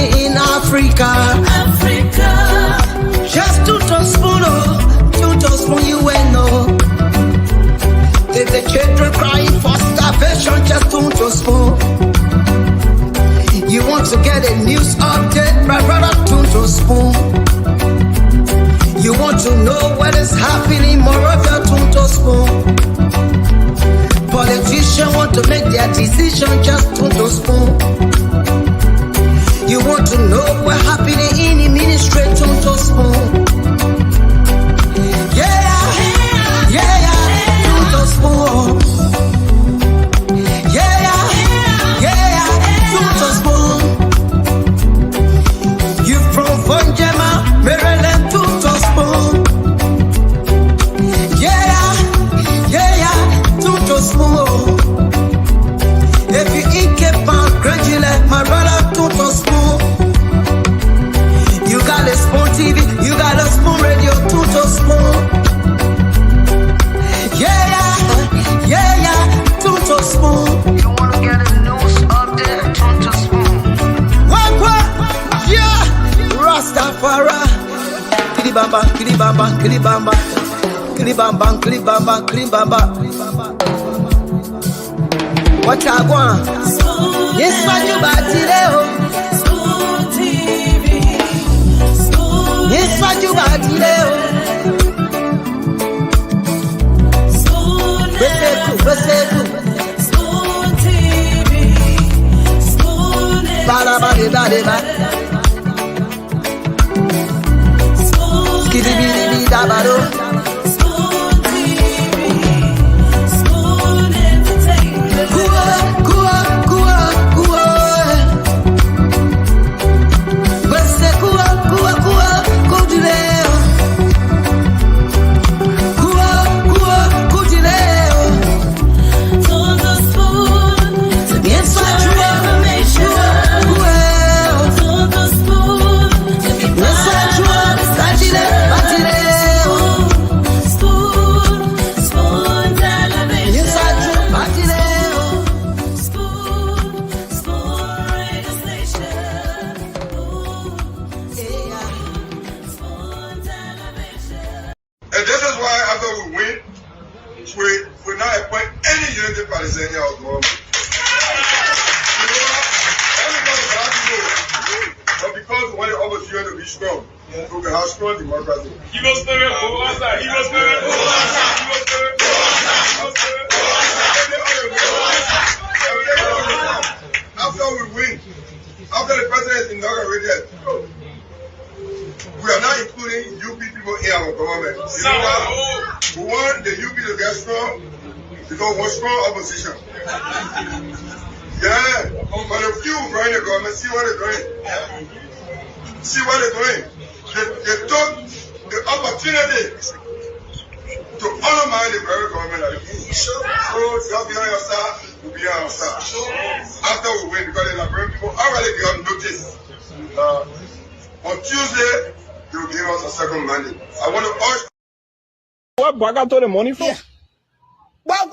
in Africa. Just 2 tablespoons, you will know. If the children crying for starvation, just 2 tablespoons. You want to get a news update, my brother, 2 tablespoons. You want to know what is happening, moreover, 2 tablespoons. Politicians want to make their decision, just 2 tablespoons. You want to know what's happening in the ministry, 2 tablespoons. Yeah, 2 tablespoons. Yeah, 2 tablespoons. You from Vonjema, Maryland, 2 tablespoons. Yeah, 2 tablespoons. If you eat Cape Town, gradually, my brother, 2 tablespoons. You got a spoon TV, you got a spoon radio, 2 tablespoons. Yeah, 2 tablespoons. You wanna get a news update, 2 tablespoons. What? Yeah, Rastafari. Kilibamba, kilibamba, kilibamba, kilibamba, kilibamba, kilibamba. What I want? Yes, what you about today? Yes, what you about today? Beseku. Bada. Skidibidi dabado. We're not appoint any unity Palestinian of government. Everybody has to go. But because we want the opposition to be strong, so we can have strong democracy. After we win, after the president is inaugurated, we are not including UP people in our government. You know why? We want the UP to get strong because we're strong opposition. Yeah, but the few who run the government, see what they're doing. They took the opportunity to undermine the very government. So just be on your side, we'll be on our side. After we win, because the Liberian people already got notice. On Tuesday, they will give us a second mandate. I want to urge. What bag out the money for? What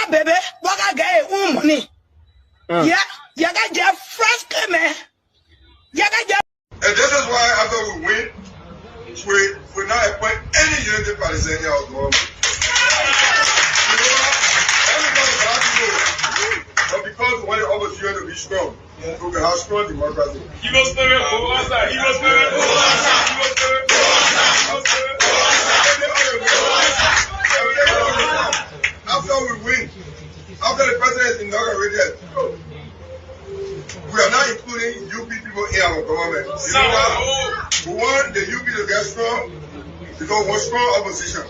baby? What get money? Yeah, you got your fresh man. And this is why after we win, we're not appoint any unity Palestinian of government. You know what? Everybody has to go. But because we want the opposition to be strong, so we can have strong democracy. After we win, after the president is inaugurated, we are not including UP people in our government. You know why? We want the UP to get strong because we're strong opposition.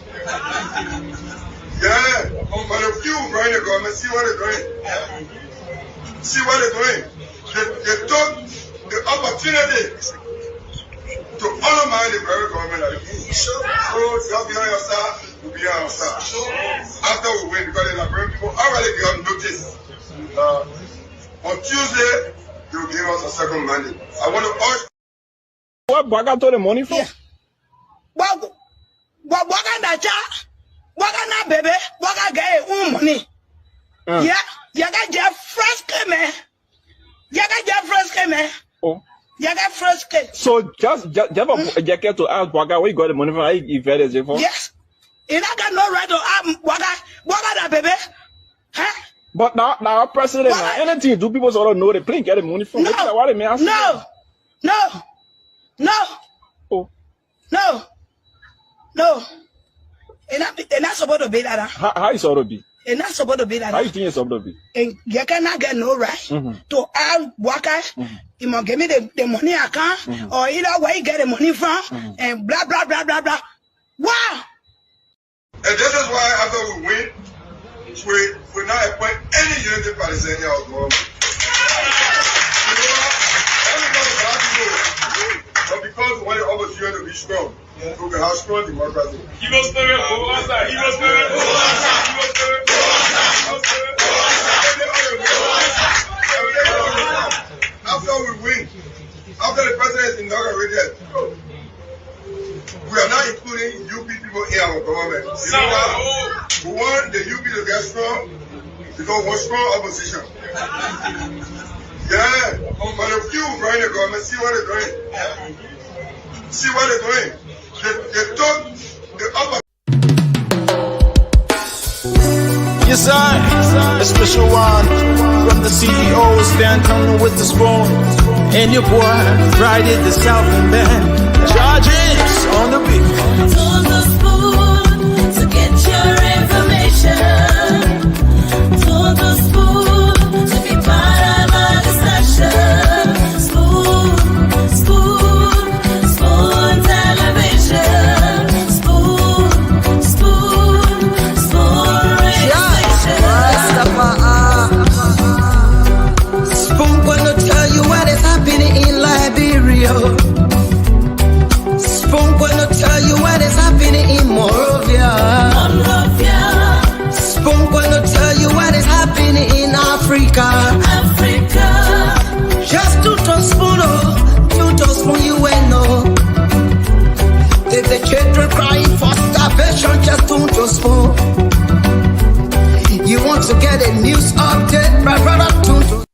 Yeah, but the few who run the government, see what they're doing. They took the opportunity to undermine the very government. So just be on your side, we'll be on our side. After we win, because the Liberian people already got notice. On Tuesday, they will give us a second mandate. I want to urge. What bag out the money for? What baby? What get money? Yeah, you got your fresh man. Yaga get frustrated, man. Oh. Yaga frustrated. So just have a jacket to ask Waga where you got the money from. If that is for. Yes. And I got no right to Waga that baby. Huh? But now president, anything do people sort of know the plane get the money from? No. What they ask No. Oh. No. And that's supposed to be that. How is it be? And that's supposed to be that. How you think it's supposed to be? And you cannot get no right to ask Waka. You must give me the money account or either where you get the money from and blah blah blah blah blah. Wow. And this is why after we win, we not appoint any unity party saying y'all go. But because we want the opposition to be strong, we can have strong democracy. He was very After we win, after the president is inaugurated, we are not including UP people in our government. You know why? We want the UP to get strong because we're strong opposition. Yeah, but the few running the government, see what they're doing. See what they're doing. They took the upper. Yes, I, a special one from the CEO, stand coming with the spoon. And your boy, Friday the Southern Band, charges on the beat. Told the spoon to get your information. Told the spoon to be part of our discussion. Spoon television. Spoon radio station. Spoon gonna tell you what is happening in Liberia. Spoon gonna tell you what is happening in Monrovia. Spoon gonna tell you what is happening in Africa. Just to spoon, you will know. If the children crying for starvation, just to spoon. You want to get a news update, my brother, to.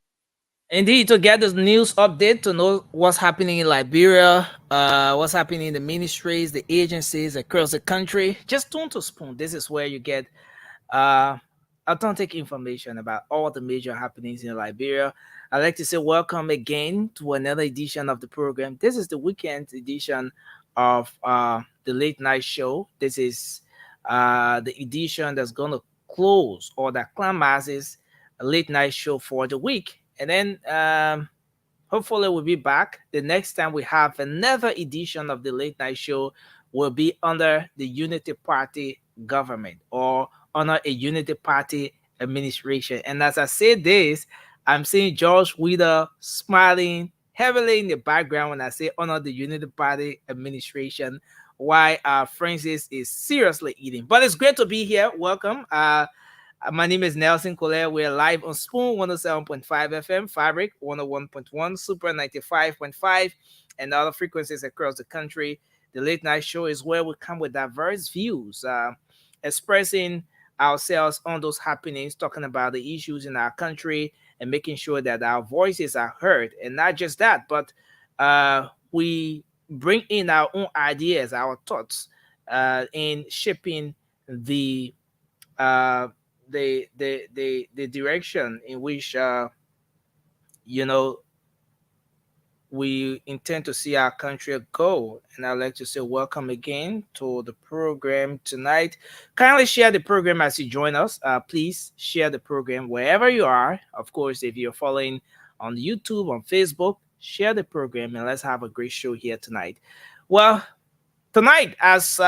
Indeed, to get this news update, to know what's happening in Liberia, what's happening in the ministries, the agencies across the country, just tune to Spoon. This is where you get authentic information about all the major happenings in Liberia. I'd like to say welcome again to another edition of the program. This is the weekend edition of the late night show. This is the edition that's going to close or that climaxes a late night show for the week. And then hopefully we'll be back. The next time we have another edition of the late night show will be under the Unity Party government or under a Unity Party administration. And as I say this, I'm seeing George Wheeler smiling heavily in the background when I say under the Unity Party administration, while Francis is seriously eating. But it's great to be here. Welcome. My name is Nelson Colette. We're live on Spoon 107.5 FM, Fabric 101.1, Super 95.5, and other frequencies across the country. The late night show is where we come with diverse views, expressing ourselves on those happenings, talking about the issues in our country, and making sure that our voices are heard. And not just that, but we bring in our own ideas, our thoughts, in shaping the direction in which we intend to see our country go. And I'd like to say welcome again to the program tonight. Kindly share the program as you join us. Please share the program wherever you are. Of course, if you're following on YouTube, on Facebook, share the program, and let's have a great show here tonight. Well, tonight, as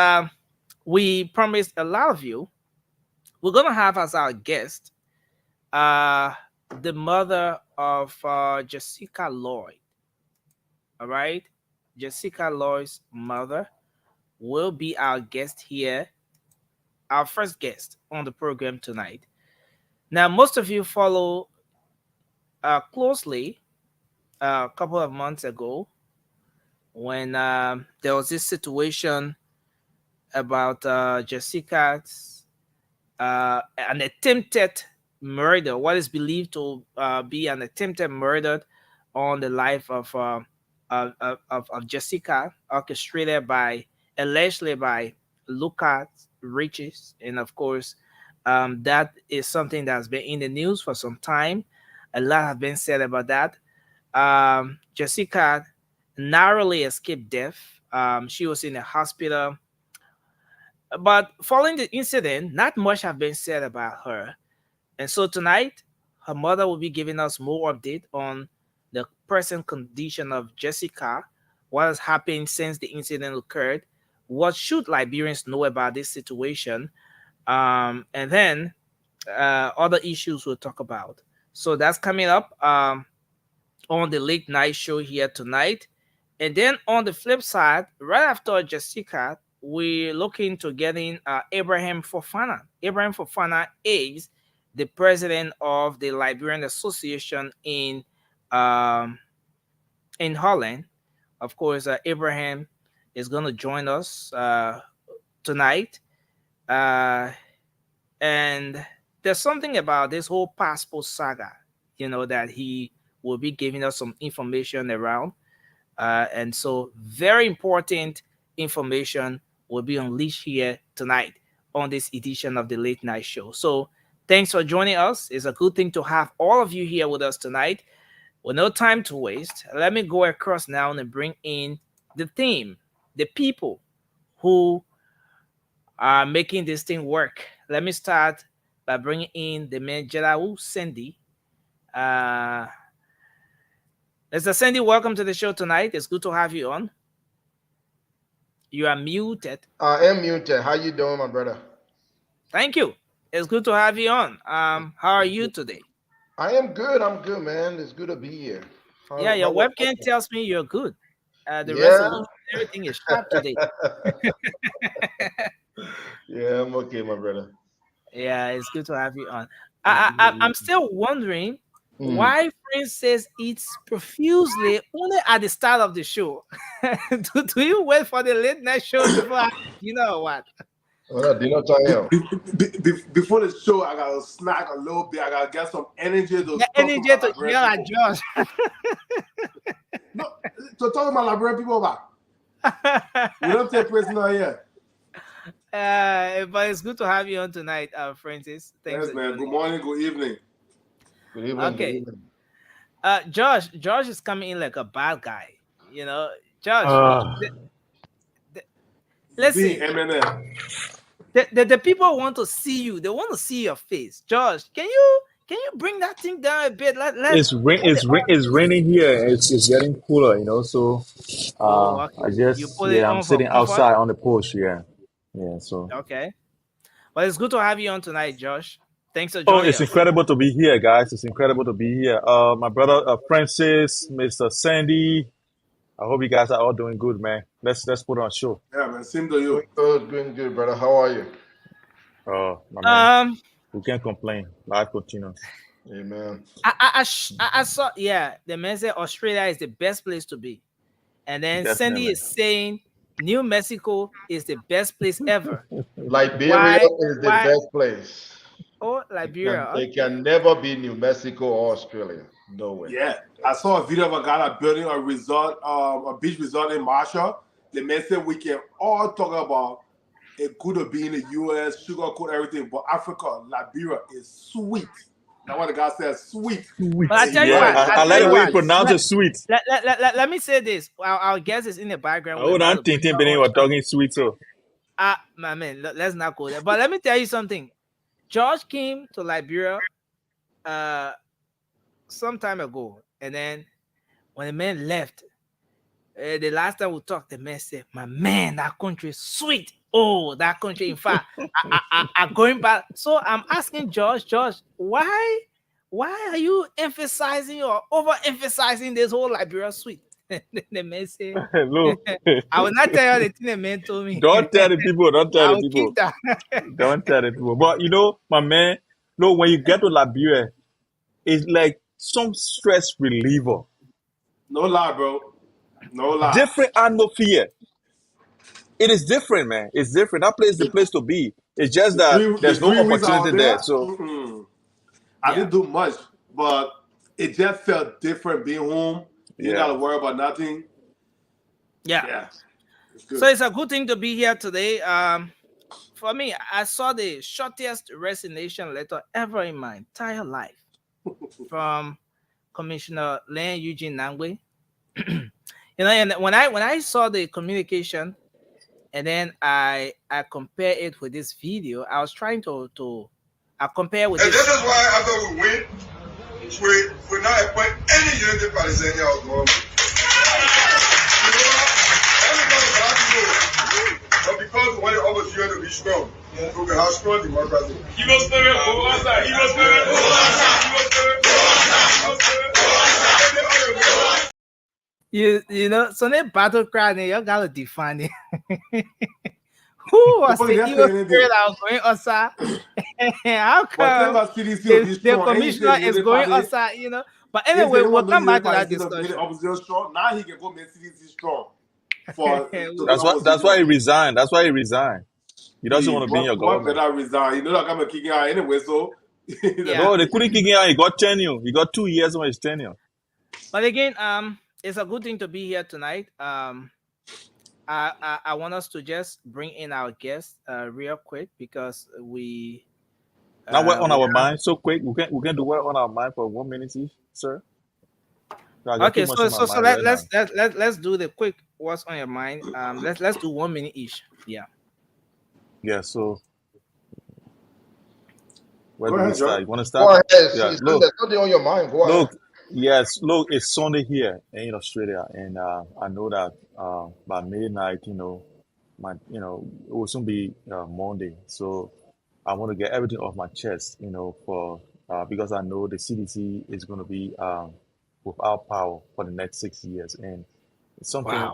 we promised a lot of you, we're going to have as our guest the mother of Jessica Lloyd. All right. Jessica Lloyd's mother will be our guest here, our first guest on the program tonight. Now, most of you follow closely a couple of months ago when there was this situation about Jessica's an attempted murder, what is believed to be an attempted murder on the life of Jessica, orchestrated by allegedly by Lucas Riches, and of course, that is something that's been in the news for some time. A lot has been said about that. Jessica narrowly escaped death. She was in the hospital, but following the incident, not much have been said about her. And so tonight, her mother will be giving us more update on the present condition of Jessica, what has happened since the incident occurred, what should Liberians know about this situation, and then other issues we'll talk about. So that's coming up on the late night show here tonight. And then on the flip side, right after Jessica, we're looking to getting Abraham Fofana. Abraham Fofana is the president of the Liberian Association um, in Holland. Of course, Abraham is going to join us tonight. And there's something about this whole passport saga, that he will be giving us some information around. And so, very important information will be unleashed here tonight on this edition of the Late Night Show. So, thanks for joining us. It's a good thing to have all of you here with us tonight. With no time to waste, let me go across now and bring in the theme, the people who are making this thing work. Let me start by bringing in the man Jelawu Sandy. Mr. Sandy, welcome to the show tonight. It's good to have you on. You are muted. I am muted. How you doing, my brother? Thank you. It's good to have you on. How are you today? I am good. I'm good, man. It's good to be here. Your webcam tells me you're good. The resolution, everything is sharp today. Yeah, I'm okay, my brother. Yeah, it's good to have you on. I'm still wondering why Francis eats profusely only at the start of the show. do you wait for the late night show before you know what? Well, dinner time. Before the show, I gotta snack a little bit. I gotta get some energy to Yell at Josh. No, to talk about Liberian people about. We don't take prisoner here. But it's good to have you on tonight, Francis. Thanks, yes, man. Good morning, good evening. Good evening. Okay. Good evening. Josh is coming in like a bad guy. Josh. Listen. The people want to see you. They want to see your face. Josh, can you bring that thing down a bit? It's raining here. It's getting cooler, So okay. I'm sitting outside on the porch. Yeah. So okay. Well, it's good to have you on tonight, Josh. Thanks for joining it's incredible to be here, guys. It's incredible to be here. My brother Francis, Mr. Sandy. I hope you guys are all doing good, man. Let's put on a show. Yeah, man. Same to you. Doing good, brother. How are you? Oh, my man. We can't complain. Life continues. Amen. I saw. Yeah, the man said Australia is the best place to be, and then Definitely. Sandy is saying New Mexico is the best place ever. Liberia is the best place. Oh, Liberia. It can never be New Mexico or Australia. No way. Yeah, I saw a video of a guy that building a resort, a beach resort in Marshall. The man said we can all talk about it could have been the U.S., sugarcoat everything, but Africa, Liberia is sweet. That's what the guy said, sweet. But I tell you what, I like the way you pronounce it, sweet. Let me say this. Our guest is in the background. Oh, I'm thinking you were talking sweet, so. My man, let's not go there. But let me tell you something. George came to Liberia some time ago, and then when the man left, the last time we talked, the man said, "My man, that country is sweet. Oh, that country. In fact, I'm going back." So I'm asking George, why are you emphasizing or overemphasizing this whole Liberia sweet? The man said, "Look, I will not tell you the thing the man told me. Don't tell the people. Don't tell the people. Don't tell the people." But my man, when you get to Liberia, it's like some stress reliever. No lie, bro. No lie. Different atmosphere. It is different, man. It's different. That place is the place to be. It's just that there's no opportunity there. So I didn't do much, but it just felt different being home. You ain't got to worry about nothing. Yeah. It's good. So it's a good thing to be here today. For me, I saw the shortest resignation letter ever in my entire life from Commissioner Len Eugene Nangwe. And when I saw the communication, and then I compare it with this video, I was trying to compare with And this. this is why after we win, we not appoint any unity Palestinian or government. But because we want the opposition to be strong, so we have strong democracy. You know, so that battle cry, you gotta define it. Who was the evil spirit that was going outside? How come the commissioner is going outside, you know? But anyway, we'll come back to that discussion. Now he can go make CDC strong. For that's why he resigned. That's why he resigned. He doesn't want to be in your what government. better resign? You know, like I'm kicking out anyway, so. No, they couldn't kick him out. He got tenure. He got 2 years on his tenure. But again, it's a good thing to be here tonight. I want us to just bring in our guest real quick because we now we're on our mind so quick. We can do what on our mind for 1 minute each, sir. Okay, so let's do the quick what's on your mind. Let's do 1 minute each. Yeah, so where Go do we ahead, start? Joe. You want to Go start? ahead. Yeah, See, look, there's something on your mind. Go ahead. look, it's Sunday here in Australia, and I know that by midnight, it will soon be Monday. So I want to get everything off my chest, for because I know the CDC is going to be without power for the next 6 years, and something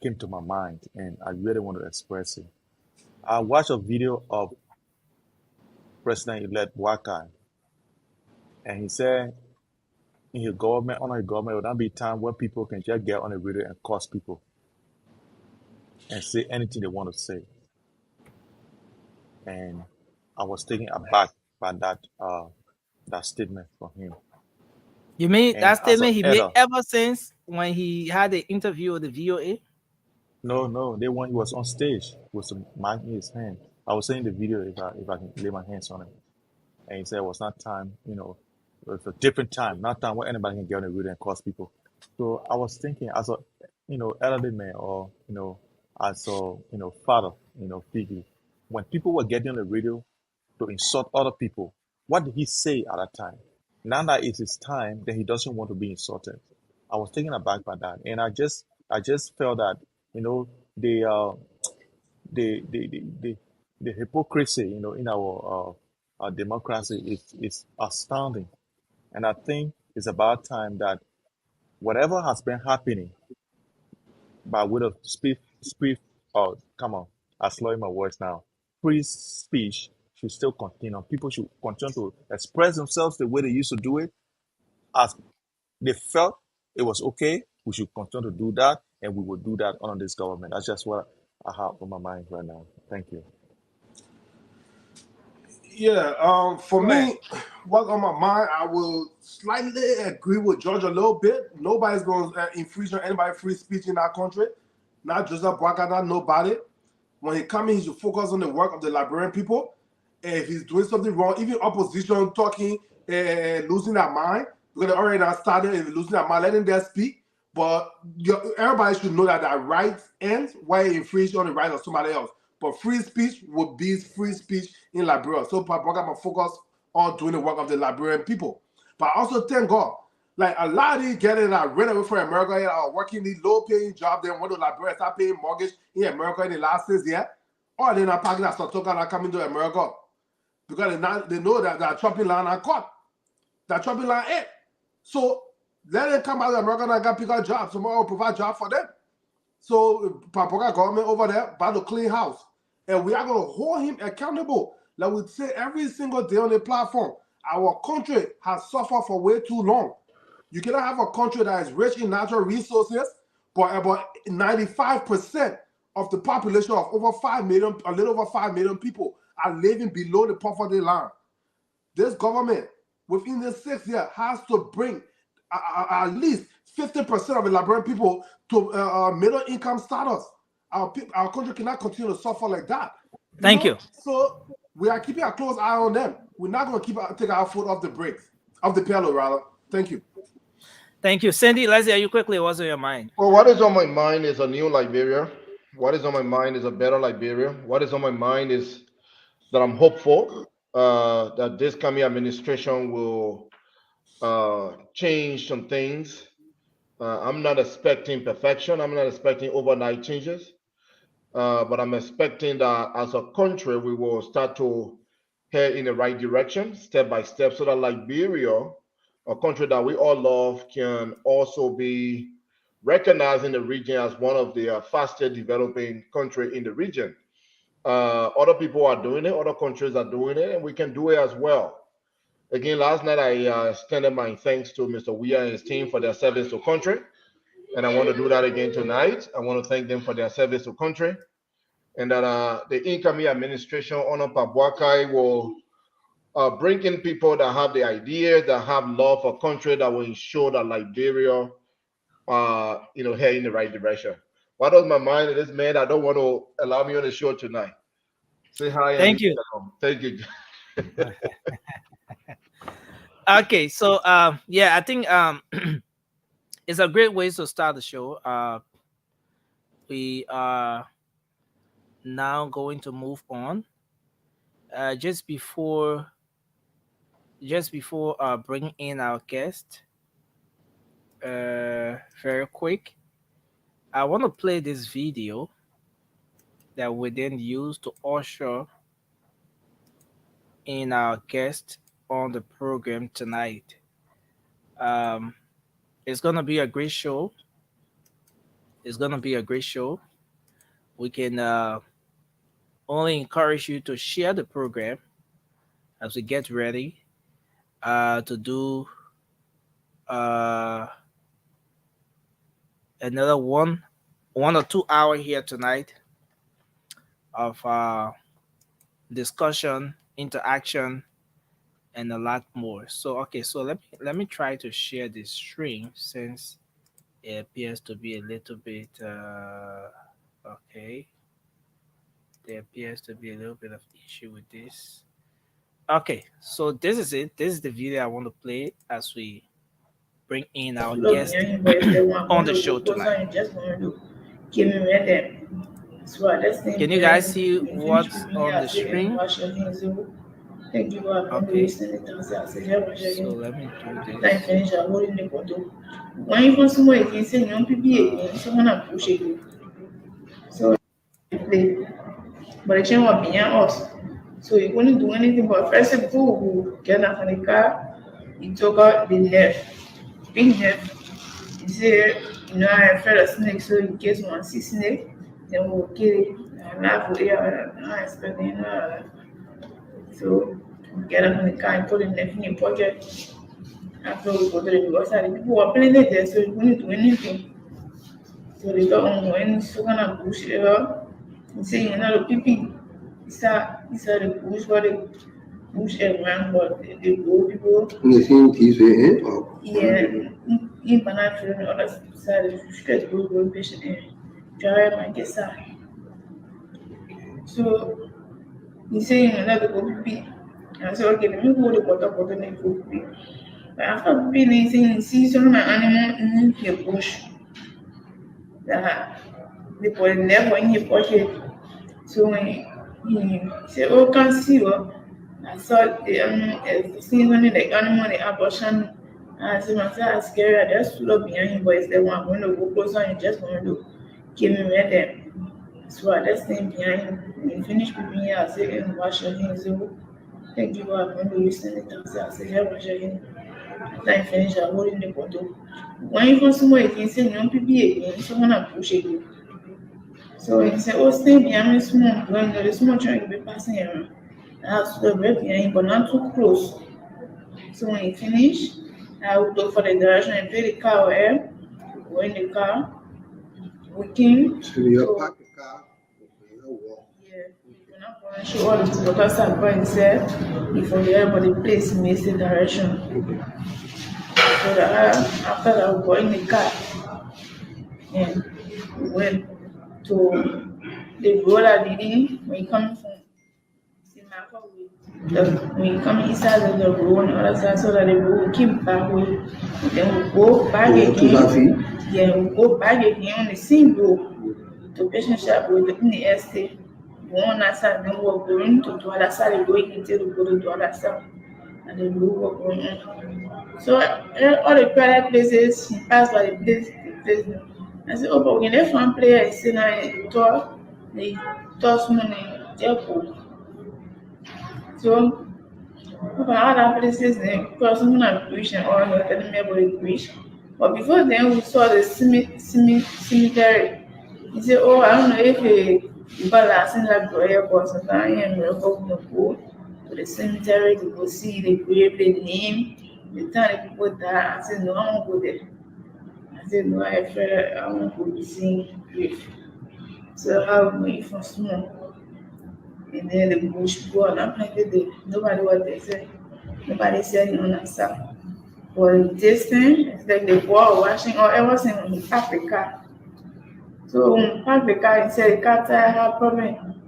came to my mind, and I really want to express it. I watched a video of President-elect Waka, and he said in his government, under his government, it will not be time when people can just get on the radio and curse people and say anything they want to say. And I was taken aback by that statement from him. You mean And that statement he made elder, ever since when he had the interview with the VOA? No, they when he was on stage with some mic in his hand. I was saying the video if I can lay my hands on it. And he said it was not time, it was a different time, not time where anybody can get on the radio and cause people. So I was thinking as a, elderly man or, as a, father, figure, when people were getting on the radio to insult other people, what did he say at that time? Now that it's his time, then he doesn't want to be insulted. I was taken aback by that. And I just felt that, the the hypocrisy, in our democracy is astounding. And I think it's about time that whatever has been happening by way of I'm slowing my words now. Free speech should still continue. People should continue to express themselves the way they used to do it. As they felt it was okay, we should continue to do that, and we will do that under this government. That's just what I have on my mind right now. Thank you. Yeah, for me, what's on my mind, I will slightly agree with George a little bit. Nobody's going to infringe on anybody's free speech in our country. Not Joseph Boakai, not nobody. When he comes in, he should focus on the work of the Liberian people. And if he's doing something wrong, even opposition talking, losing their mind, because they already not started and losing their mind, letting them speak. But everybody should know that that rights ends while he infringes on the rights of somebody else. But free speech would be free speech in Liberia. So Boakai must focus on doing the work of the Liberian people. But also thank God, like a lot of these getting that ran away from America and are working these low-paying jobs, they want to Liberia start paying mortgage in America in the last 6 years, or they're not packing that stuff and coming to America because they know that that chopping line are caught. That chopping line ain't. So let them come out of America and get pick up jobs. Somebody will provide jobs for them. So Boakai government over there about to clean house. And we are going to hold him accountable. Like we say every single day on the platform, our country has suffered for way too long. You cannot have a country that is rich in natural resources, but about 95% of the population of over 5 million, a little over 5 million people are living below the poverty line. This government, within the 6 years has to bring at least 50% of the Liberian people to middle income status. Our country cannot continue to suffer like that. Thank you. So we are keeping a close eye on them. We're not going to take our foot off the brakes, off the pedal, rather. Thank you. Thank you. Sandy, let's hear you quickly. What's on your mind? Well, what is on my mind is a new Liberia. What is on my mind is a better Liberia. What is on my mind is that I'm hopeful that this coming administration will change some things. I'm not expecting perfection. I'm not expecting overnight changes. But I'm expecting that as a country, we will start to head in the right direction, step by step, so that Liberia, a country that we all love, can also be recognized in the region as one of the fastest developing country in the region. Other people are doing it, other countries are doing it, and we can do it as well. Again, last night I extended my thanks to Mr. Weir and his team for their service to country, and I want to do that again tonight. I want to thank them for their service to country, and that the incoming administration, Honor Pabwakai, will bring in people that have the ideas, that have love for country, that will ensure that Liberia, head in the right direction. What on my mind is this man I don't want to allow me on the show tonight. Say hi. Thank you. Thank you. Okay, so yeah, I think it's a great way to start the show. We are now going to move on. Just before bringing in our guest, very quick, I want to play this video that we then use to usher in our guest on the program tonight. It's gonna be a great show. It's gonna be a great show. We can only encourage you to share the program as we get ready to do another one or 2 hour here tonight of discussion, interaction, and a lot more. So okay, so let me try to share this stream since it appears to be a little bit okay. There appears to be a little bit of issue with this. Okay, so this is it. This is the video I want to play as we bring in our guest on the show tonight. Can you guys see what's on the screen? Okay, so let me do this. But the chain was behind us. So he couldn't do anything but first of all, we get out from the car, he took out the left, big left. He said, I felt a snake, so in case one see snake, then we'll kill it. And laugh with it, I expecting so we get out from the car and put the left in the pocket. After we go to the other side, people were playing it there, so he couldn't do anything. So they got on going, so kind of push it up. He said, the people, it's the push for the push around, but the go people. The same piece, Yeah, in Panafrican, on the other side, the straight go patient in. Try my guess. So he said, another go people. And so, okay, let me go to the water, and go people. But after being saying, see some of my animal in the bush. That they put it left in your pocket. So when he said, oh, can't see what I saw the animal, seeing when the animal, the abortion, and so I said, scary, I just stood up behind him, but it's the one going to go closer and just want to give me with them. So I just stayed behind him. When he finished with me, I said, wash your hands. So thank you, I'm going to listen to it. I said, yeah, wash your hands. After I finished, I hold in the bottle. When you want somewhere, you can say, young people again, someone will push it. So he said, oh, stay behind me small. When there is small trying to be passing around. I stood right behind, but not too close. So when he finished, I would go for the direction and pay the car where go in the car. We came. So you park the car. Yeah, not going to show all the because I go and say if everybody place me the direction. So that after that we go in the car and we went to the road I did when you come from when you come inside of the road and all that stuff, so that the road will keep back way. Then we go back again. Yeah, we go back again on the same road to patient shop with in the estate. Go on that side, then we're going to the other side, going until we go to the other side. And then we walk going on. So all the private places, he passed by the place. I said, oh, but when they found player, I said, I talk, they toss money, therefore. So, okay, other places, because I'm not preaching or not telling me about the preach. But before then, we saw the cemetery. He said, oh, I don't know if a balancing like prayer or something, and we're going to go to the cemetery to go see the grave, the name, the time the people die. I said, no, I won't go there. I said, no, I feel I won't go to see grave. So, how we from small. And then the bush go on, I planted there. Nobody what they said. Nobody said no answer. But this thing, it's like the wall washing or everything in Africa. So when Africa he said the cat had problem.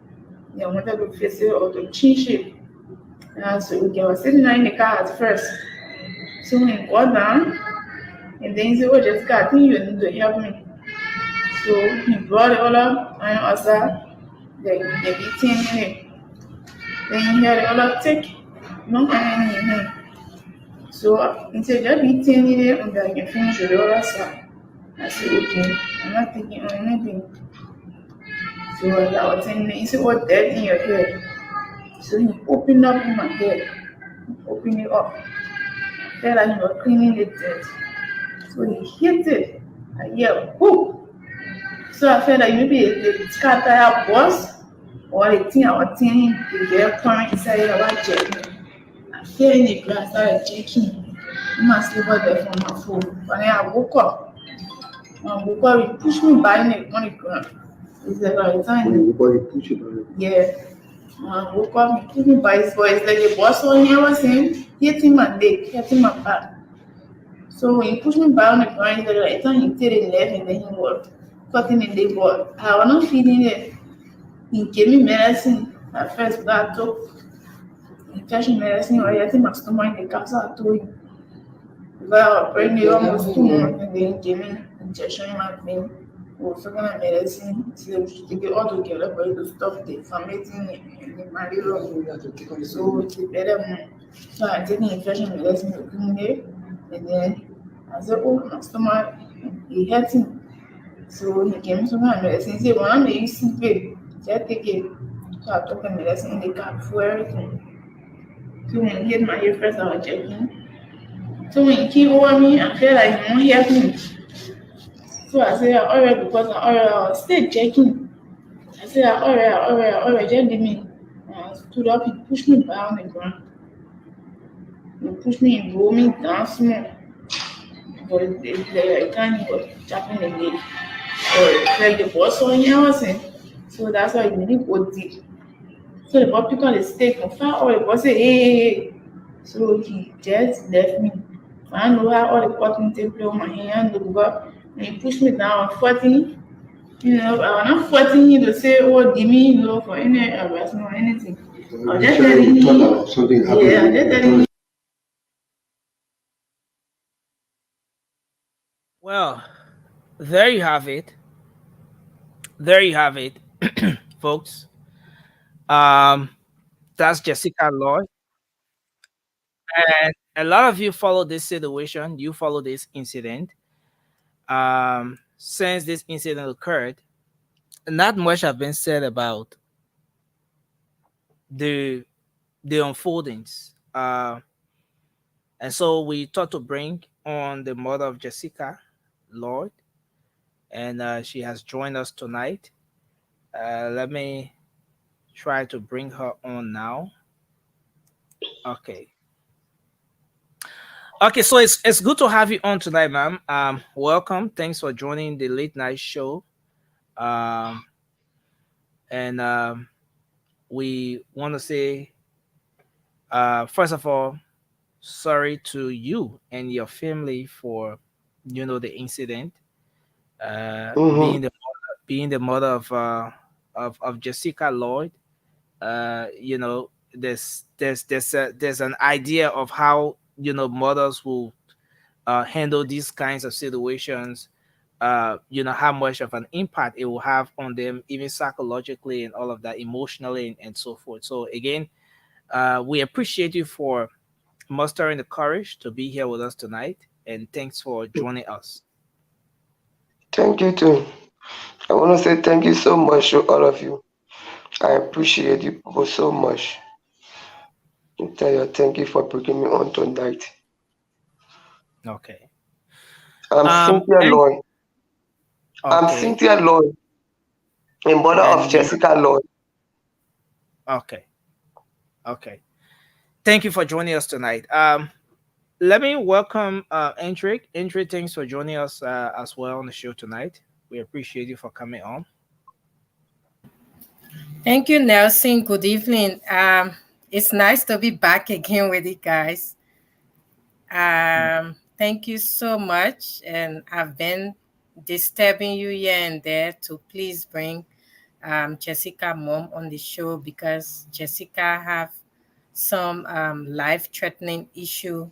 They wanted to face it or to change it. And so they were sitting in the car at first. So when he got down, and then he said, oh Jessica, I think you need to help me. So he brought it all up and also the beating in it. Then he had the other take. No hand in him. So instead of beating it and I can finish with the other side. I said, okay, I'm not thinking on anything. So I was saying, he said, what dead in your head? So he opened up in my head, opened it up. I felt like he was cleaning it dead. So he hit it. I yelled, whoo! So I felt like maybe the scatter out was, or the thing I was thinking, the girl pouring inside it about jerking. I fell in the grass, started jerking. I must sleep out there from my phone. But then I woke up. When I woke up, he pushed me back on the ground. He said, oh, it's time. When you woke up, he pushed you back? Yeah. When I woke up, he pushed me by his voice. Like the boss on here was him, hitting my leg, hitting my back. So when he pushed me back on the ground, he said, like, it's time he did it left and then he was cutting the leg. But I was not feeling it. He gave me medicine at first, but I took infection medicine or I think my stomach in the capsule I told him. Because I was pregnant almost 2 months and then he gave me injection in my vein. We were taking my medicine, so we should take it all together for it to stop the inflammation in the malaria. So it's better more. So I take the infection medicine to clean it and then I said, oh, my stomach, it hurting. So he gave me some kind of medicine. He said, well, I'm the sleep. So I take it. So I took the medicine in the car before everything. So when he hit my ear first, I was checking. So when he came over me, I felt like he won't hear me. So I said, alright, because I was still checking. I said, alright, just leave me. And I stood up, he pushed me back on the ground. He pushed me and rolled me down small. But the time he was chopping the leg. Or like the boss on here was saying. So that's why you need go deep. So the boy picked on the stake and found all the boss said, hey. So he just left me. I don't know how all the cotton tape play on my hand, but when he pushed me down, 14, I was not forcing him to say, oh, give me, for any harassment or anything. I was just telling him, something happened. yeah, I was just telling him. Well, there you have it. There you have it, folks. Um, that's Jessica Lloyd. And a lot of you follow this situation, you follow this incident. Since this incident occurred, not much have been said about the unfoldings. And so we thought to bring on the mother of Jessica Lloyd, and she has joined us tonight. Let me try to bring her on now. Okay. Okay, so it's good to have you on tonight, ma'am. Welcome. Thanks for joining the late night show. And we want to say, first of all, sorry to you and your family for, the incident. Mm-hmm. Being the mother of Jessica Lloyd. There's an idea of how mothers will handle these kinds of situations. How much of an impact it will have on them, even psychologically and all of that, emotionally and so forth. So again, we appreciate you for mustering the courage to be here with us tonight, and thanks for joining us. Thank you too. I want to say thank you so much to all of you. I appreciate you people so much. I tell you, thank you for bringing me on tonight. Okay. I'm Cynthia And Lloyd. I'm okay, Cynthia Lloyd, a mother of and you. Jessica Lloyd. Okay, okay. Thank you for joining us tonight. Let me welcome Endrick. Endrick, thanks for joining us as well on the show tonight. We appreciate you for coming on. Thank you, Nelson. Good evening. It's nice to be back again with you guys. Thank you so much. And I've been disturbing you here and there to please bring Jessica mom on the show because Jessica have some life-threatening issue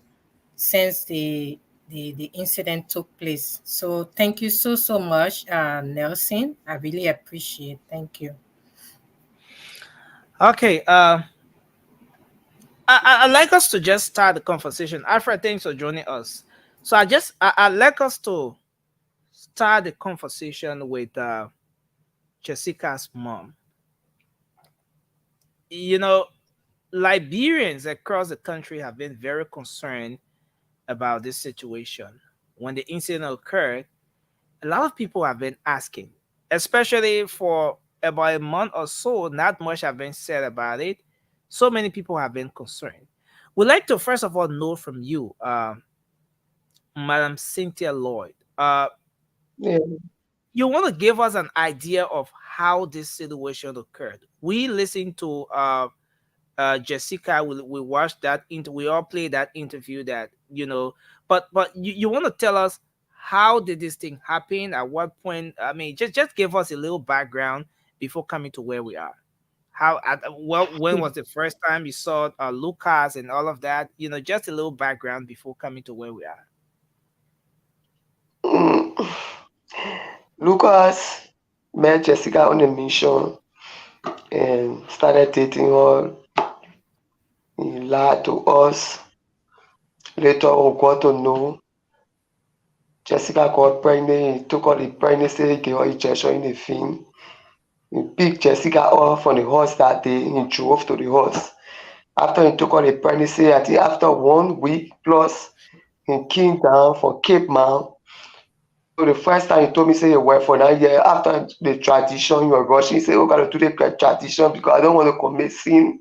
since the incident took place. So thank you so much, Nelson. I really appreciate. Thank you. Okay, I'd like us to just start the conversation. Alfred, thanks for joining us. So I'd like us to start the conversation with Jessica's mom. You know, Liberians across the country have been very concerned about this situation. When the incident occurred, a lot of people have been asking, especially for about a month or so, not much have been said about it. So many people have been concerned. We'd like to first of all know from you, Madam Cynthia Lloyd. Yeah. You want to give us an idea of how this situation occurred. We listened to Jessica. We watched that. We all played that interview. But you want to tell us how did this thing happen? At what point? I mean, just give us a little background before coming to where we are. When was the first time you saw Lucas and all of that? Just a little background before coming to where we are. Mm. Lucas met Jessica on a mission and started dating her. He lied to us. Later, we got to know Jessica got pregnant. He took her the pregnancy, he gave her injection in the vein. He picked Jessica up from the horse that day. He drove to the horse. After he took her the pregnancy, I think after 1 week plus, he came down from Cape Mount. So the first time he told me, say, you work for 9 years. After the tradition, you were rushing. He said, oh, got to do the tradition because I don't want to commit sin.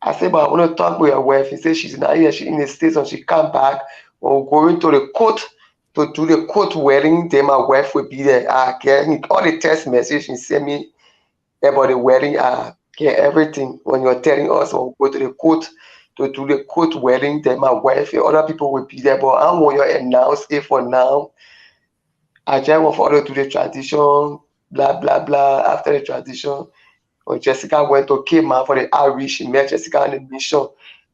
I said, but I want to talk with your wife. He said, she's not here. She's in the States and she come back. Or going to the court to do the court wedding. Then my wife will be there. I get all the text message he sent me about the wedding. I get everything. When you're telling us we'll go to the court to do the court wedding, then my wife and other people will be there. But I don't want you to announce it for now. I just want for her to do the tradition, blah, blah, blah. After the tradition, when Jessica went to Cape Mount for the outreach, she met Jessica on the mission.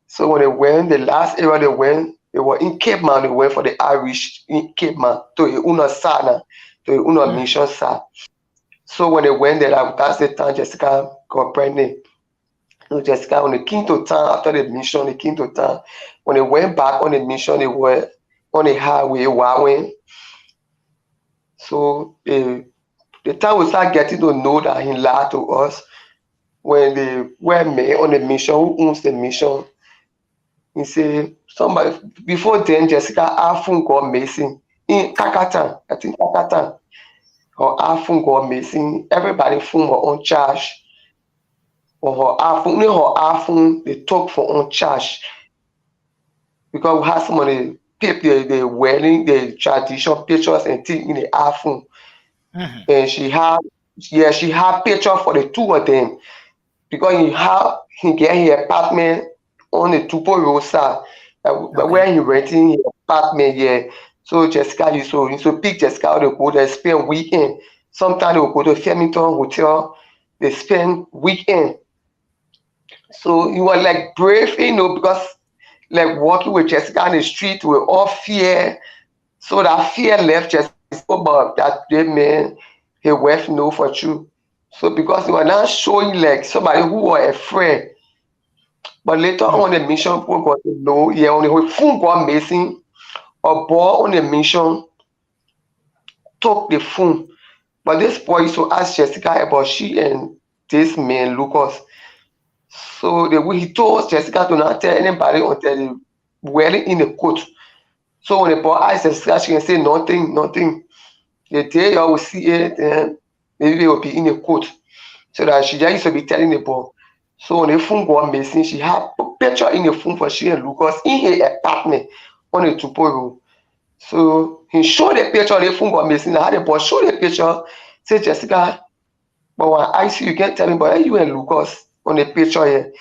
So when they went, the last area they went, they were in Cape Mount, they went for the outreach in Cape Mount to the Una Sana, to the Una mission side. So when they went there, that's the time Jessica got pregnant. So Jessica, when they came to town after the mission, they came to town. When they went back on the mission, they were on the highway, Wawin. So the time we start getting to know that he lied to us when they were met on the mission, who owns the mission. He said somebody before then Jessica her phone got missing in Kakatan. I think Kakatan. Her phone got missing. Everybody phone were on charge. Or her phone, only her phone they took for on charge. Because we had some of the people, the wedding, the tradition pictures and things in the iPhone. And she had picture for the two of them. because he get his apartment on the Tupo Road side, where he renting his apartment. Yeah. So Jessica used to pick Jessica out to go there spend weekend. Sometimes they will go to Flemington Hotel. They spend weekend. So he was like brave, because like walking with Jessica on the street with all fear. So that fear left Jessica, but that day man, his wife know for true. So because he was not showing like somebody who was a friend, but later on the mission people got to know, yeah, on the phone got missing, a boy on the mission took the phone. But this boy used to ask Jessica about she and this man, Lucas. So the way he told Jessica to not tell anybody until the wedding in the court. So when the boy asked Jessica, she can say nothing, nothing. The day you will see it, then maybe it will be in the court. So that she just used to be telling the boy. So when the phone got missing, she had a picture in the phone for she and Lucas in her apartment on the Tupo Road. So he showed the picture, the phone got missing. I had the boy show the picture, say Jessica, but when I see you can't tell me, but you and Lucas on the picture here.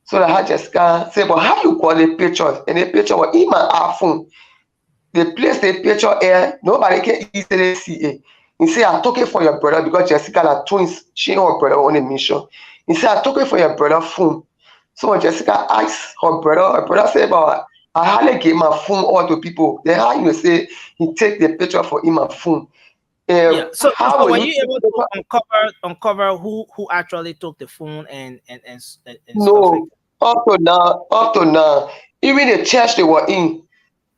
So I had Jessica say, but how you got the picture? And the picture was in my iPhone. They place the picture here, nobody can easily see it. He said, I took it for your brother because Jessica had twins, she and her brother on a mission. He said, I took it for your brother phone. So when Jessica asked her brother said, but I hardly gave my phone all to people. Then how you say he take the picture for him my phone? Yeah. So How will were you you able to uncover who actually took the phone and stuff like no, up to now, even the church they were in,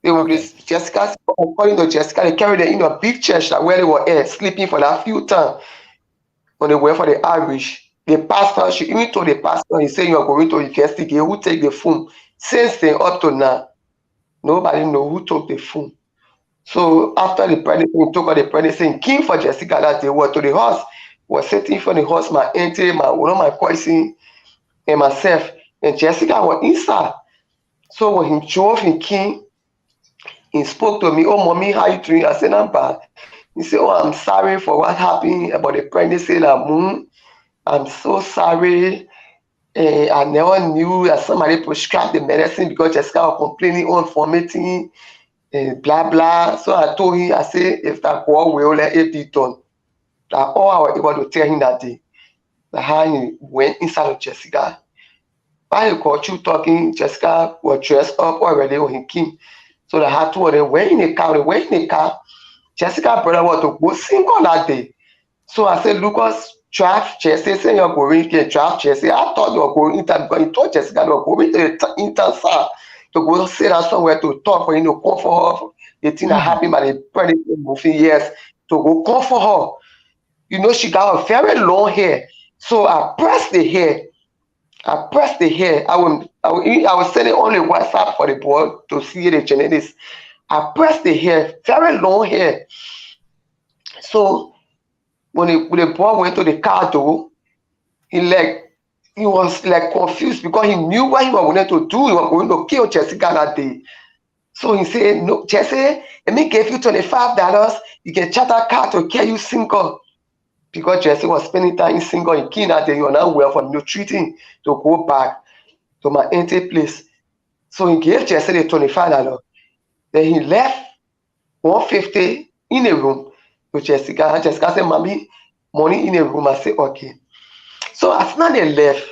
they that? were Okay. Jessica, according to Jessica, they carried them in a big church that where they were sleeping for that few times when they went for the Irish. The pastor, she even told the pastor, he said, you are going to investigate who take the phone. Since then, up to now, nobody know who took the phone. So after the pregnancy, we took out the pregnancy and came for Jessica that day, was to the house, was sitting for the house, my auntie, one of my cousin, and myself. And Jessica was inside. So when he drove, he came, he spoke to me, oh, mommy, how you doing? I said, I'm bad. He said, oh, I'm sorry for what happened about the pregnancy. I'm so sorry. I never knew that somebody prescribed the medicine because Jessica was complaining on vomiting and blah, blah. So I told him, I said, if that God will let it be done. That all I was able to tell him that day. That how he went inside of Jessica. While he got you talking, Jessica was dressed up already when he came. So the had two of them went in the car. They went in the car. Jessica's brother was to go single that day. So I said, Lucas, drive Jesse. Say you're going to drive Jesse. I thought you were going into because he told Jessica you were going to the inside to go sit down somewhere to talk for him to comfort her. The thing that happened by the pregnancy moving years to go comfort her. You know, she got a very long hair. So I pressed the hair. I pressed the hair. I was sending only WhatsApp for the boy to see the genetics. I pressed the hair, very long hair. So when the boy went to the car door, he was like confused because he knew what he was going to do. He was going to kill Jessica that day. So he said, no, Jesse, let me give you $25. You can charter a car to kill you single. Because Jesse was spending time in single in Kenya that day, you are not well for no treating to go back to my auntie place. So he gave Jesse the $25. Then he left 150 in a room with Jessica. And Jessica said, Mommy, money in a room. I said, okay. So as soon as they left,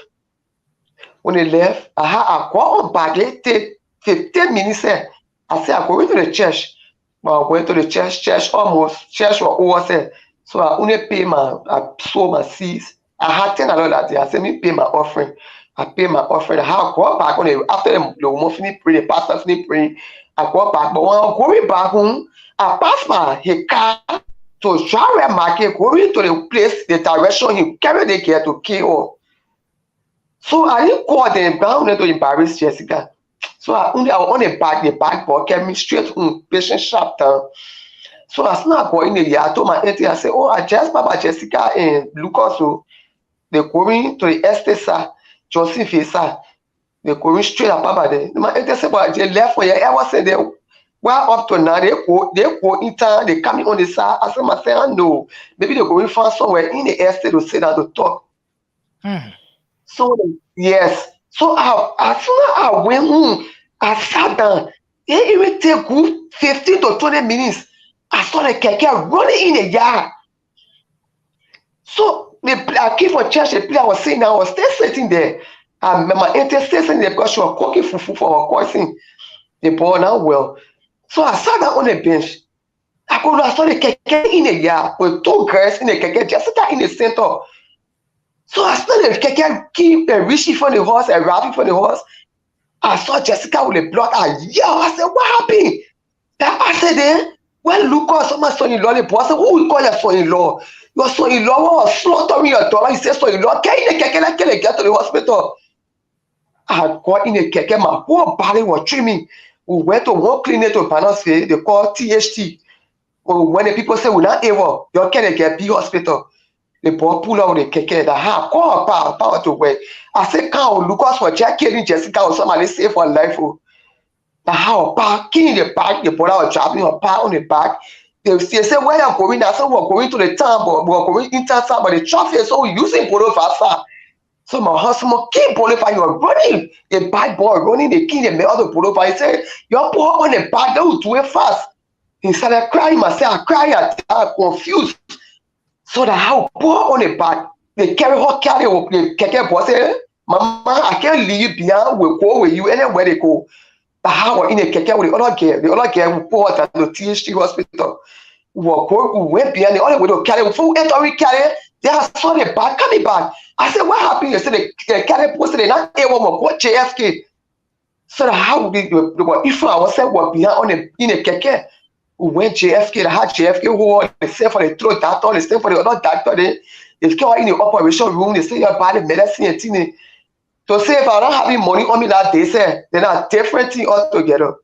when they left, I go on back. It take 15 minutes. I said, I'm going to the church. But I went to the church was over. So I only I sold my seeds. I had $10 that day. I said, me pay my offering. I pay my offering. I go back after the woman finish praying, the pastor finish praying. I go back. But when I'm going back home, I pass my car to Shire Market, going to the place, the direction he carried the gear to kill. So I didn't call them down to embarrass Jessica. So I was on the back board kept me straight home, patient sharp down. So as soon as I go in the year, I told my auntie, I said, oh, I just Baba Jessica and Lucas, so they're going to the estate, sir, Johnson face, sir. They're going straight up Baba there. My auntie said, but they left for you. I was saying, well, up to now, they go in town, they coming on the side. I said, my friend, no. Maybe they're going to find somewhere in the estate to sit down to talk. So yes. So as soon as I went home, I sat down. It will take good 15 to 20 minutes. I saw the keke running in the yard. So I came from church, the place I was sitting, I was still sitting there. And my auntie still sitting there because she was cooking fufu for her cousin. The boy now well. So I sat down on the bench. I saw the keke in the yard with two girls in the keke, Jessica in the center. So I saw the keke keep reaching from the horse and rapping from the horse. I saw Jessica with the blood. I yelled. I said, what happened? That I said, when Lucas, my son-in-law, the boy said, who will call your son-in-law? Your son-in-law was slaughtering your daughter. He said, son-in-law, get in the keke, let get to the hospital. I got in the keke, my whole body was trembling. We went to one clinic to pronounce it, they call THT. When the people say we're not able, you can't get B hospital. The boy pull out the keke, the half, call power to work. I said, can't Lucas for Jack killing Jessica or somebody save her life. The how back, in the back, the brother was driving her back on the back. They say, where I'm going, I said, we're going to the town, but we're going into town, but the traffic is so using Polo fast. So my husband keep Polo fast, you're running. The bad boy running, the king, the other Polo fast. He said, you're poor on the back, they will do it fast. He started crying, myself, I cry, I'm confused. So the how poor on the back, they carry the keke boy say, Mama, I can't leave behind, we'll go with you anywhere they go. But how in a keke with the other girl will put us at the THT hospital. We went behind the other way to carry, before we enter, we carry, they have saw the back coming back. I said, what happened? They said the carry posted, they not able to go JFK. So the how if I was said, what behind on the in a keke. We went JFK, they had JFK who they say for the throat doctor, they say for the other doctor, they came in the operation room, they say your body medicine and thing. To say if I don't have money on me that day, say they're not different thing altogether.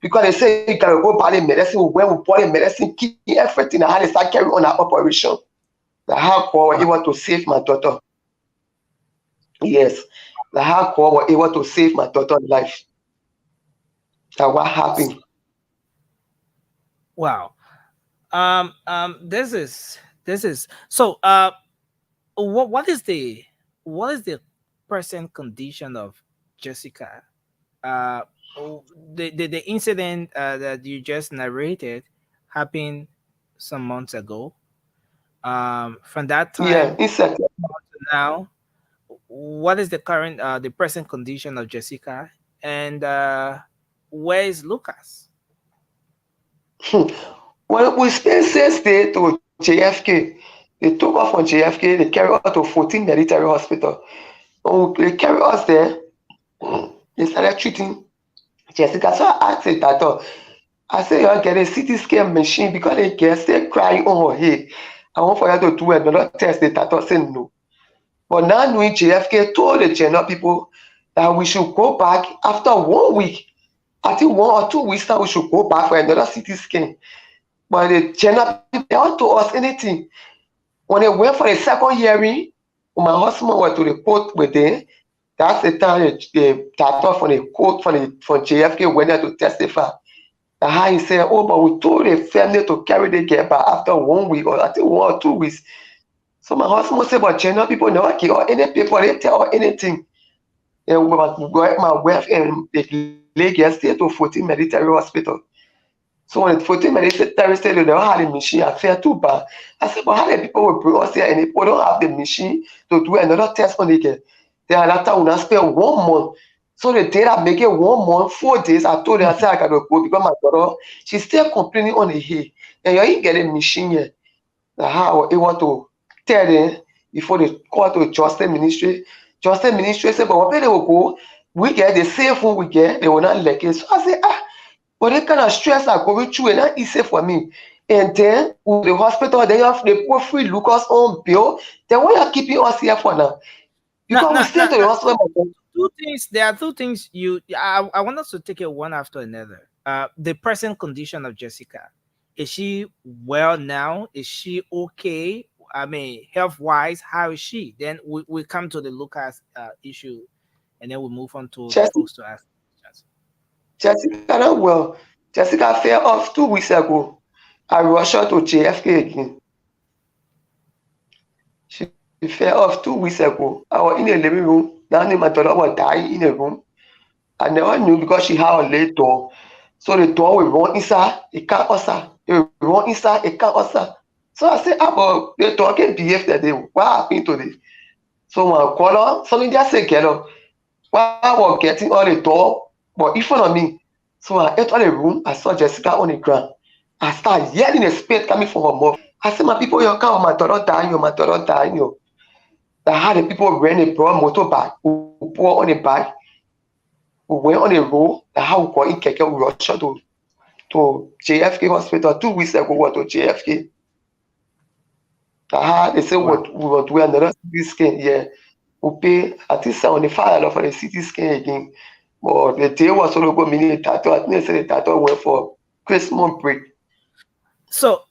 Because they say you can go buy the medicine, when we bought the medicine, keep everything, I had to start carrying on our operation. The how I was able to save my daughter. Yes. The how I was able to save my daughter's life. That what happened. Wow. This is so. What is the present condition of Jessica? Uh, the incident that you just narrated happened some months ago. From that Yeah, time it's a to now, what is the present condition of Jessica, and where is Lucas? when we spent 6 days to JFK, they took us from JFK, they carried us to 14 military hospital. When they carried us there, they started treating Jessica. So I asked the doctor, I said, you get a CT scan machine because they get still crying on her head. I want for you to do another test. The doctor said no. But now knowing JFK told the general people that we should go back after 1 week. I think 1 or 2 weeks now we should go back for another CT scan. But the general people they don't told us anything. When they went for the second hearing, when my husband went to the court with them, that's the time the doctor from the court from JFK went there to testify. And how he said, oh, but we told the family to carry the girl back after 1 week or I think 1 or 2 weeks. So my husband said, but general people never give or any paper, they tell her anything. And my wife and the lady stayed to 14 military hospital. So when the 14 military stayed, they don't have the machine. I felt too bad. I said, but how the people will bring us here and the people don't have the machine to do another test on the girl? Then at that time, we now spend 1 month. So the day I make it 1 month, 4 days, I told her, I said, I gotta go because my daughter, she's still complaining on the head. And you ain't getting machine yet. That's how I was able to tell them before they call to justice ministry. Justice ministry said, but when they will go, we get the same phone we get, they will not like it. So I said, but that kind of stress are going through and not easy for me. And then with the hospital, they have the poor free Lucas on bill. Then why are keeping us here for now? Now, Because we now, stay now, to the hospital. two things. There are two things I want us to take it one after another. The present condition of Jessica. Is she well now? Is she okay? I mean, health wise, how is she? Then we come to the Lucas issue, and then we move on to the Jessica, folks to ask questions. Jessica not well. Jessica fell off 2 weeks ago. I rushed her to JFK again. It fell off 2 weeks ago. I was in a living room. Now my daughter was dying in a room. I never knew because she had a late door. So the door will run inside, it can't answer. It will run inside, it can't answer. So I said, but the door can behave that day. What happened today? So when I call her, suddenly just say, get up. While I was getting on the door, but in front of me. So I entered the room, I saw Jessica on the ground. I started yelling a spit coming from her mouth. I said, my people, you come, my daughter dying, my daughter dying. I had the people rent a broad motorbike, who pour on the bike, we went on the road, and how we got in Keke, we rushed to JFK hospital 2 weeks ago, we went to JFK. They said Wow. we were doing another CT scan, yeah. We pay, I think, $75 for the CT scan again. But the day was solo go mini tattoo. I think they said the tattoo went for Christmas break. So,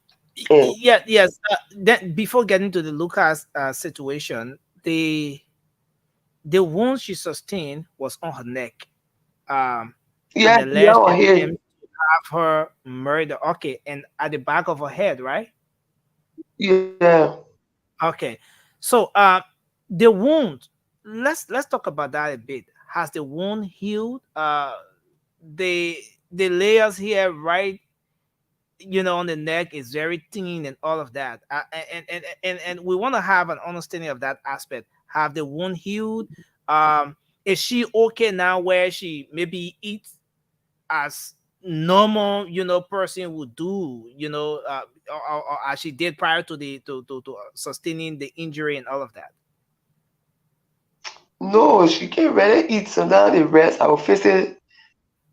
And yes. Then before getting to the Lucas situation, the wound she sustained was on her neck. Um, yeah, and yeah, alleged I hear. attempt to have her murder. Okay, and at the back of her head, right? Yeah. Okay. So, the wound. Let's talk about that a bit. Has the wound healed? The the layers here, right? On the neck is very thin and all of that. And we want to have an understanding of that aspect. Have the wound healed? Um, is she okay now? Where she maybe eats as normal person would do, or as she did prior to the to sustaining the injury and all of that. No, she can't really eat. So now the rest, I will face it.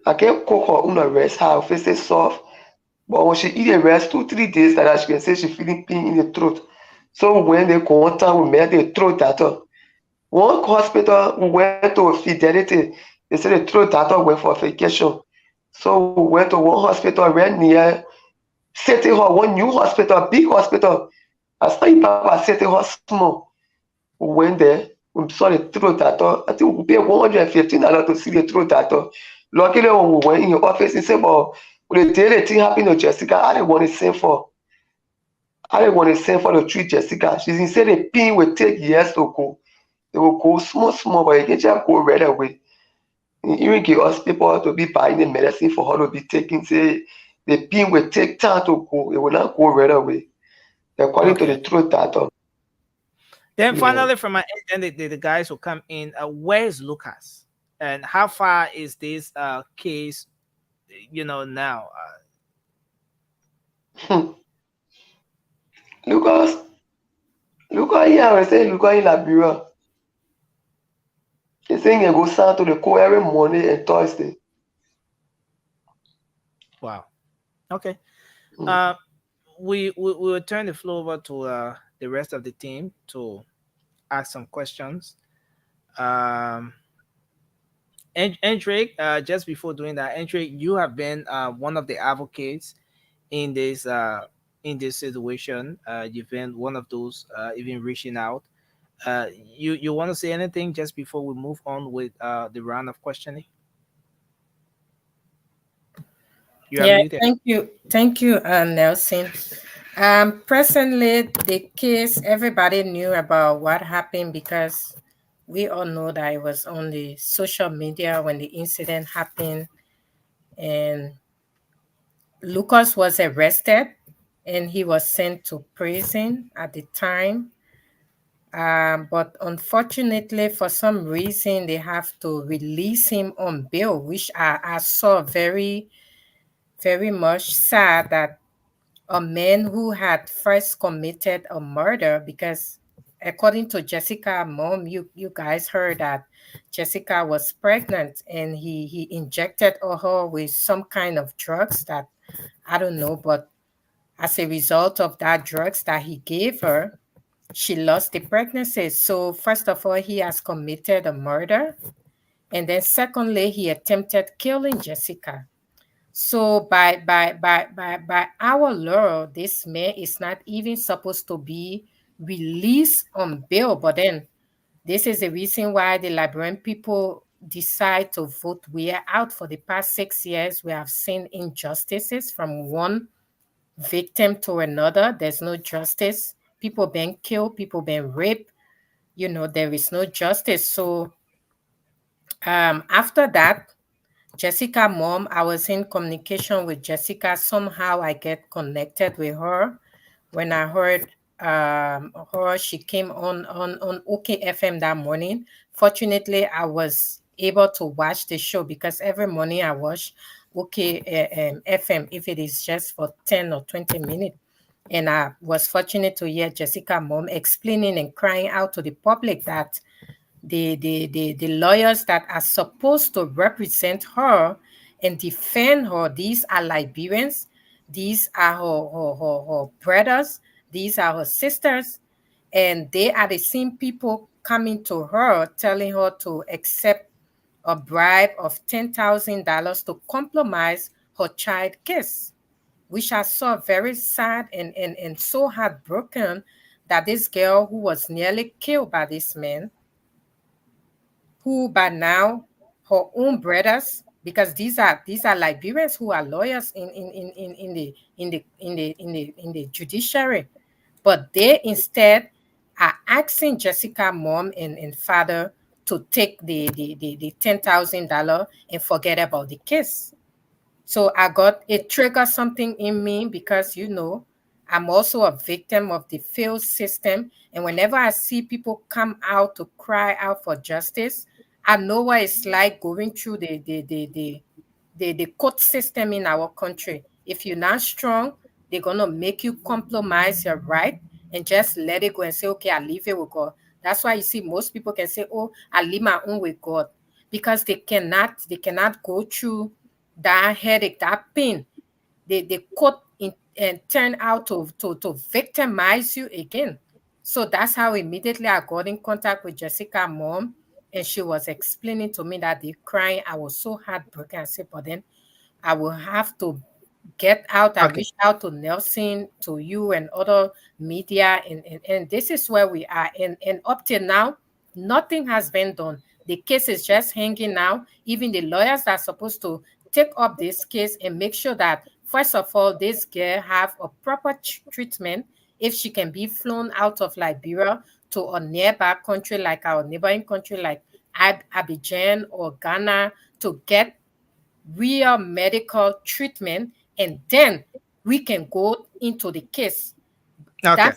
I can't cook her own rest. I will face it soft. But when she eat the rest 2 3 days, like that she can say she feeling pain in the throat. So when they come on time, we made the throat doctor. One hospital we went to Fidelity. They said the throat doctor went for vacation. So we went to one hospital right near City Hall, one new hospital, big hospital. I saw Papa City Hall small. We went there. We saw the throat doctor. I think we paid $115 to see the throat doctor. Luckily, when we went in your office, he said, but with the day the thing happened to Jessica, I didn't want to send for. I didn't want to send for to treat Jessica. She said the pain will take years to go. It will go small, small, but it can just go right away. Even give us people to be buying the medicine for her to be taking. Say the pain will take time to go. It will not go right away. According to Okay. the truth doctor. Then Yeah. finally, from my end, then the guys will come in. Where is Lucas, and how far is this case? Now. Lucas, Lucas here, I say Lucas in Liberia. He's saying he go send to the court every Monday and Thursday. Wow. Okay. Mm. Uh, we will turn the floor over to the rest of the team to ask some questions. Um, Andrick, just before doing that, Andrick, you have been one of the advocates in this situation. You've been one of those even reaching out. You want to say anything just before we move on with the round of questioning? You are Yeah, muted. thank you, Nelson. Presently, the case everybody knew about what happened because we all know that it was on the social media when the incident happened, and Lucas was arrested and he was sent to prison at the time. But unfortunately, for some reason, they have to release him on bail, which I saw very much sad that a man who had first committed a murder, because according to Jessica's mom, you guys heard that Jessica was pregnant and he injected her with some kind of drugs that I don't know, but as a result of that drugs that he gave her, she lost the pregnancy. So first of all, he has committed a murder. And then secondly, he attempted killing Jessica. So by our law, this man is not even supposed to be released on bail. But then this is the reason why the Liberian people decide to vote we are out. For the past 6 years. We have seen injustices from one victim to another. There's no justice. People being killed, people being raped, there is no justice. So after that, Jessica mom, I was in communication with Jessica. Somehow I get connected with her. When I heard her, she came on OK FM that morning. Fortunately, I was able to watch the show because every morning I watch OK FM if it is just for 10 or 20 minutes. And I was fortunate to hear Jessica mom explaining and crying out to the public that the lawyers that are supposed to represent her and defend her, these are Liberians, these are her brothers, these are her sisters, and they are the same people coming to her telling her to accept a bribe of $10,000 to compromise her child case, which I saw very sad and so heartbroken that this girl who was nearly killed by this man, who by now her own brothers, because these are Liberians who are lawyers in the judiciary, but they instead are asking Jessica mom and father to take the $10,000 and forget about the case. So I got it triggered something in me because I'm also a victim of the failed system. And whenever I see people come out to cry out for justice, I know what it's like going through the court system in our country. If you're not strong, they're gonna make you compromise your right and just let it go and say, okay, I leave it with God. That's why you see most people can say, oh, I leave my own with God, because they cannot go through that headache, that pain. They could and turn out to victimize you again. So that's how immediately I got in contact with Jessica mom, and she was explaining to me that they crying. I was so heartbroken. I said, but then I will have to get out. I Okay. reached out to Nelson, to you, and other media, and this is where we are. And up till now, nothing has been done. The case is just hanging now. Even the lawyers that are supposed to take up this case and make sure that, first of all, this girl have a proper treatment if she can be flown out of Liberia to a nearby country like our neighboring country like Abidjan or Ghana to get real medical treatment, and then we can go into the case. Okay.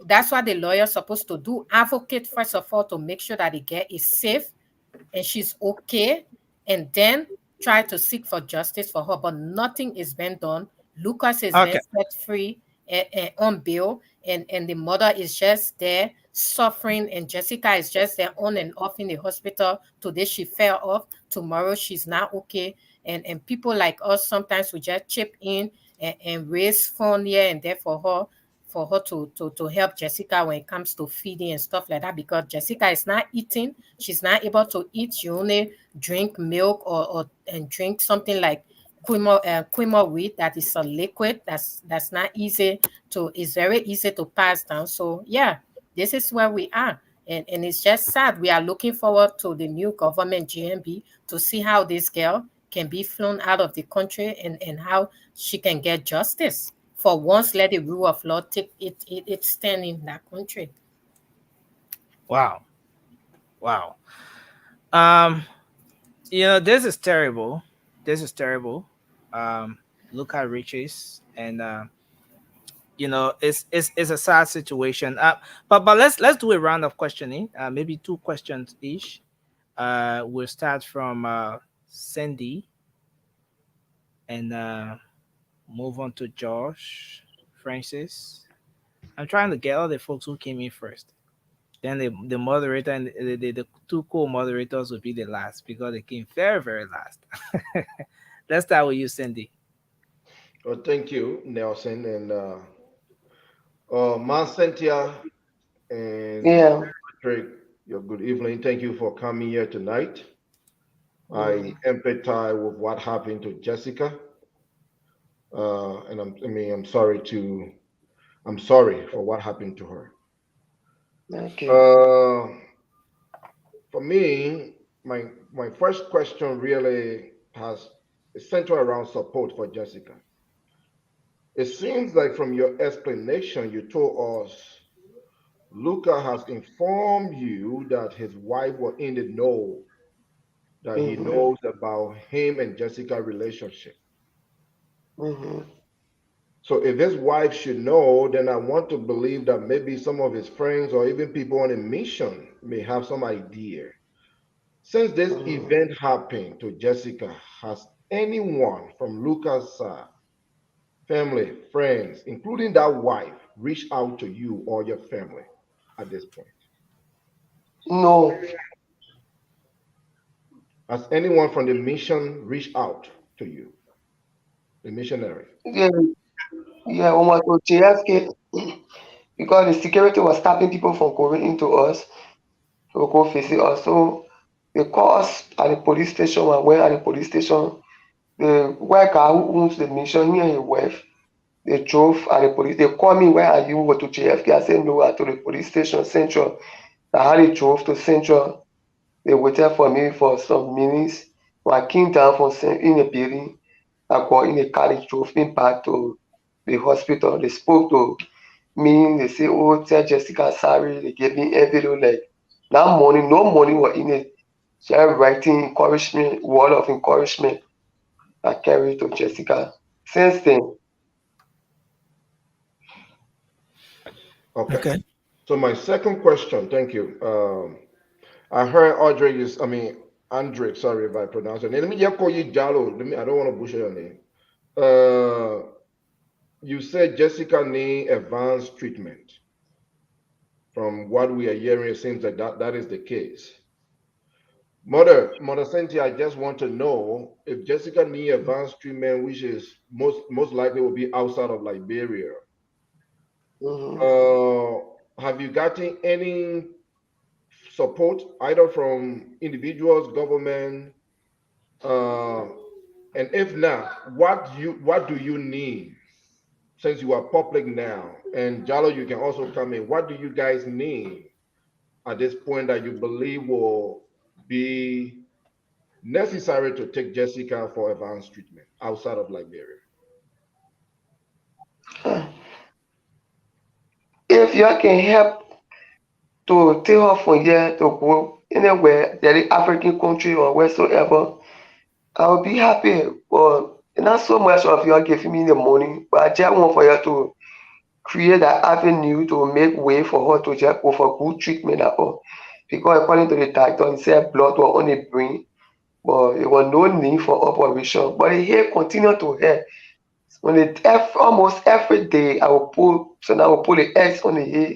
That's what the lawyer's supposed to do. Advocate, first of all, to make sure that the girl is safe and she's okay, and then try to seek for justice for her. But nothing is being done. Lucas is being Okay. set free on bail, and the mother is just there suffering, and Jessica is just there on and off in the hospital. Today she fell off, tomorrow she's not okay. And people like us, sometimes we just chip in and raise fund here and there for her to help Jessica when it comes to feeding and stuff like that, because Jessica is not eating. She's not able to eat. She only drink milk or and drink something like quinoa wheat, that is a liquid that's not easy to, it's very easy to pass down. So yeah, this is where we are. And it's just sad. We are looking forward to the new government GMB to see how this girl can be flown out of the country, and how she can get justice. For once, let the rule of law take its stand in that country. Wow. Wow. This is terrible. This is terrible. Um, Look at riches, and it's a sad situation. But let's do a round of questioning. Maybe two questions each. We'll start from Cindy, and move on to Josh, Francis. I'm trying to get all the folks who came in first. Then the moderator and the two co-moderators will be the last because they came very, very last. Let's start with you, Cindy. Well, thank you, Nelson, and Man Cynthia and Yeah. Patrick. Your good evening. Thank you for coming here tonight. I empathize with what happened to Jessica, and I'm sorry for what happened to her. Okay. Uh, for me, my first question really has is centered around support for Jessica. It seems like from your explanation, you told us Luca has informed you that his wife was in the know, that he Mm-hmm. knows about him and Jessica relationship. Mm-hmm. So if his wife should know, then I want to believe that maybe some of his friends or even people on a mission may have some idea. Since this Mm-hmm. event happened to Jessica, has anyone from Luca's side, family, friends, including that wife, reached out to you or your family at this point? No. Has anyone from the mission reached out to you, the missionary? Yeah, yeah, almost to JFK because the security was stopping people from going into us to go visit us. So they called us at the police station. When I went at the police station, the white guy who owns the mission, he and his wife, they drove at the police. They called me, where are you? Go to JFK. I said, no, I to the police station, Central. I had they drove to Central. They waited for me for some minutes. When I came down from in the building, I got in the car, they drove me back to the hospital. They spoke to me, they say, oh, tell Jessica sorry. They gave me envelope like that morning, no money was in it. She had writing encouragement, word of encouragement. I carried to Jessica. Since then, Okay. Okay. So my second question, thank you. I heard Audrey is, Andre, sorry if I pronounce your name. Let me just call you Jalo. I don't want to butcher your name. Uh, you said Jessica need advanced treatment. From what we are hearing, it seems like that is the case. Mother Cynthia, I just want to know if Jessica need advanced treatment, which is most likely will be outside of Liberia. mhm, Uh, have you gotten any support either from individuals, government, uh, and if not, what do you need since you are public now? And Jalo, you can also come in. What do you guys need at this point that you believe will be necessary to take Jessica for advanced treatment outside of Liberia? if you can help to take her from here to go anywhere, the African country or whatsoever, I will be happy. But not so much of you giving me the money, but I just want for you to create that avenue to make way for her to just go for good treatment at all. Because according to the doctor, he said blood was on the brain, but there was no need for operation. But the hair continued to hair. When almost every day, I will put, so now I will put the eggs on the hair.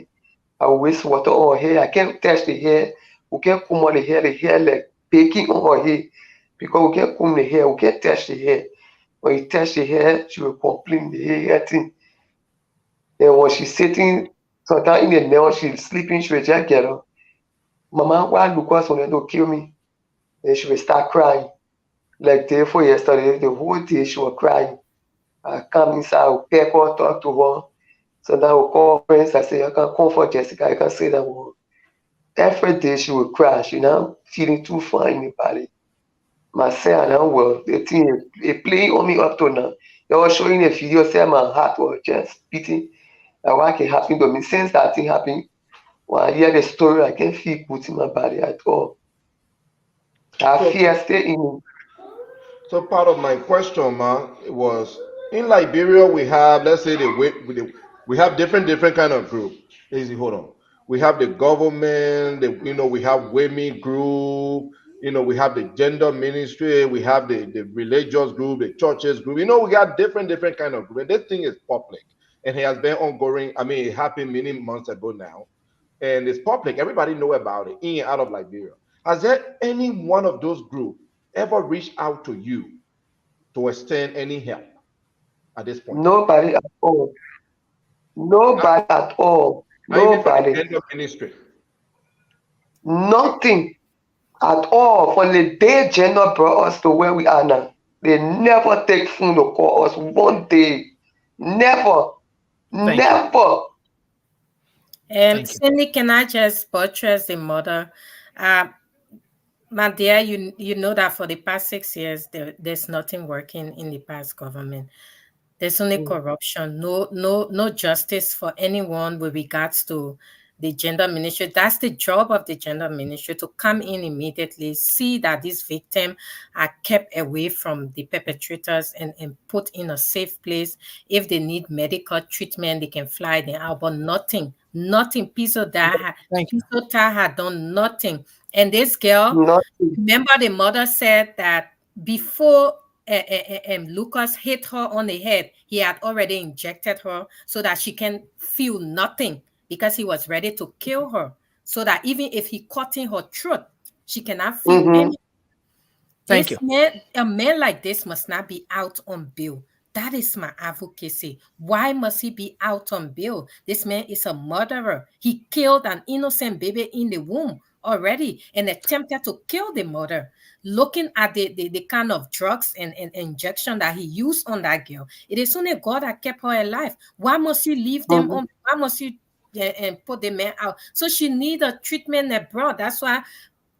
I will waste water on her hair. I can't touch the hair. We can't comb on the hair like baking on her hair. Because we can't comb the hair, we can't touch the hair. When you touch the hair, she will complain the hair thing. And when she's sitting, sometimes in the nail, she's sleeping, she will just get up. Mama, why look what's on to kill me? And she will start crying. Like day before yesterday, the whole day she was crying. I come inside, I will peck her, talk to her. So now I will call friends, I say, I can comfort Jessica, I can say that word. Every day she will cry. She now feeling too fine in the body. My son now well, the thing they playing on me up to now. They was showing a video, say my heart was just beating. And what can happen to me since that thing happened? When I hear the story, I can't feel good in my body at all. I So fear stay in me. So part of my question, ma, was in Liberia we have, let's say we have different kind of group. Easy, hold on. We have the government, we have women group, we have the gender ministry, we have the religious group, the churches group. We got different kind of group. And this thing is public. And it has been ongoing. It happened many months ago now. And it's public. Everybody know about it in and out of Liberia. Has there any one of those groups ever reached out to you to extend any help at this point? Nobody at all. Nobody at all. Not even for the Nobody. gender ministry. Nothing at all. From the day Jenna brought us to where we are now, they never take phone to call us one day. Never. Thank you. Never. Thank you. Cindy, can I just buttress the mother? Uh, my dear, you know that for the past 6 years, there's nothing working in the past government. There's only Mm, corruption, no justice for anyone with regards to the gender ministry. That's the job of the gender ministry, to come in immediately, see that these victims are kept away from the perpetrators and put in a safe place. If they need medical treatment, they can fly them out, but nothing. Piso Thank you. had done nothing. And this girl, Nothing. remember the mother said that before Lucas hit her on the head, he had already injected her so that she can feel nothing, because he was ready to kill her, so that even if he cut in her throat, she cannot feel Mm-hmm. anything. Thank you. A man like this must not be out on bail. That is my advocacy. Why must he be out on bail? This man is a murderer. He killed an innocent baby in the womb already and attempted to kill the mother. Looking at the kind of drugs and injection that he used on that girl, it is only God that kept her alive. Why must you leave them Mm-hmm. on? Why must you and put the man out? So she need a treatment abroad. That's why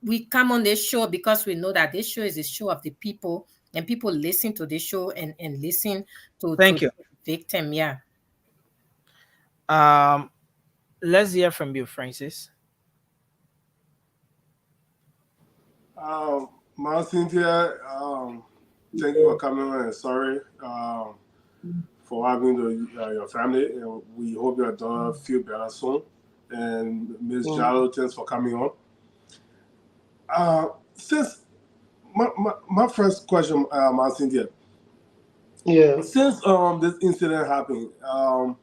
we come on this show, because we know that this show is a show of the people, and people listen to this show and listen to Thank you. the victim. Yeah. Let's hear from you, Francis. Ma Cynthia, thank you for coming on, and sorry for having your family. And we hope your daughter feel better soon. And Ms. Jallo, thanks for coming on. Since my first question, Ma Cynthia, Yeah. since this incident happened, how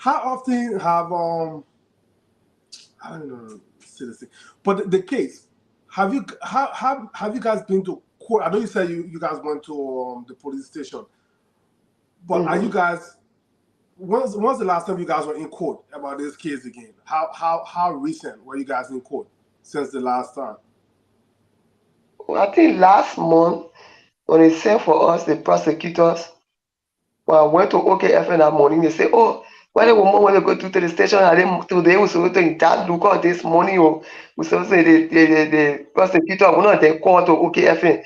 often have I don't know, seriously, but the case, have you guys been to court? I know you said you guys went to the police station, but are you guys, when's the last time you guys were in court about this case again? How recent were you guys in court since the last time? I think last month when they sent for us, the prosecutors, when I went to OKFN that morning, they say, oh, when the woman want to go to the station, and then today we supposed to that look out this morning, oh, we supposed to the prosecutor will not they call to OKFN.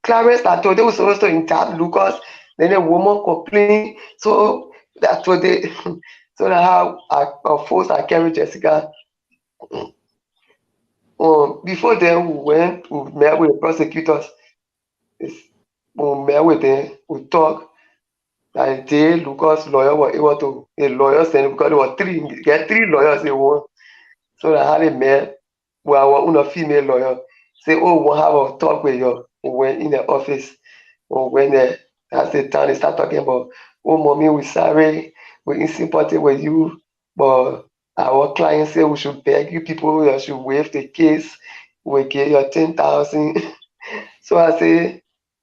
Clarence that today was supposed to interact Lucas, then the woman complained, so that today, so that how I forced I carry Jessica. Before then we met with the prosecutors. We met with them, we talked. That day Lucas' lawyer was able to, the lawyer said, because there were three lawyers in one. So that how they met with our own female lawyer. Say, oh, we'll have a talk with you. We went in the office. Or when that's the time they start talking about, oh, mommy, we're sorry, we're in sympathy with you, but our client said we should beg you people, you should waive the case, we give you 10,000. So I say,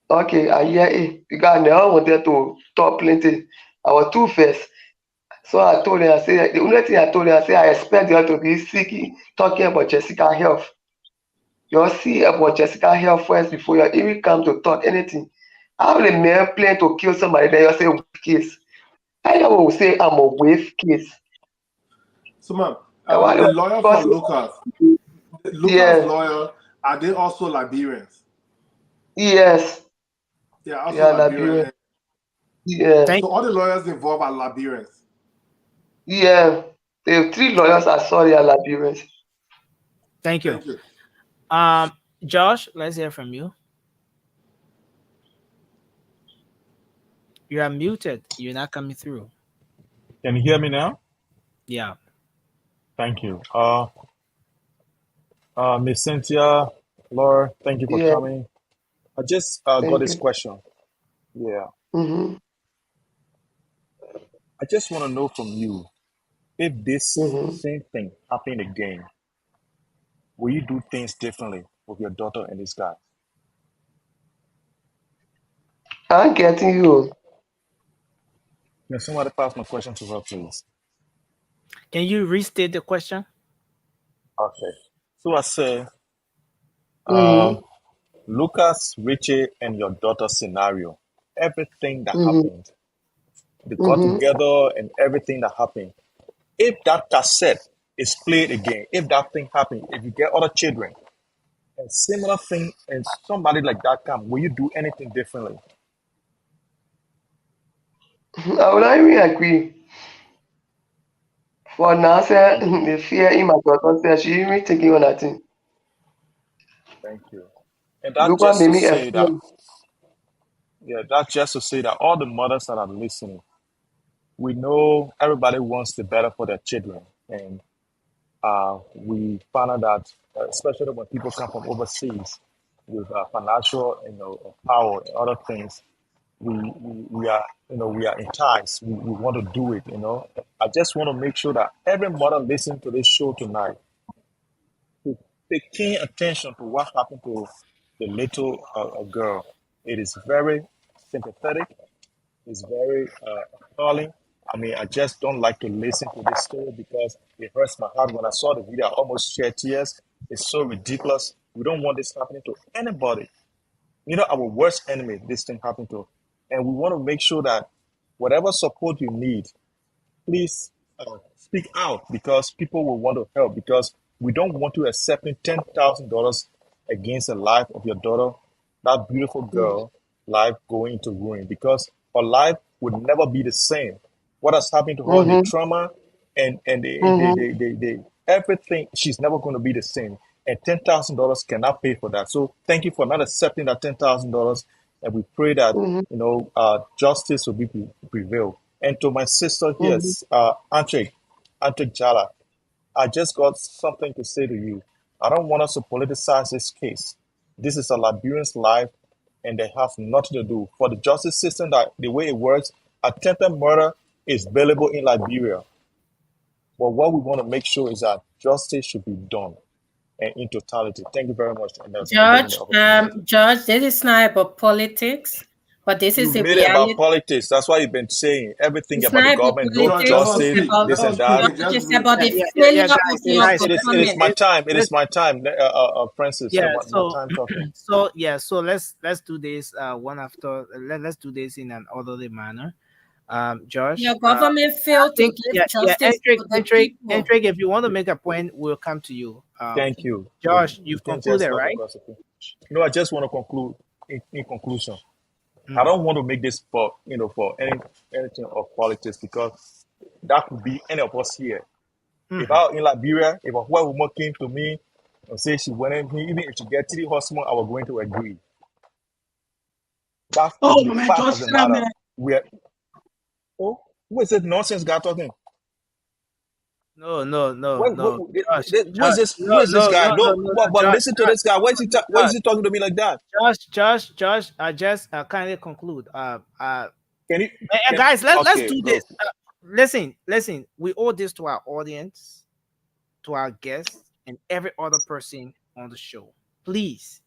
okay, I hear it, because now I wanted to talk plenty. I was too fast. So I told her, I said, the only thing I told her, I said, I expect you to be seeking, talking about Jessica health. You see about Jessica health first before you even come to talk anything. How the man plan to kill somebody, then you say wave case? I will say I'm a wave case. So, ma'am, And why the lawyer for Lucas, yeah, lawyer, are they also Liberians? yes, They are also yeah, Liberians. Liberia. Yeah, So all the lawyers involved are Liberians. yeah. The three lawyers I saw they are Liberians. Thank you. Thank you. Josh, let's hear from you. You are muted. You're not coming through. Can you hear me now? Yeah. Thank you. Miss Cynthia, Laura, thank you for Yeah, coming. I just got thank this you. question. Yeah. Mm-hmm. I just want to know from you, if this Mm-hmm. same thing happened again, will you do things differently with your daughter and this guy? I'm getting you. Can somebody pass my question to her, please? Can you restate the question? Okay. So I said, Mm-hmm. Lucas, Richie, and your daughter scenario, everything that Mm-hmm. happened, they got Mm-hmm. together and everything that happened. If that cassette is played again, if that thing happened, if you get other children and similar thing and somebody like that come, will you do anything differently? I would not even agree. For now, say the fear in my daughter say she even thinking on that thing. Thank you. And that Look what just made to me say that, afraid. yeah, that's just to say that all the mothers that are listening, we know everybody wants the better for their children. And we found out that, especially when people come from overseas with financial, power and other things, we are, we are enticed. We want to do it. I just want to make sure that every mother listening to this show tonight to pay keen attention to what happened to the little girl. It is very sympathetic. It's very appalling. I mean, I just don't like to listen to this story because it hurts my heart. When I saw the video, I almost shed tears. It's so ridiculous. We don't want this happening to anybody. Our worst enemy, this thing happened to. And we want to make sure that whatever support you need, please speak out because people will want to help because we don't want to accepting $10,000 against the life of your daughter, that beautiful girl, life going into ruin because her life would never be the same. What has happened to her, the Mm-hmm. trauma and Mm-hmm. everything, she's never going to be the same. And $10,000 cannot pay for that. So thank you for not accepting that $10,000. And we pray that, Mm-hmm. justice will be prevailed. And to my sister here, Mm-hmm. Antrick Jala, I just got something to say to you. I don't want us to politicize this case. This is a Liberian's life, and they have nothing to do. For the justice system, that the way it works, attempted murder is bailable in Liberia. But what we want to make sure is that justice should be done and in totality. Thank you very much, and for giving me the opportunity. George, this is not about politics, but this You is a made it about reality. politics. That's why you've been saying everything It's about the not about government, no George, I politics. want to It's justice, speak. about this I want and to speak. that. George. It just It's real. about the failure Guys, of your guys. It is my government. time. It is Let's my time, Francis. yeah. My So time talking. so let's do this one after. Let's do this in an orderly manner. Josh, Your government I failed to think give yeah, justice to the people. Entric, if you want to make a point, we'll come to you. Thank you. But Josh, you you've can just concluded, stop right? because of it. No, I just want to conclude. In conclusion, I Mhm. don't want to make this for anything of politics because that could be any of us here. If Mhm. I were in Liberia, if a white woman came to me and say she wanted me, even if she get to the hospital, I was going to agree. That is Oh, the man, fact of just the sit down, matter. man. We are. Oh, who is this nonsense guy talking? No, no, no, no, Josh, Who is this? no, Who is this no, guy? no, no, No, no, no, but listen to this guy. Why is Josh, he talking to me like that? Josh. I just kindly conclude. Can you? Guys, let's Okay, do go. this. Listen. We owe this to our audience, to our guests, and every other person on the show. Please,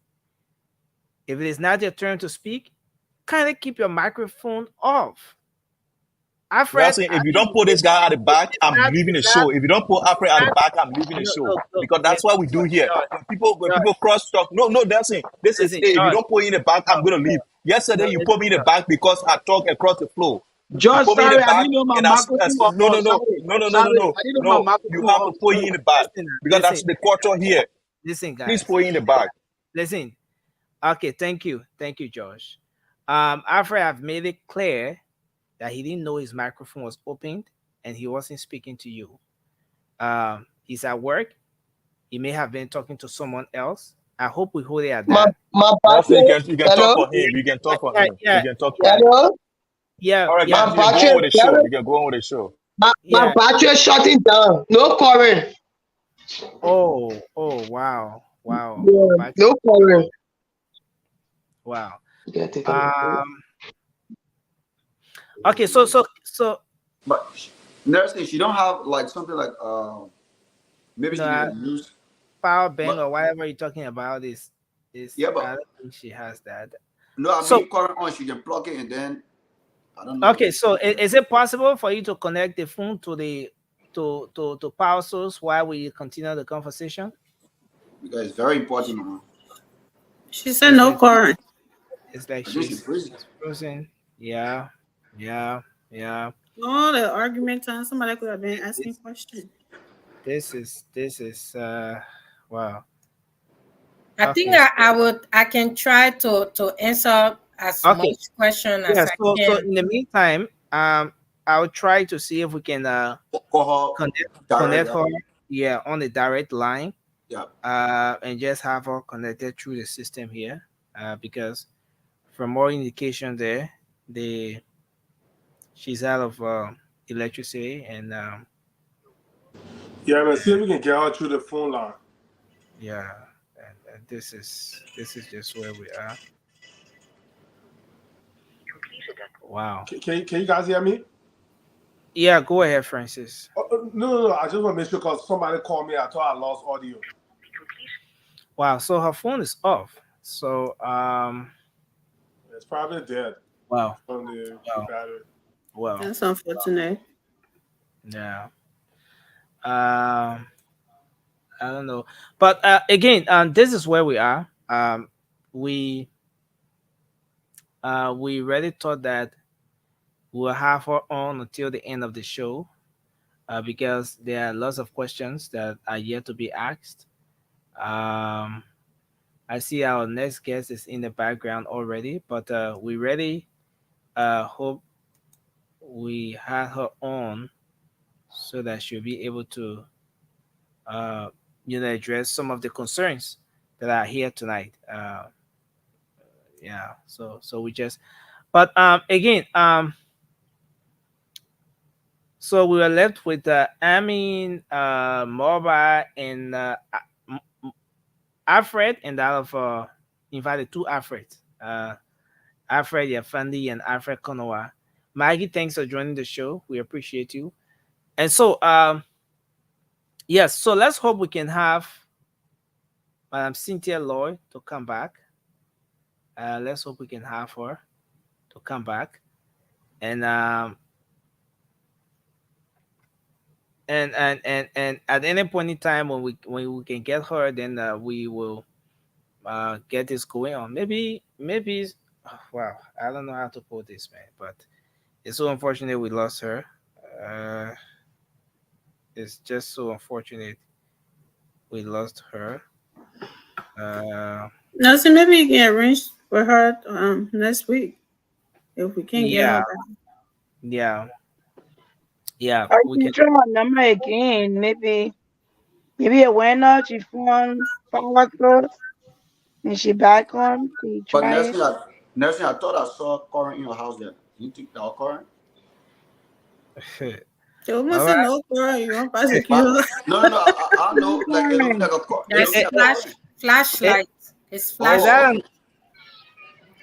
if it is not your turn to speak, kindly keep your microphone off. Alfred, Nelson, I if you think don't put this guy at the back, I'm leaving the it's not, show. If you don't put Alfred it's at the not, back, I'm leaving the no, show. look, look, Because that's what we do here. When people cross talk, no, Nelson, this is listen, it. If you Josh, don't put in the back, I'm gonna leave. Yesterday, you put me in the Josh. back because I talk across the floor. You Just put me in the sorry, I back, didn't know my and microphone was no, no, on. no, Sorry, no, no, no, no, sorry, no, I didn't know my no. You microphone have was to put on. it in the back because that's the culture here. Listen, Please guys. put it in the back. Listen. Okay, thank you, Josh. Alfred, I've made it clear that he didn't know his microphone was opened and he wasn't speaking to you. He's at work. He may have been talking to someone else. I hope we hold it at My that. my Nelson, battery. you can talk Hello. for him. You can talk for Yeah, him. yeah, You can talk for yeah, him. Hello. yeah, All right, yeah, guys, My you can go battery on is with the show. very. You can go on with the show. My yeah. battery is shutting down. No current. Oh, wow, wow. Yeah. Back, No current. wow. Yeah, take a look. Um. Okay, so But nursing, she don't have like something like maybe she no, can use. power bank But or whatever you're talking about is yeah, I but don't think she has that. no, I So mean current on, she can plug it and then I don't know. okay, so is it possible for you to connect the phone to the to power source while we continue the conversation? Because it's very important. She said It's no like current. I think she's freezing. she's frozen. Yeah, yeah, yeah. All the argument time, somebody could have been asking This questions. this is wow. I think Okay, I can try to answer as okay. much question as Yeah, I so can. in the meantime, I'll try to see if we can Call her direct. connect Yeah. her, yeah, on the direct line, Yeah. and just have her connected through the system here, because from more indication there, the she's out of electricity, and Yeah, man. See if we can get her through the phone line. yeah, and this is just where we are. Wow. Can you guys hear me? Yeah, go ahead, Francis. No. I just want to make sure because somebody called me. I thought I lost audio. Wow, so her phone is off. So It's probably dead wow, from the wow, battery. wow. That's unfortunate. Yeah. Um I don't know. But again, this is where we are. We we really thought that we'll have her on until the end of the show, because there are lots of questions that are yet to be asked. Um, I see our next guest is in the background already, but we really hope we had her on so that she'll be able to, uh, address some of the concerns that are here tonight. Yeah, so we just, but again, so we were left with Amin, Mobile, and Alfred, and that of invited two Alfreds, Alfred Yafandi and Alfred Konowa. Maggie, thanks for joining the show. We appreciate you. And so, yes, so let's hope we can have Madam Cynthia Lloyd to come back. Let's hope we can have her to come back, and and at any point in time when we can get her, then we will get this going on. Maybe wow, I don't know how to put this, man, but it's so unfortunate we lost her. Uh, it's just so unfortunate we lost her. Uh, Now, so maybe you can arrange for her next week if we can get her yeah, back. yeah, yeah. Or We you can. can try my number again. Maybe it went out. She phone power close and she back on. Can you But try it? nursing, I thought I saw current in your house there. You think that current? So we must All say right. no, girl. You want to prosecute But her? no. I know. Like it looks like a it That's looks Eh, like a current. eh, flashlight. It's is that Oh, flashlight. an okay.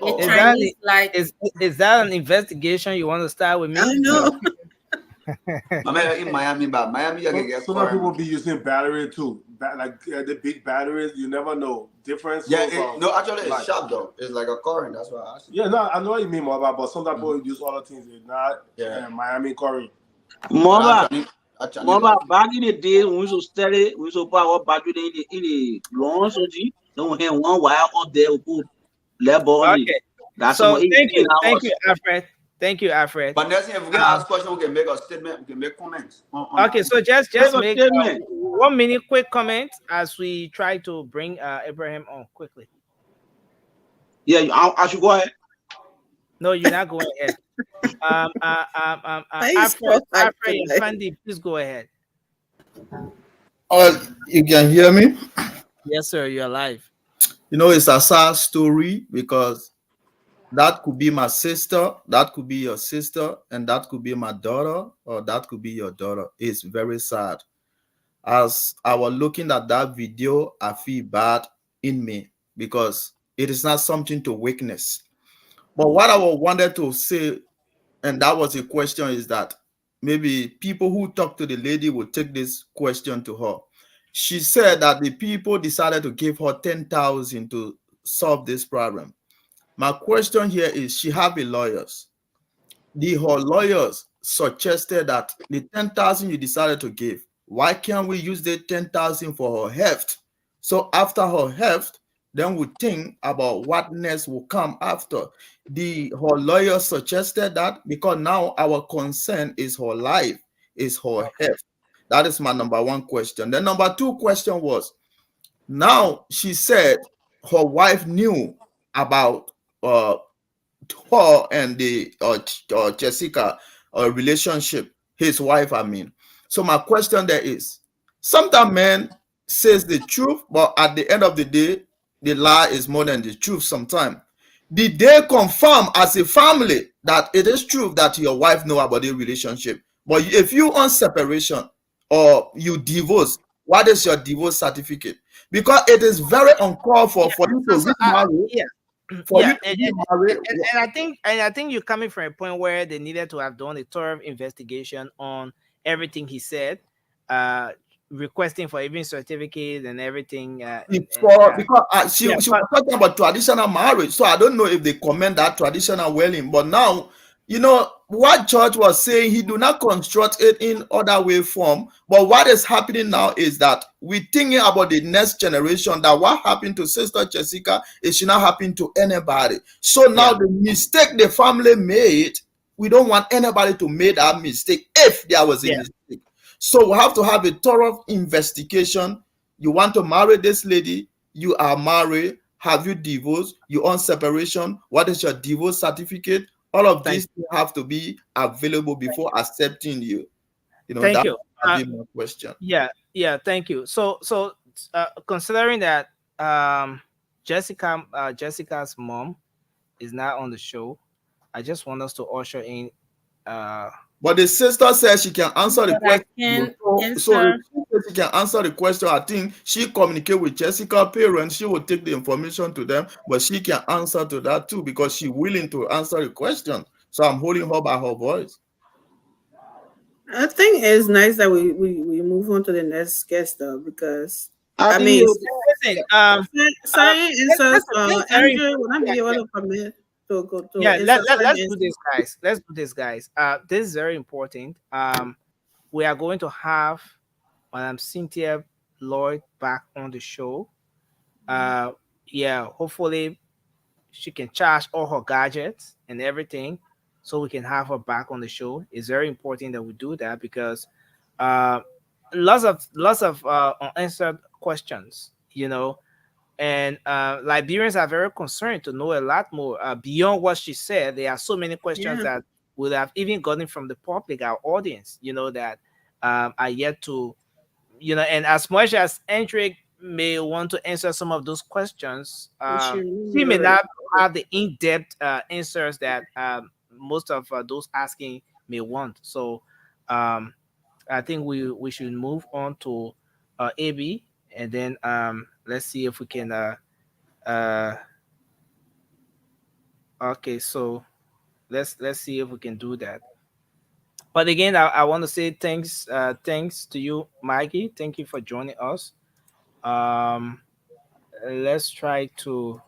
A Oh, is okay. that Chinese light. is that an investigation you want to start with I me? know. I mean, in Miami, but Miami, you can get Some people current. be using battery too. Like the big batteries, you never know. Different Yeah, source of no, actually, it's light. sharp though. It's like a current. That's why I asked you. Yeah, no, I know what you mean, Mobile, but some Mhm. people use other things. It's not Yeah, Miami current. but Mama, actually mama, like it. back in the day when we used to study, we used to put our battery in the lawn surgery. Then we had one wire up there, we put level on it. Okay. That's some So even thank you, hours. Alfred. Thank you, Alfred. But next thing, if we can Um, ask questions, we can make a statement. We can make comments on okay, that. so just Make a make statement. 1 minute quick comment as we try to bring Abraham on quickly. Yeah, I should go ahead. No, you're not going ahead. Why you so Alfred tonight? Fandi, please go ahead. You can hear me. Yes, sir. You're live. It's a sad story because that could be my sister, that could be your sister, and that could be my daughter, or that could be your daughter. It's very sad. As I was looking at that video, I feel bad in me because it is not something to witness. But what I wanted to say, and that was a question, is that maybe people who talk to the lady will take this question to her. She said that the people decided to give her 10,000 to solve this problem. My question here is, she have a lawyers. Her lawyers suggested that the 10,000 you decided to give, why can't we use the 10,000 for her heft? So after her heft, then we think about what next will come after. Her lawyer suggested that because now our concern is her life, is her heft. That is my number one question. The number two question was, now she said her wife knew about her and the Jessica or relationship, his wife, I mean. So my question there is, sometimes man says the truth, but at the end of the day, the lie is more than the truth sometimes. Did they confirm as a family that it is true that your wife know about the relationship? But if you on separation or you divorce, what is your divorce certificate? Because it is very uncalled for you to remarry, yeah. for you Yeah, to remarry. and I think you're coming from a point where they needed to have done a thorough investigation on everything he said, uh, requesting for even certificate and everything. Before, because she Yeah, was but talking about traditional marriage, so I don't know if they comment that traditional wedding. But now, what George was saying, he do not construct it in other way form. But what is happening now is that we thinking about the next generation, that what happened to Sister Jessica, it should not happen to anybody. So now the mistake the family made, we don't want anybody to make that mistake if there was a yeah, mistake. So we have to have a thorough investigation. You want to marry this lady, you are married, have you divorced, you on separation, what is your divorce certificate? All of thank these have to be available before accepting you. thank That you. would be my question. Yeah, thank you. So considering that Jessica's mom is not on the show, I just want us to usher in. Uh, But the sister says she can answer the But I question. can So if answer. she says she can answer the question, I think she communicate with Jessica parents. She will take the information to them, but she can answer to that too because she's willing to answer the question. So I'm holding her by her voice. I think it's nice that we move on to the next guest though, because I I think mean, you. listen, certain answers, this is very Andrew, would important. I Yeah, be able to commit to go to yeah. answer certain Let's do answers? this, guys. Let's do this, guys. This is very important. We are going to have Madam Cynthia Lloyd back on the show. Uh, yeah. Hopefully, she can charge all her gadgets and everything, so we can have her back on the show. It's very important that we do that because uh, lots of unanswered questions. And Liberians are very concerned to know a lot more beyond what she said. There are so many questions Yeah. that would have even gotten from the public, our audience, that are yet to, and as much as Hendrik may want to answer some of those questions, And she he really may already. not have the in-depth answers that most of those asking may want. So um, I think we should move on to AB, and then let's see if we can. Uh, okay, so let's see if we can do that. But again, I want to say thanks to you, Maggie. Thank you for joining us. Um, let's try to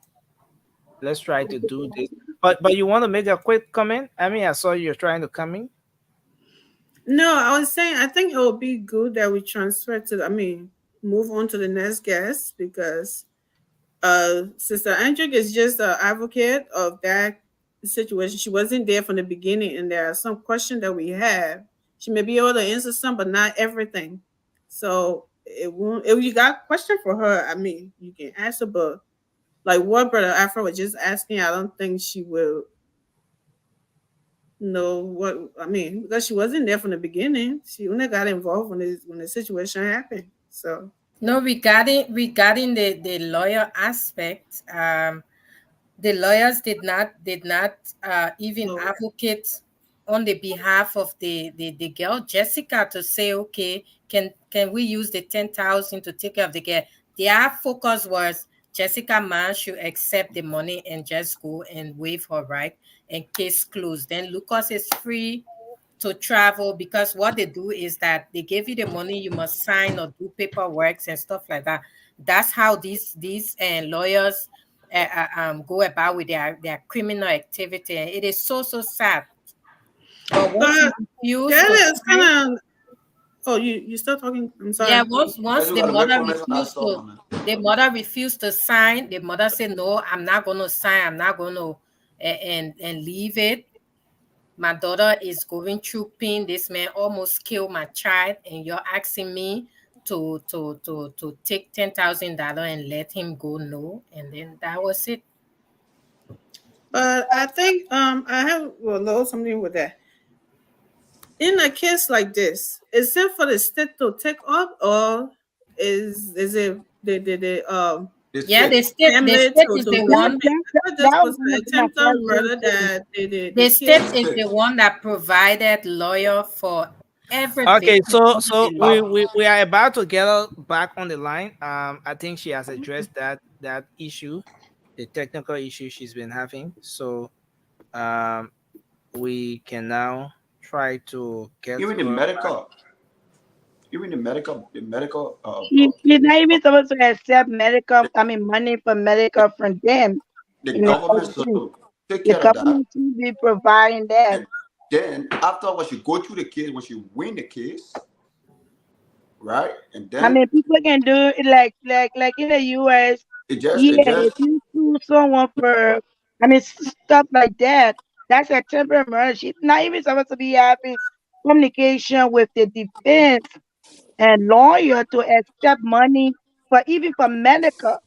do this. But you want to make a quick comment? I mean, I saw you're trying to come in. No, I was saying I think it would be good that we transfer to. I mean, move on to the next guest because Sister Andrick is just an advocate of that situation. She wasn't there from the beginning, and there are some questions that we have. She may be able to answer some, but not everything. So it won't. If you got a question for her, I mean, you can ask her. But like what Brother Afro was just asking, I don't think she will know what. I mean, because she wasn't there from the beginning. She only got involved when the situation happened. So No, regarding the lawyer aspect, the lawyers did not even no. advocate on the behalf of the girl Jessica to say, okay, can we use the 10,000 to take care of the girl? Their focus was Jessica man should accept the money and just go and waive her right and case closed. Then Lucas is free to travel, because what they do is that they give you the money, you must sign or do paperwork and stuff like that. That's how these lawyers go about with their criminal activity. It is so sad. But once But you refuse that to is sign, kind of. Oh, you still talking? I'm yeah, sorry. I once just the gotta make mother comments on that refused stuff, to man. the mother refused to sign, the mother said, no, I'm not going to sign, I'm not going to and leave it. My daughter is going through pain. This man almost killed my child, and you're asking me to take $10,000 and let him go? No, and then that was it. But I think I have, well, know something with that. in a case like this, is it for the state to take up, or is it the Yeah, the state family is to the I one. mean, this That was was gonna be my attempted question murder too. that the The kid. state is the one that provided lawyer for every Okay, victim so under so the we, law. we are about to get her back on the line. I think she has addressed that issue, the technical issue she's been having. So um, we can now try to get Even the her back. medical, the medical. She's not even supposed to accept medical, I mean, money for medical from them. The In the government first should place. take The care of that. government should be providing that. And then after when she go through the case, when she win the case, right? And I then mean, people can do it like in the U.S. it Yeah, just if you sue someone for, I mean, stuff like that, that's a temporary murder. She's not even supposed to be having communication with the defense and lawyer to accept money for even for medical.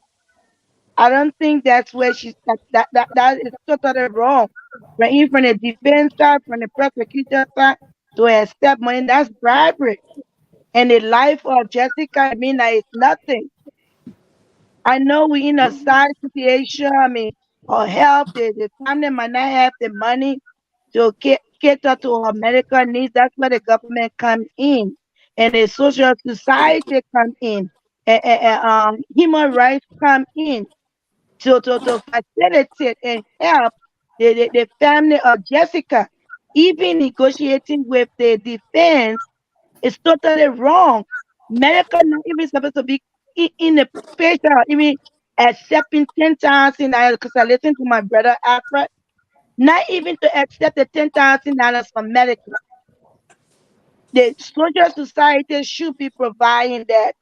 I don't think that's where she's that is totally wrong. From even from the defense side, from the prosecutor side, to accept money, that's bribery. And the life of Jessica Mina is nothing. I know we in a sad situation. I mean, her health, the family might not have the money to cater to her medical needs. That's where the government come in, and the social society come in, and human rights come in to facilitate and help the family of Jessica. Even negotiating with the defense is totally wrong. Medical not even supposed to be in the picture, even accepting $10,000. Because I listened to my brother Alfred, not even to accept the $10,000 for medical. The social society should be providing that.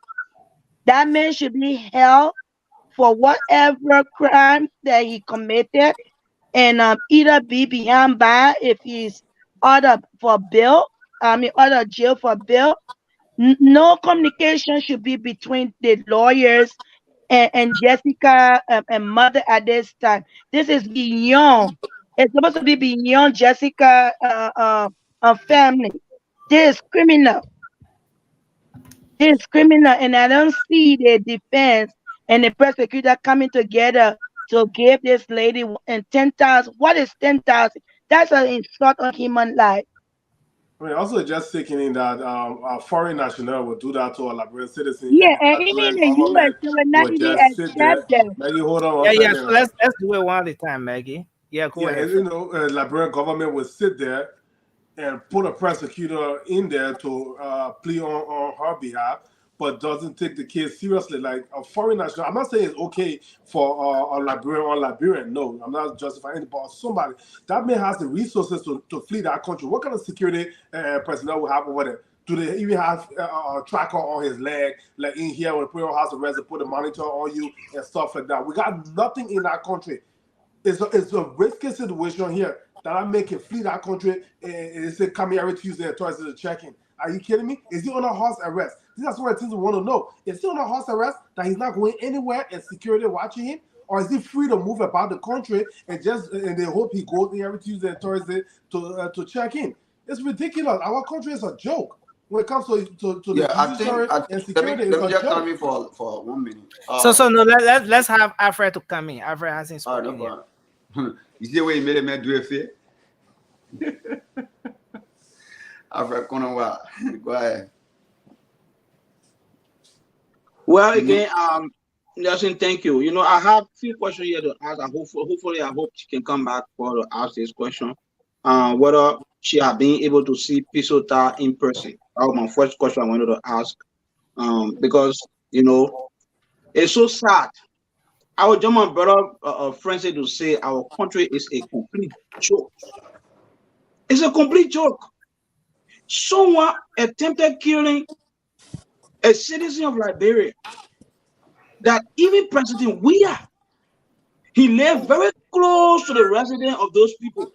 That man should be held for whatever crime that he committed, and either be behind bar if he's ordered for bail. I mean, ordered jail for bail. No communication should be between the lawyers and Jessica and mother at this time. This is beyond. It's supposed to be beyond Jessica family. This is criminal. This is criminal, and I don't see the defense and the prosecutor coming together to give this lady and 10,000. What is 10,000? That's an insult on human life. I mean, also just thinking in that a foreign national would do that to a Liberian citizen, and Yeah, the and even Liberian in the US, government they will not would even just sit accept there. them. Maggie, hold on Yeah, one yeah. second. So let's do it one at a time, Maggie. Yeah, go Yeah, ahead. and, Liberian government would sit there and put a prosecutor in there to plead on her behalf, but doesn't take the case seriously. Like a foreign national, I'm not saying it's okay for a Liberian or Liberian. No, I'm not justifying it, but somebody that man has the resources to flee that country. What kind of security personnel will have over there? Do they even have a tracker on his leg, like in here when put on house arrest and put a monitor on you and stuff like that? We got nothing in that country. It's a risky situation here that I make it flee that country and they say come here every Tuesday and Thursday to check in. Are you kidding me? Is he under house arrest? These are some of the things we want to know. Is he under house arrest that he's not going anywhere and security watching him? Or is he free to move about the country and they hope he goes in every Tuesday and Thursday to check in? It's ridiculous. Our country is a joke. When it comes to the yeah, judiciary I think and let security, me it's let me a just come joke. in for 1 minute. So no, let's have Alfred to come in. Alfred hasn't All right, no spoken yet. problem. You see where he made a man do it fit? Alfred, go ahead. Well, again, Nelson, thank you. You know, I have few questions here to ask. Hopefully, I hope she can come back for to ask this question. Whether she have been able to see Pisota in person. That was my first question I wanted to ask. Because you know, it's so sad. Our German brother friend said to say our country is a complete joke. It's a complete joke. Someone attempted killing a citizen of Liberia that even President Weah, he lived very close to the residence of those people.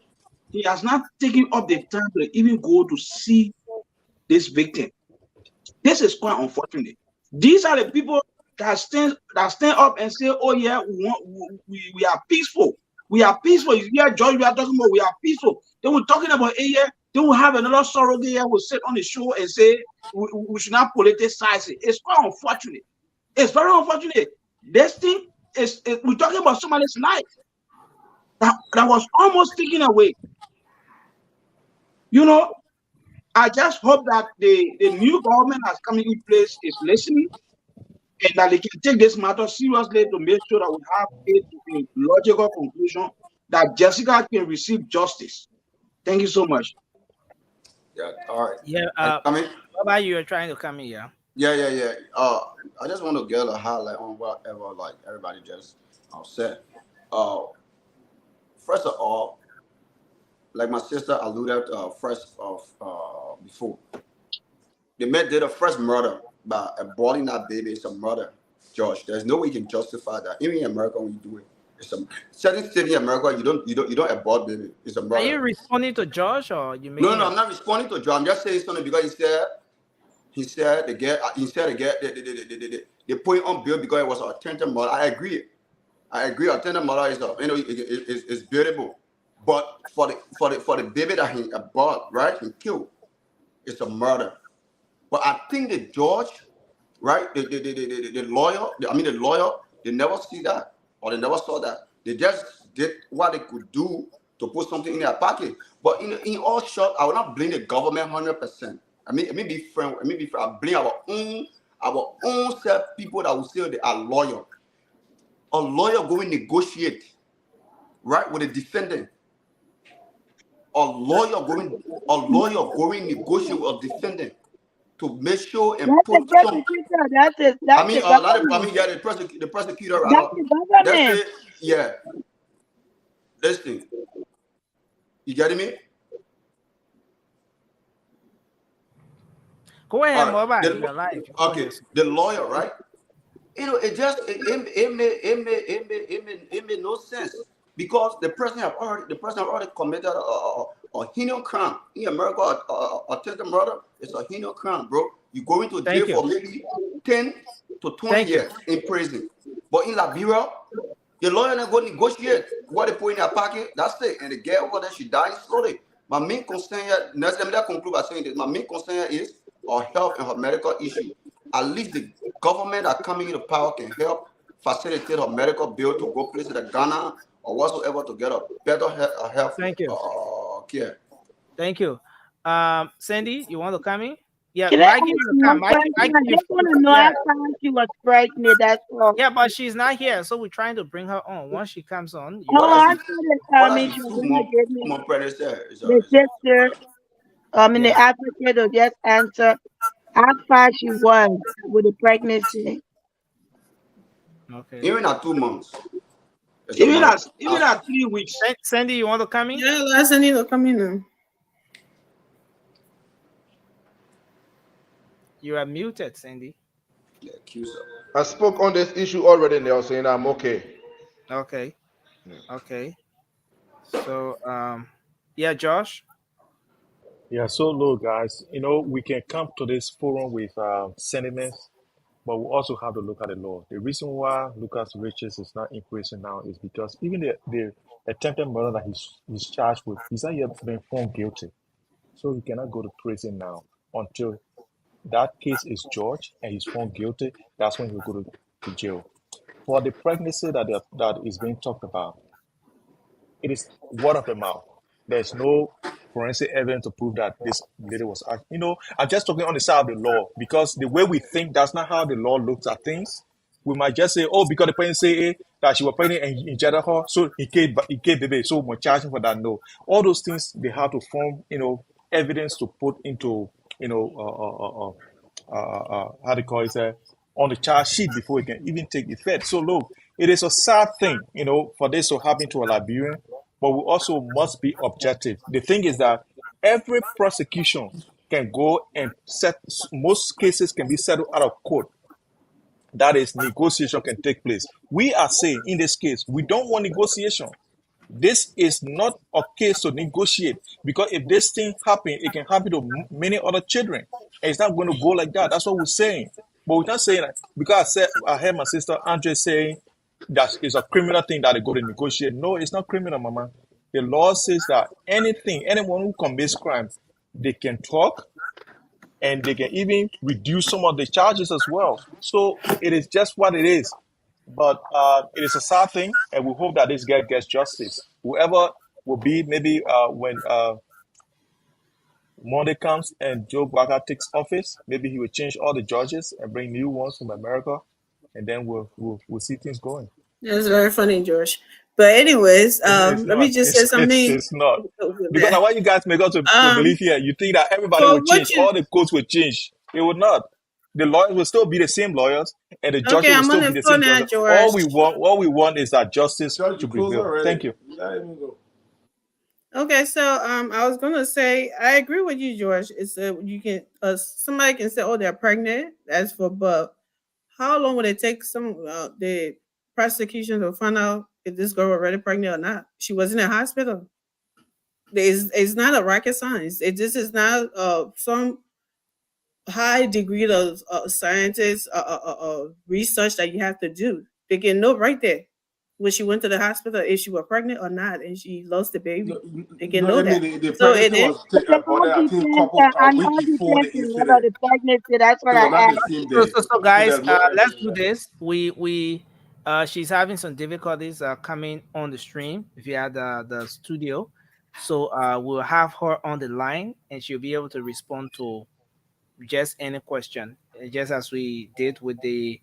He has not taken up the time to even go to see this victim. This is quite unfortunate. These are the people that stand up and say, "Oh yeah, we are peaceful. We are peaceful." Yeah, George, we are talking about we are peaceful. Then we're talking about, "Hey, yeah, They will have another surrogate here will sit on the show and say we should not politicize it. It's quite unfortunate. It's very unfortunate. This thing we're talking about somebody's life that was almost taken away. You know, I just hope that the new government that's coming in place is listening and that they can take this matter seriously to make sure that we have a logical conclusion that Jessica can receive justice. Thank you so much. Yeah, all right. Yeah. I mean, what about you? Are trying to come in, yeah? Yeah. I just want to get a highlight on whatever like everybody just said. First of all, like my sister alluded first of before, they did a first murder by aborting that baby. It's a murder, Josh. There's no way you can justify that. Even in America, when you do it, it's a certain state in America you don't abort baby. It's a murder. Are you responding to Josh or you? No, I'm not responding to Josh. I'm just saying something because he said they put it on bill because it was an attempted murder. I agree. Attempted murder is bearable, but for the baby that he aborted, right? He killed. It's a murder. But I think the judge, right? The lawyer, they never see that or they never saw that. They just did what they could do to put something in their pocket. But in all short, I will not blame the government 100%. I mean, be friend. I blame our own self people that will say they are loyal. A lawyer going negotiate, right, with a defendant. A lawyer going negotiate with a defendant to make sure and That's put the prosecutor. That's the government. the prosecutor. That's the government. That's it. Yeah. Listen, you getting me? Go ahead, All right. Mobile. Okay, the lawyer, right? It made no sense because the person have already committed a heinous crime in America. Attempted murder is a heinous crime, bro. You go into jail for maybe 10 to 20 years in prison. But in Liberia, the lawyer not going to negotiate what they put in their pocket. That's it. And the girl over there, she died slowly. My main concern here, let me conclude by saying this. My main concern here is her health and her medical issue. At least the government that coming into power can help facilitate her medical bill to go places like Ghana or whatsoever to get a better health care. Thank you. Sandy, you want to come in? Yeah, Can I just want to know how fast she was pregnant. That's all. Yeah, but she's not here, so we're trying to bring her on. Once she comes on, I thought she was going to give me the sister. The advocate will just answer how far she was with the pregnancy. Okay. Even at 2 months. Even at 3 weeks. Sandy, you want to come in? Yeah, let Sandy to come in now. You are muted, Sandy. Yeah, accuser. I spoke on this issue already, and they were saying I'm okay. Okay. Okay. So, yeah, Josh. Yeah, so look, guys, we can come to this forum with sentiments, but we also have to look at the law. The reason why Lucas Riches is not increasing now is because even the attempted murder that he's charged with, he's not yet been found guilty. So he cannot go to prison now until that case is judged and he's found guilty. That's when he'll go to jail. For the pregnancy that is being talked about, it is word of the mouth. There's no forensic evidence to prove that this lady was actually, I'm just talking on the side of the law because the way we think, that's not how the law looks at things. We might just say, oh, because the pregnant say that she was pregnant and he injected her, so he gave baby, so we're charging for that. No. All those things, they have to form, evidence to put into, how do you call it, on the charge sheet before it can even take effect. So look, it is a sad thing, for this to happen to a Liberian, but we also must be objective. The thing is that every prosecution can go and most cases can be settled out of court. That is, negotiation can take place. We are saying in this case, we don't want negotiation. This is not a case to negotiate because if this thing happens, it can happen to many other children. And it's not going to go like that. That's what we're saying. But we're not saying that because I heard my sister Andre saying that it's a criminal thing that they go to negotiate. No, it's not criminal, Mama. The law says that anyone who commits crime they can talk, and they can even reduce some of the charges as well. So it is just what it is. But it is a sad thing, and we hope that this guy gets justice. Whoever will be, maybe when Monday comes and Joe Barker takes office, maybe he will change all the judges and bring new ones from America, and then we'll see things going. That's very funny, George. But anyways, It's let me not. just say something. It's not. Because now what you guys make us to believe here, you think that everybody For will what change, you all the courts will change. It will not. The lawyers will still be the same lawyers, and the Okay, judges will I'm on still be the the phone same now, judges. George. All we want is that justice Judge, to you close prevail. already. Thank you. Let him go. Okay, so I was gonna say I agree with you, George. It's you can somebody can say, oh, they're pregnant. That's for but how long would it take the prosecution to find out if this girl already pregnant or not? She was in a hospital. It's not a rocket science. This is not some high degree of scientist research that you have to do. They can know right there when she went to the hospital if she was pregnant or not, and she lost the baby. They can know I mean, that. the So it pregnancy is. was But they aborted, I all think, depends on, a week all before depends the on about incident. the pregnancy. That's what So it I was not the asked. same So, day. so, so So guys, there's no let's evidence do there. this. She's having some difficulties coming on the stream via the studio. So we'll have her on the line, and she'll be able to respond to just any question, just as we did with the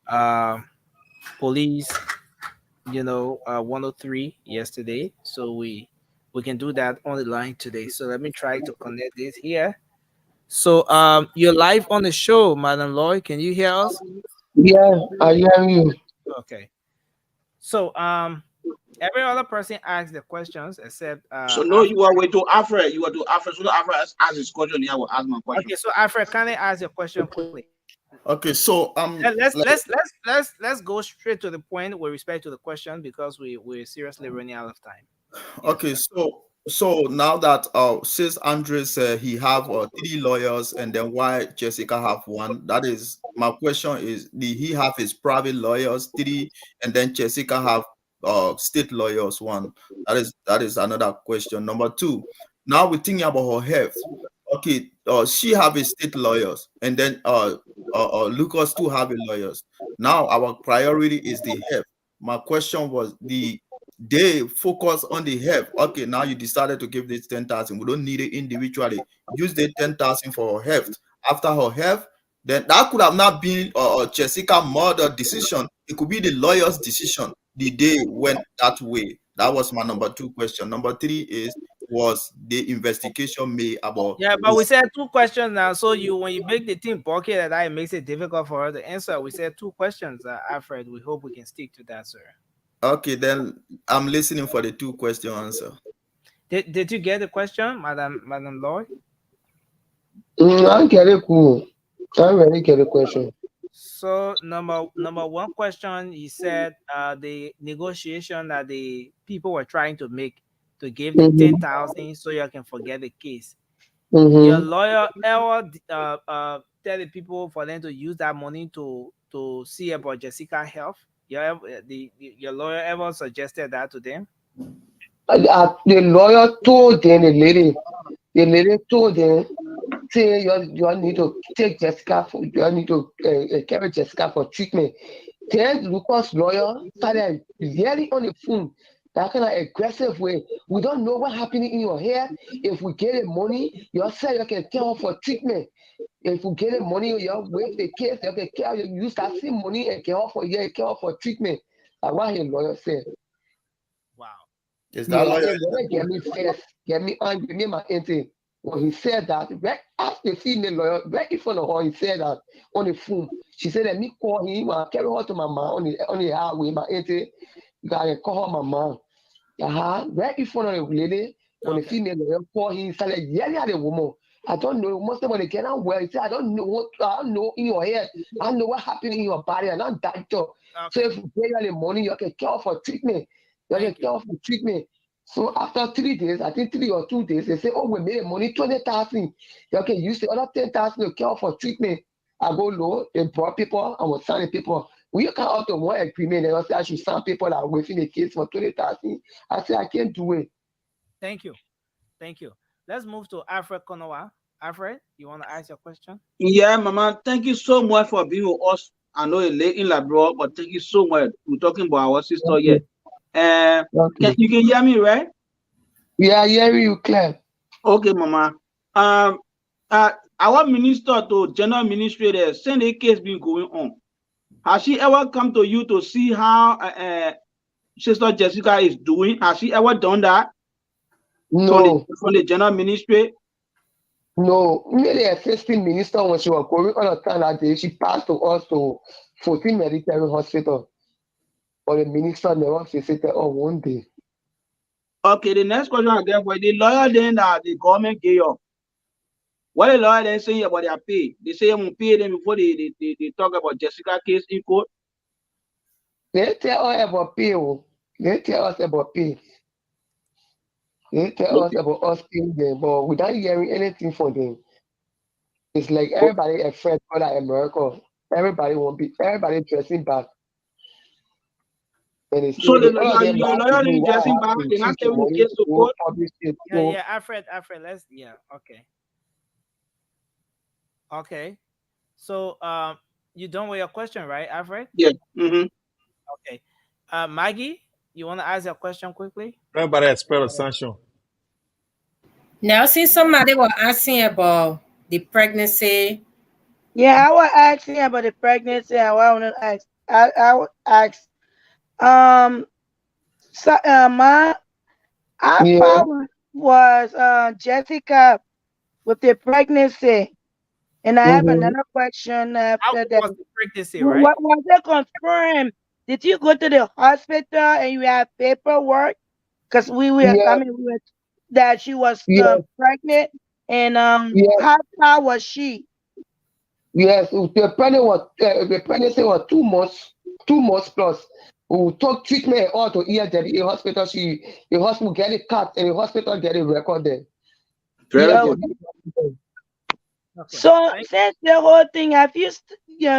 uh, police, 103 yesterday. So we can do that on the line today. So let me try to connect this here. So you're live on the show, Madam Lloyd. Can you hear us? Yeah, I hear you. Okay. So every other person asks the questions except So no, Alfred. you are way to Alfred. You are to Alfred. So Alfred ask his question. Yeah, I will ask my question. Okay, so Alfred, can I ask your question quickly? Okay, so Let's go straight to the point with respect to the question because we're seriously running out of time. Yes, okay, sir. so now that since Andre said he have three lawyers and then why Jessica have one, that is my question is did he have his private lawyers three and then Jessica have state lawyers one? That is another question. Number two, now we're thinking about her health. Okay, she have his state lawyers and then Lucas too have a lawyers. Now our priority is the health. My question was they focus on the help. Okay, now you decided to give this 10,000. We don't need it individually. Use the 10,000 for her health. After her health, then that could have not been Jessica murder decision. It could be the lawyer's decision. The day went that way. That was my number two question. Number three is was the investigation made about Yeah, but we this? said two questions now. So when you make the team bucket, that it makes it difficult for her to answer. We said two questions, Alfred. We hope we can stick to that, sir. Okay, then I'm listening for the two question answer. Did you get the question, Madam Lloyd? I get it cool. I really get the question. So number one question, he said the negotiation that the people were trying to make to give the Mm-hmm. 10,000 so you can forget the case. Your Mm-hmm. lawyer ever tell the people for them to use that money to see about Jessica health? Your lawyer ever suggested that to them? The lawyer told them, the lady told them, say you all need to take Jessica for, you all need to carry Jessica for treatment. Then Lucas' lawyer started yelling on the phone that kind of aggressive way. We don't know what happening in your hair. If we get the money, you say you can tell her for treatment. If we get the money, you waive the case, you can care, you use that same money and care for treatment. That's what his lawyer said. Wow. Is that Yeah, lawyer? his lawyer get me first, get me angry, me my auntie. When he said that, right after the female lawyer, right in front of her, he said that on the phone. She said, let me call him, I carry her to my mom on the highway, my auntie. You gotta call her my mom. Right in front of the lady, when the Okay. female lawyer called him, he started yelling at the woman. I don't know. Most of when they get out well, he said, I don't know in your head. I don't know what happened in your body. I'm not doctor. So Okay. if you pay her the money, you can call for treatment. You can Thank you. call for treatment. So after 3 days, I think 3 or 2 days, they say, oh, we made money 20,000. You can use the other 10,000 to call for treatment. I go low, they brought people, I was signing people. We come up to one agreement, and I say I should sign people that are within the case for 20,000. I said I can't do it. Thank you. Thank you. Let's move to Alfred Konowa. Alfred, you want to ask your question? Yeah, Mama, thank you so much for being with us. I know it's late in Labrador, but thank you so much. We're talking about our sister here. You can hear me, right? Yeah, I hear you clear. Okay, Mama. Our minister to general administrator send a case been going on. Has she ever come to you to see how Sister Jessica is doing? Has she ever done that? No. From the general ministry? No. Me, the assistant minister, when she was going on a time that day, she passed to us to 14 military hospital. But the minister never visited on one day. Okay, the next question I get for the lawyer then that the government gave up. What the lawyer then saying about their pay? They say I'm gonna pay them before they talk about Jessica case in court. They tell us about pay. They tell us about pay. They tell us about us paying them, but without hearing anything from them. It's like everybody afraid for like America. Everybody won't be. Everybody dressing back. And they say So the all of them last lawyer week, is why dressing have back, to they're not switch the taking the money case to to go court. publish it. Yeah, Alfred, let's okay. Okay. So you done with your question, right, Alfred? Yeah. Mm-hmm. Okay. Maggie, you want to ask your question quickly? Everybody has spread assumption. Now, since somebody was asking about the pregnancy. Yeah, I was asking about the pregnancy. I want to ask. I would ask. So, how Yeah, far was Jessica with the pregnancy? And I have mm-hmm. another question How after that. was the pregnancy, right? What was it confirmed? Did you go to the hospital and you have paperwork? Because Yeah, we were that she was yeah, pregnant, and yeah, how far was she? yes. The pregnancy was 2 months, 2 months plus. We took treatment and all to hear that the hospital. The hospital get it cut and the hospital get it recorded. Very Yes, good. Okay. So since the whole thing, have you,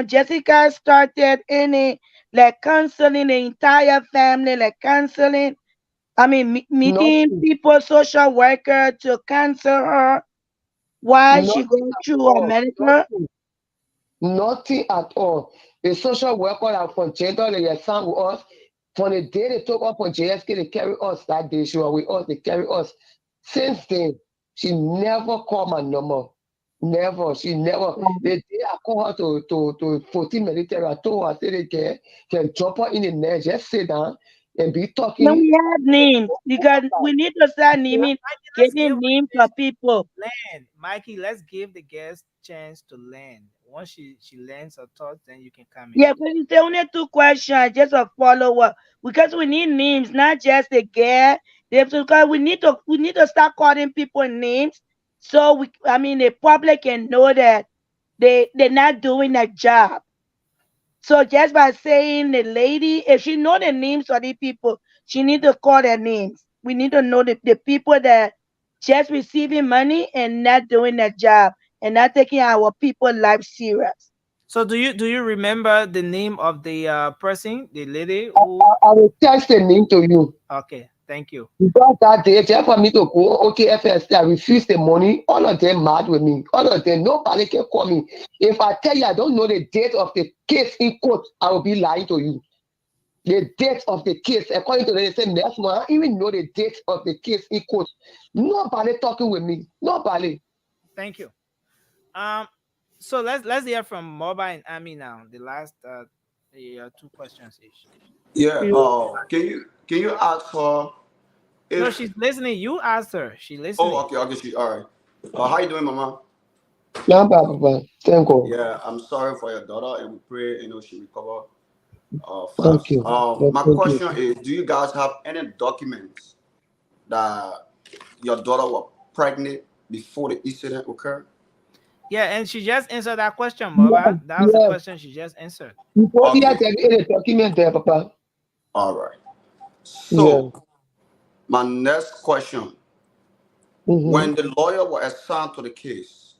Jessica started any like counseling the entire family, like counseling? I mean, meeting nothing, people, social worker to counsel her while she nothing goes at through her all. medical. Nothing. Nothing at all. The social worker that from gender they assigned with us. From the day they took up on JSK, they carry us that day. She was with us, they carry us. Since then, she never called my number. Never. She never. The day I called her to 14 military, I told her, I said, they can drop her in the net, just sit down and be Then talking. we have names because we need to start naming, Mikey, let's give getting her names for chance people. to land. Mikey, let's give the guest chance to land. Once she lands her thoughts, then you can come in. Yeah, because it's only two questions, just a follow up. Because we need names, not just the girl. Because we need to start calling people names, so the public can know that they're not doing their job. So just by saying the lady, if she know the names of the people, she need to call their names. We need to know the people that just receiving money and not doing their job and not taking our people life serious. So do you remember the name of the person, the lady who? I will text the name to you. Okay, thank you. Because that day, just for me to go, okay, FSC, I refuse the money. All of them mad with me. All of them, nobody can call me. If I tell you I don't know the date of the case in court, I will be lying to you. The date of the case, according to them, they say next month, I even know the date of the case in court. Nobody talking with me. Nobody. Thank you. Um, so let's hear from Mobile and Ami now. The last two questions each. Yeah. Can you ask her No, if? she's listening. You asked her. She Oh, listening. okay. Okay. She. All right. How you doing, Mama? Yeah, Papa. Thank God. Yeah. I'm sorry for your daughter, and we pray she recover Thank fast. you. Yeah, My thank you. question is, do you guys have any documents that your daughter was pregnant before the incident occurred? Yeah, and she just answered that question, Yeah, Mobile. That was the yeah. question she just answered. Before here, Okay. there is a document there, Papa. All right. Yeah. So my next question: Mm-hmm. when the lawyer was assigned to the case,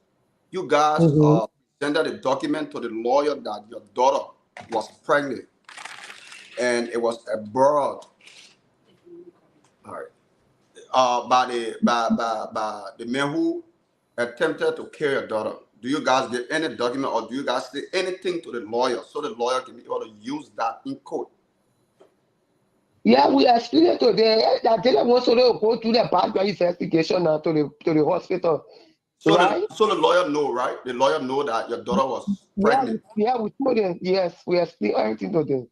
you guys Mm-hmm. presented a document to the lawyer that your daughter was pregnant and it was abroad. All right. by the man who attempted to kill your daughter. Do you guys get any document or do you guys say anything to the lawyer so the lawyer can be able to use that in court? Yeah, we explained to the that they want to go to the background investigation now to the hospital, right? So the lawyer know, right? The lawyer know that your daughter was Yeah, pregnant. we told them. Yes, we explained everything to them.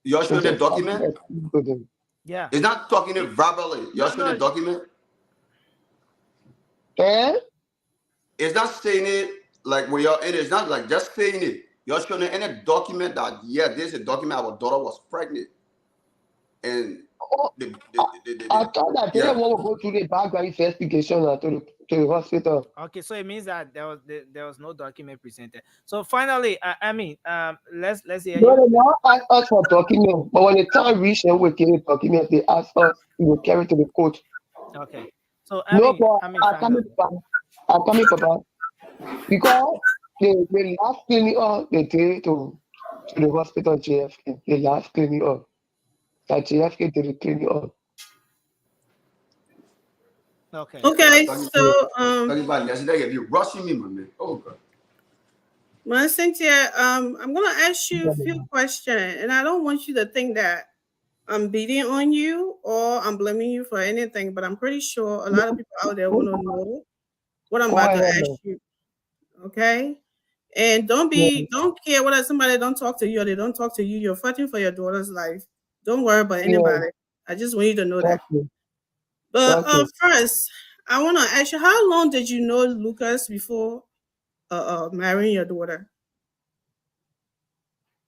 You're We showing the just document? explained to them. Yeah. It's not talking it verbally. You're No, showing the no. document? Eh? It's not saying it like we are in it. It's not like just saying it. You're showing it in a document that, yeah, this is a document our daughter was pregnant. And Oh, I thought that they yeah. didn't want to go to the background investigation now to the hospital. Okay, so it means that there was no document presented. So finally, I mean, let's hear No, you. they now ask us for document, but when the time reach and we carry document, they ask us we will carry to the court. Okay. So No, but I finally. I'm coming, Papa, because the last cleaning up they did to the hospital JFK, the last cleaning up. That JFK did the cleaning up. Okay. Okay, Talking so about yesterday, you're rushing me, my man. Oh God. well, Cynthia, I'm gonna ask you a few questions, and I don't want you to think that I'm beating on you or I'm blaming you for anything, but I'm pretty sure a lot of people out there want to know what I'm Go about to ahead, ask man. you. Okay, and don't care whether somebody don't talk to you or they don't talk to you. You're fighting for your daughter's life. Don't worry about Yeah, anybody. I just want you to know that. okay, But okay. first, I want to ask you, how long did you know Lucas before marrying your daughter?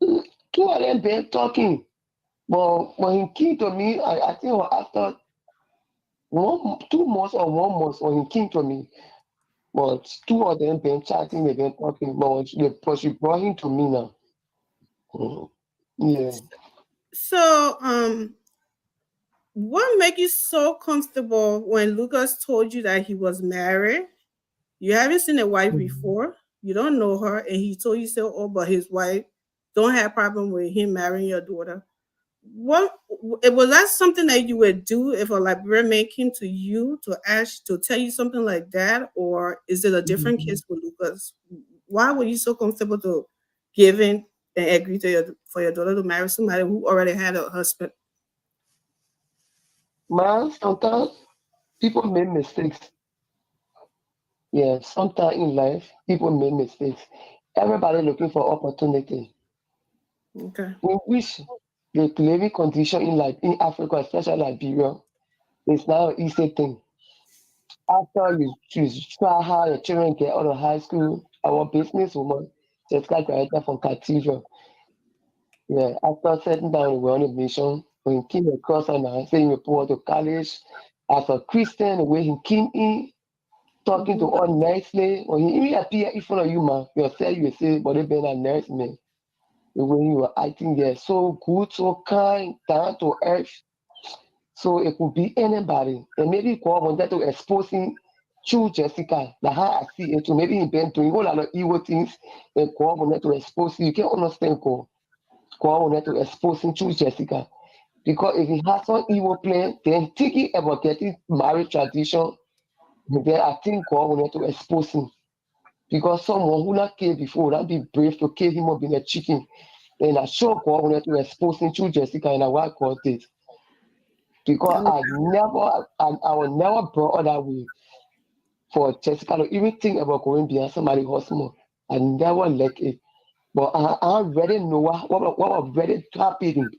Two of them been talking, but when he came to me, I think it was after 2 months or 1 month when he came to me. But two of them been chatting, they been talking, but she brought him to me now. Mhm. Yeah. So, what made you so comfortable when Lucas told you that he was married? You haven't seen a wife before. You don't know her, and he told you so. Oh, but his wife don't have problem with him marrying your daughter. What it was that something that you would do if a Liberian man came to you to ask to tell you something like that, or is it a different case with Lucas? Why were you so comfortable to give in and agree to for your daughter to marry somebody who already had a husband? Man, sometimes people make mistakes. Yeah, sometimes in life, people make mistakes. Everybody looking for opportunity. Okay. In which the living condition in life in Africa, especially Liberia, is now an easy thing. After you choose try how your children get out of high school, our businesswoman just got graduated from Cathedral. Yeah, after settling down we're on a mission, when he came across and I saying he go to college as a Christian, the way he came in, talking to all nicely. When he even appear in front of you, man, you say you say, but they been a nice man. The way you were acting there, so good, so kind, down to earth. So it could be anybody. And maybe God wanted to expose him through Jessica. Like how I see it too. Maybe he been doing a whole lot of evil things and God wanted to expose him. You can understand God. God wanted to expose him through Jessica. Because if he has some evil plan, then thinking about getting marriage tradition, then I think God wanted to expose him. Because someone who not killed before would not be brave to kill him up in a chicken. And I sure God wanted to expose him through Jessica and I what God did. Because I will never brought that way for Jessica to even think about going behind somebody's husband. I never like it. But I already know what was already happening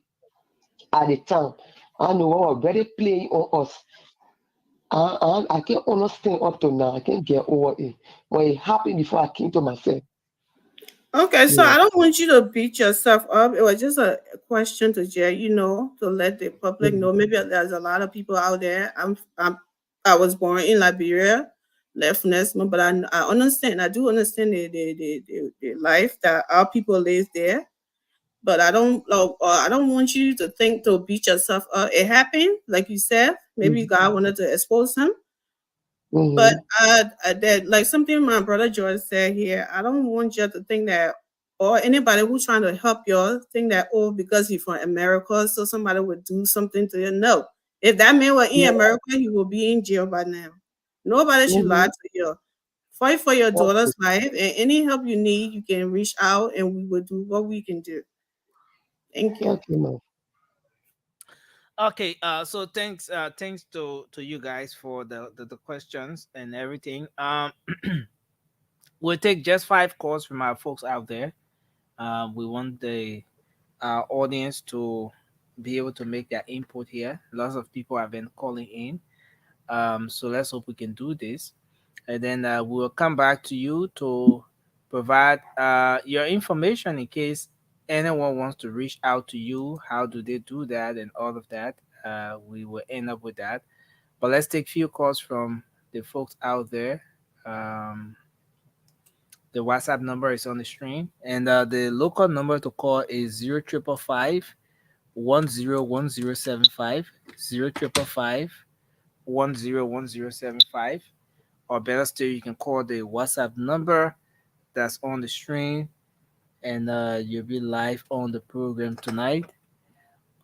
at the time. I know what was already playing on us. I can't understand up to now. I can't get over it. But it happened before I came to myself. Okay, so Yeah. I don't want you to beat yourself up. It was just a question to share, to let the public Mhm. know. Maybe there's a lot of people out there. I was born in Liberia, left Nesmo, but I understand. I do understand the life that our people live there. But I don't want you to think to beat yourself up. It happened, like you said. Maybe God wanted to expose him. But Mhm. that like something my brother George said here, I don't want you to think that, or anybody who's trying to help you think that, oh, because you're from America, so somebody would do something to you. No, If that man were in America, he would be in jail by now. Nobody should lie to you. Fight for your daughter's life, and any help you need, you can reach out, and we will do what we can do. Thank you. Okay, ma'am. Okay, so thanks to you guys for the questions and everything. We'll take just 5 calls from our folks out there. We want the audience to be able to make their input here. Lots of people have been calling in. So let's hope we can do this, and then we'll come back to you to provide your information in case anyone wants to reach out to you. How do they do that, and all of that? We will end up with that. But let's take few calls from the folks out there. Um, the WhatsApp number is on the screen, and the local number to call is 0555 101075 101075, or better still, you can call the WhatsApp number that's on the screen, and you'll be live on the program tonight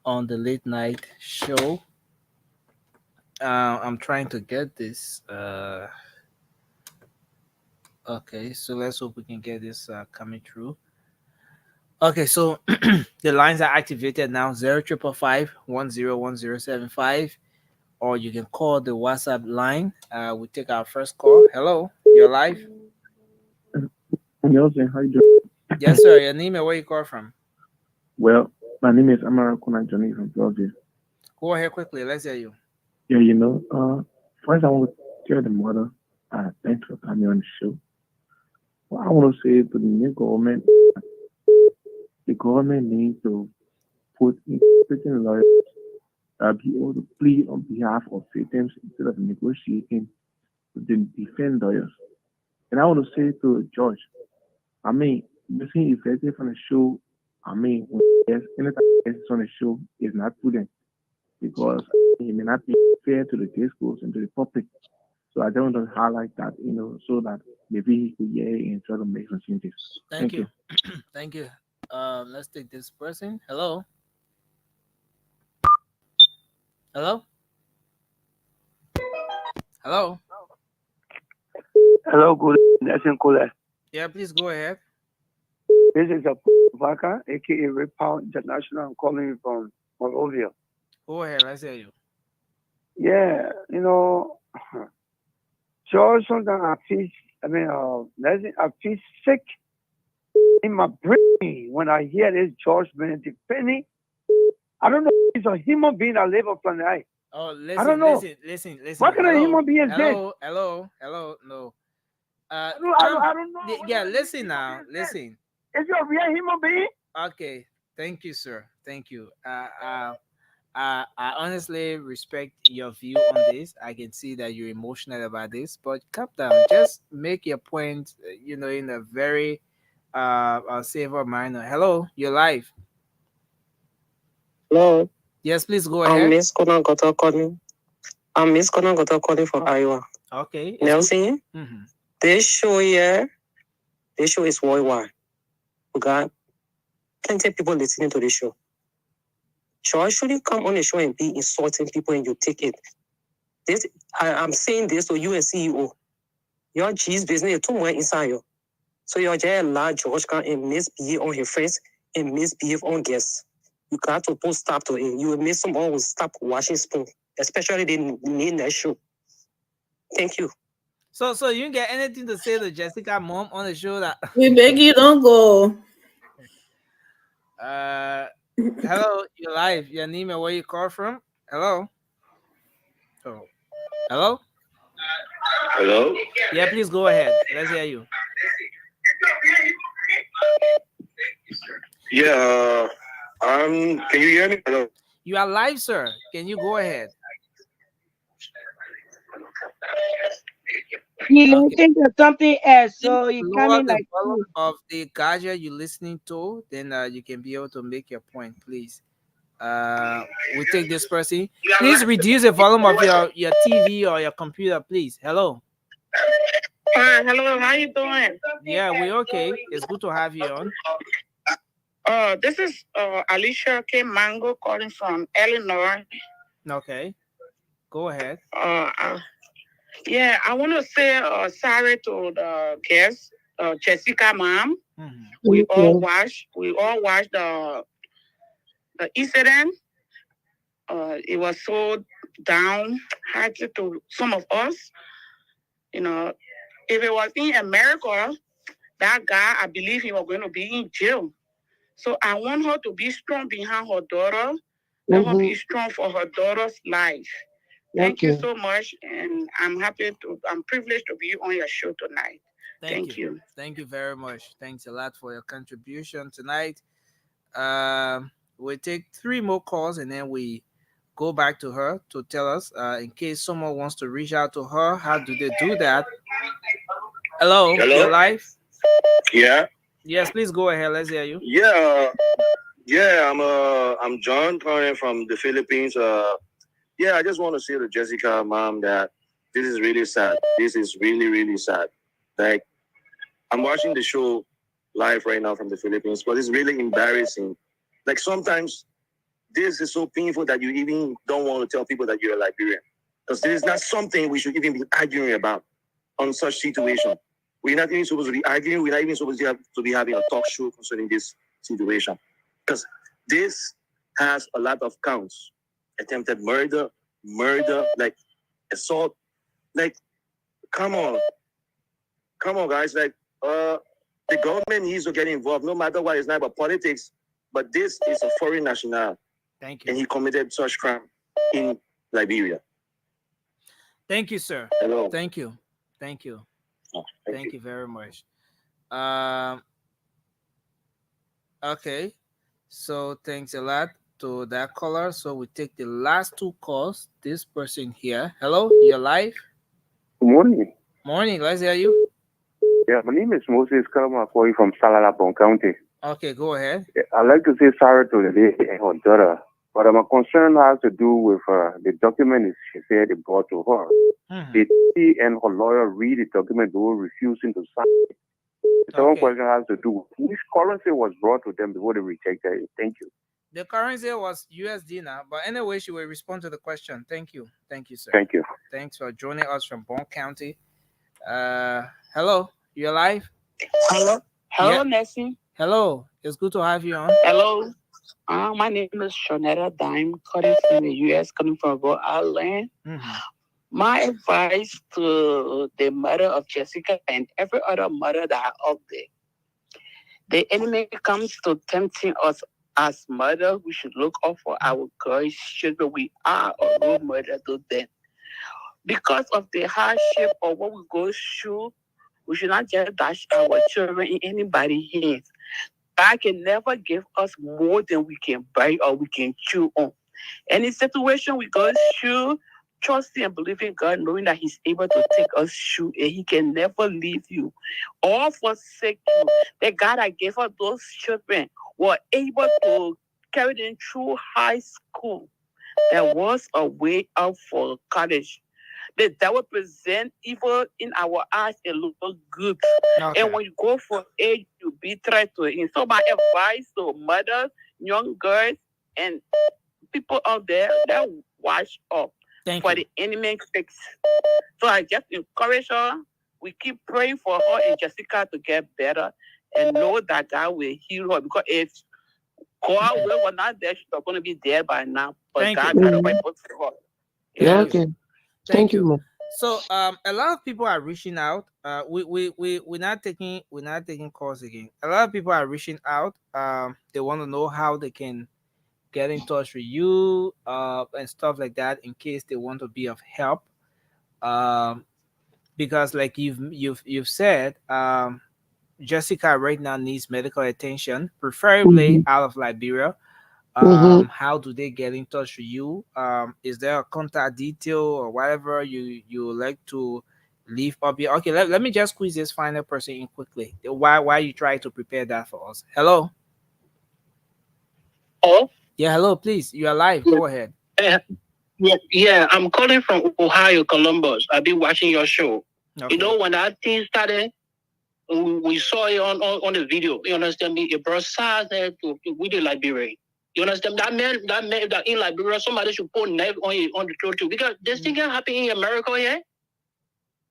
on the late night show. I'm trying to get this. Okay, so let's hope we can get this coming through. Okay, so the lines are activated now. 0555 101075, or you can call the WhatsApp line. We take our first call. Hello, you're live. Nelson, how you doing? Yes, sir. Your name and where you call from? Well, my name is Amara Johnny from Georgia. Go ahead quickly. Let's hear you. Yeah, first I want to tell the mother, thanks for coming on the show. What I want to say to the new government, the government needs to put in certain lawyers be able to plead on behalf of victims instead of negotiating with the defend lawyers. And I want to say to the judge, listening effective on the show, when there's anything else on the show is not prudent because it may not be fair to the discourse and to the public. So I don't want to highlight that, so that maybe he could hear and try to make some changes. Thank you. Thank you. Let's take this person. Hello. Hello. Hello. Hello, good Nelson Cole. Yeah, please go ahead. This is a Vaka, aka Red Power International. I'm calling you from Monrovia. Go ahead, let's hear you. Yeah, George, sometimes I feel, Nelson, I feel sick in my brain when I hear this George man defending. I don't know if he's a human being that live on planet Earth. Oh, listen, I don't know. Listen. What kind of human being is this? Hello. No. I don't know. Yeah, listen now. Listen. Is he a real human being? Okay. Thank you, sir. Thank you. I honestly respect your view on this. I can see that you're emotional about this, but calm down. Just make your point, in a very safer manner. Hello, you're live. Hello. Yes, please go ahead. I'm Miss Conan Goto calling. I'm Miss Conan Goto calling from Iowa. Okay. Nelson, this show is worldwide. We got plenty of people listening to this show. George shouldn't come on the show and be insulting people and you take it. I'm saying this to you and CEO. Your G's business is too much inside you. So you're just allow George come and misbehave on his friends and misbehave on guests. You got to put stop to it. You will make someone will stop washing spoon, especially the name that show. Thank you. So you didn't get anything to say to Jessica mom on the show that We beg you, don't go. Hello, you're live. Your name and where you call from? Hello. Oh. Hello? Hello? Yeah, please go ahead. Let's hear you. Yeah, can you hear me? Hello? You are live, sir. Can you go ahead? He listening to something else, so you Lower coming the like volume of the gadget you're listening to, then you can be able to make your point, please. We take this person. Please reduce the volume of your TV or your computer, please. Hello. Hello, how you doing? Yeah, we're okay. It's good to have you on. This is Alicia K. Mango calling from Illinois. Okay. Go ahead. Yeah, I want to say sorry to the guest, Jessica mom. Mm-hmm. We all watched the incident. It was so downhearted to some of us. You know, if it was in America, that guy, I believe he was going to be in jail. So I want her to be strong behind her daughter. Let her be strong for her daughter's life. Thank you so much, and I'm privileged to be on your show tonight. Thank you. Thank you very much. Thanks a lot for your contribution tonight. We'll take 3 more calls and then we go back to her to tell us in case someone wants to reach out to her. How do they do that? Hello? You're live? Yeah. Yes, please go ahead. Let's hear you. Yeah. I'm John calling from the Philippines. I just want to say to Jessica, mom, that this is really sad. This is really, really sad. Like, I'm watching the show live right now from the Philippines, but it's really embarrassing. Like, sometimes this is so painful that you even don't want to tell people that you're a Liberian. Because this is not something we should even be arguing about on such situation. We're not even supposed to be arguing. We're not even supposed to be having a talk show concerning this situation. Because this has a lot of counts. Attempted murder, like assault. Like, come on, guys. Like, the government needs to get involved, no matter what. It's not about politics, but this is a foreign national. Thank you. And he committed such crime in Liberia. Thank you, sir. Hello. Thank you. Thank you. Thank you very much. Okay. So thanks a lot to that caller. So we take the last 2 calls. This person here. Hello, you're live. Good morning. Morning. Let's hear you. Yeah, my name is Moses Karamakoi from Salalapong County. Okay, go ahead. I'd like to say sorry to the lady and her daughter, but my concern has to do with the document she said it brought to her. Mm-hmm. Did she and her lawyer read the document they were refusing to sign? The second question has to do with which currency was brought to them before they rejected it. Thank you. The currency was USD now, but anyway, she will respond to the question. Thank you. Thank you, sir. Thank you. Thanks for joining us from Bon County. Hello, you're live? Hello, Yeah. Nessie. Hello, it's good to have you on. Hello. My name is Shonetta Dime, calling from the U.S., coming from Rhode Island. Mm-hmm. My advice to the mother of Jessica and every other mother that are out there, the enemy comes to tempting us as mother. We should look out for our girls' children. We are a role model to them. Because of the hardship of what we go through, we should not just dash our children in anybody's hands. God can never give us more than we can bear or we can chew on. Any situation we go through, trusting and believing God, knowing that He's able to take us through and He can never leave you or forsake you. That God that gave us those children were able to carry them through high school. There was a way out for college. That will present evil in our eyes and look good. Okay. And when you go for it, you be tried to it. So my advice to mothers, young girls, and people out there, that watch up for the enemy fix. So I just encourage her. We keep praying for her and Jessica to get better and know that God will heal her. Because if God will were not there, she's not going to be dead by now. But God got a way for her. Yeah, okay. Thank you, ma'am. So a lot of people are reaching out. We're not taking calls again. A lot of people are reaching out. They want to know how they can get in touch with you and stuff like that in case they want to be of help. Because like you've said, Jessica right now needs medical attention, preferably out of Liberia. How do they get in touch with you? Is there a contact detail or whatever you like to leave up here? Okay, let me just squeeze this final person in quickly. Why you try to prepare that for us? Hello? Hello? Yeah, hello, please. You are live. Go ahead. Yeah, I'm calling from Ohio, Columbus. I've been watching your show. Okay. You know, when that thing started, we saw it on the video. You understand me? It brought sad to with the Liberia. You understand? That man that in Liberia, somebody should put knife on the throat too. Because this thing can happen in America, yeah?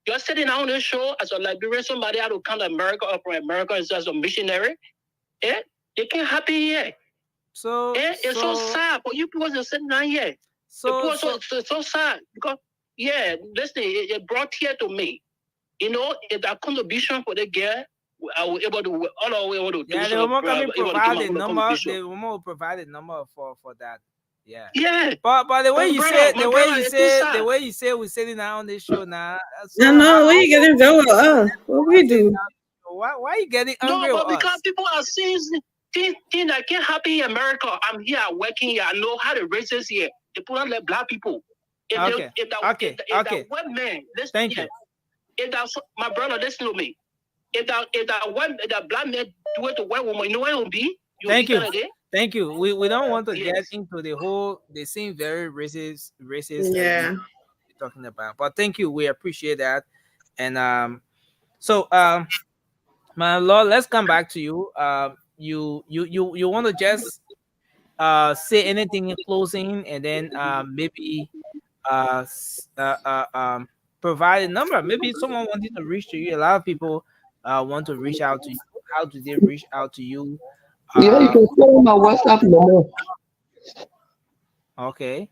You're sitting on this show as a Liberian, somebody had to come to America or from America as a missionary. Yeah? It can happen here. So it's so sad for you people to sit down here. So sad because listen, it brought tear to me. You know, if that contribution for the girl, I was able to all I was able to do. Yeah, the woman can provide the number. The woman will provide the number for that. Yeah. Yeah. But the way you say, the way you say, we're sitting down on this show now. So no, why you getting very well? What we do? Why are you getting angry? No, but because people are saying things that can't happen in America. I'm here working here. I know how the races here. They put on the black people. If that white man, thank you. If that my brother, listen to me. If that black man do it to white woman, you know what it will be? Thank you. Thank you. We don't want to get into the whole. They seem very racist. Yeah. You're talking about, but thank you. We appreciate that. And my lord, let's come back to you. You want to just say anything in closing, and then maybe provide a number. Maybe someone wanted to reach to you. A lot of people want to reach out to you. How do they reach out to you? Yeah, you can call my WhatsApp number. Okay.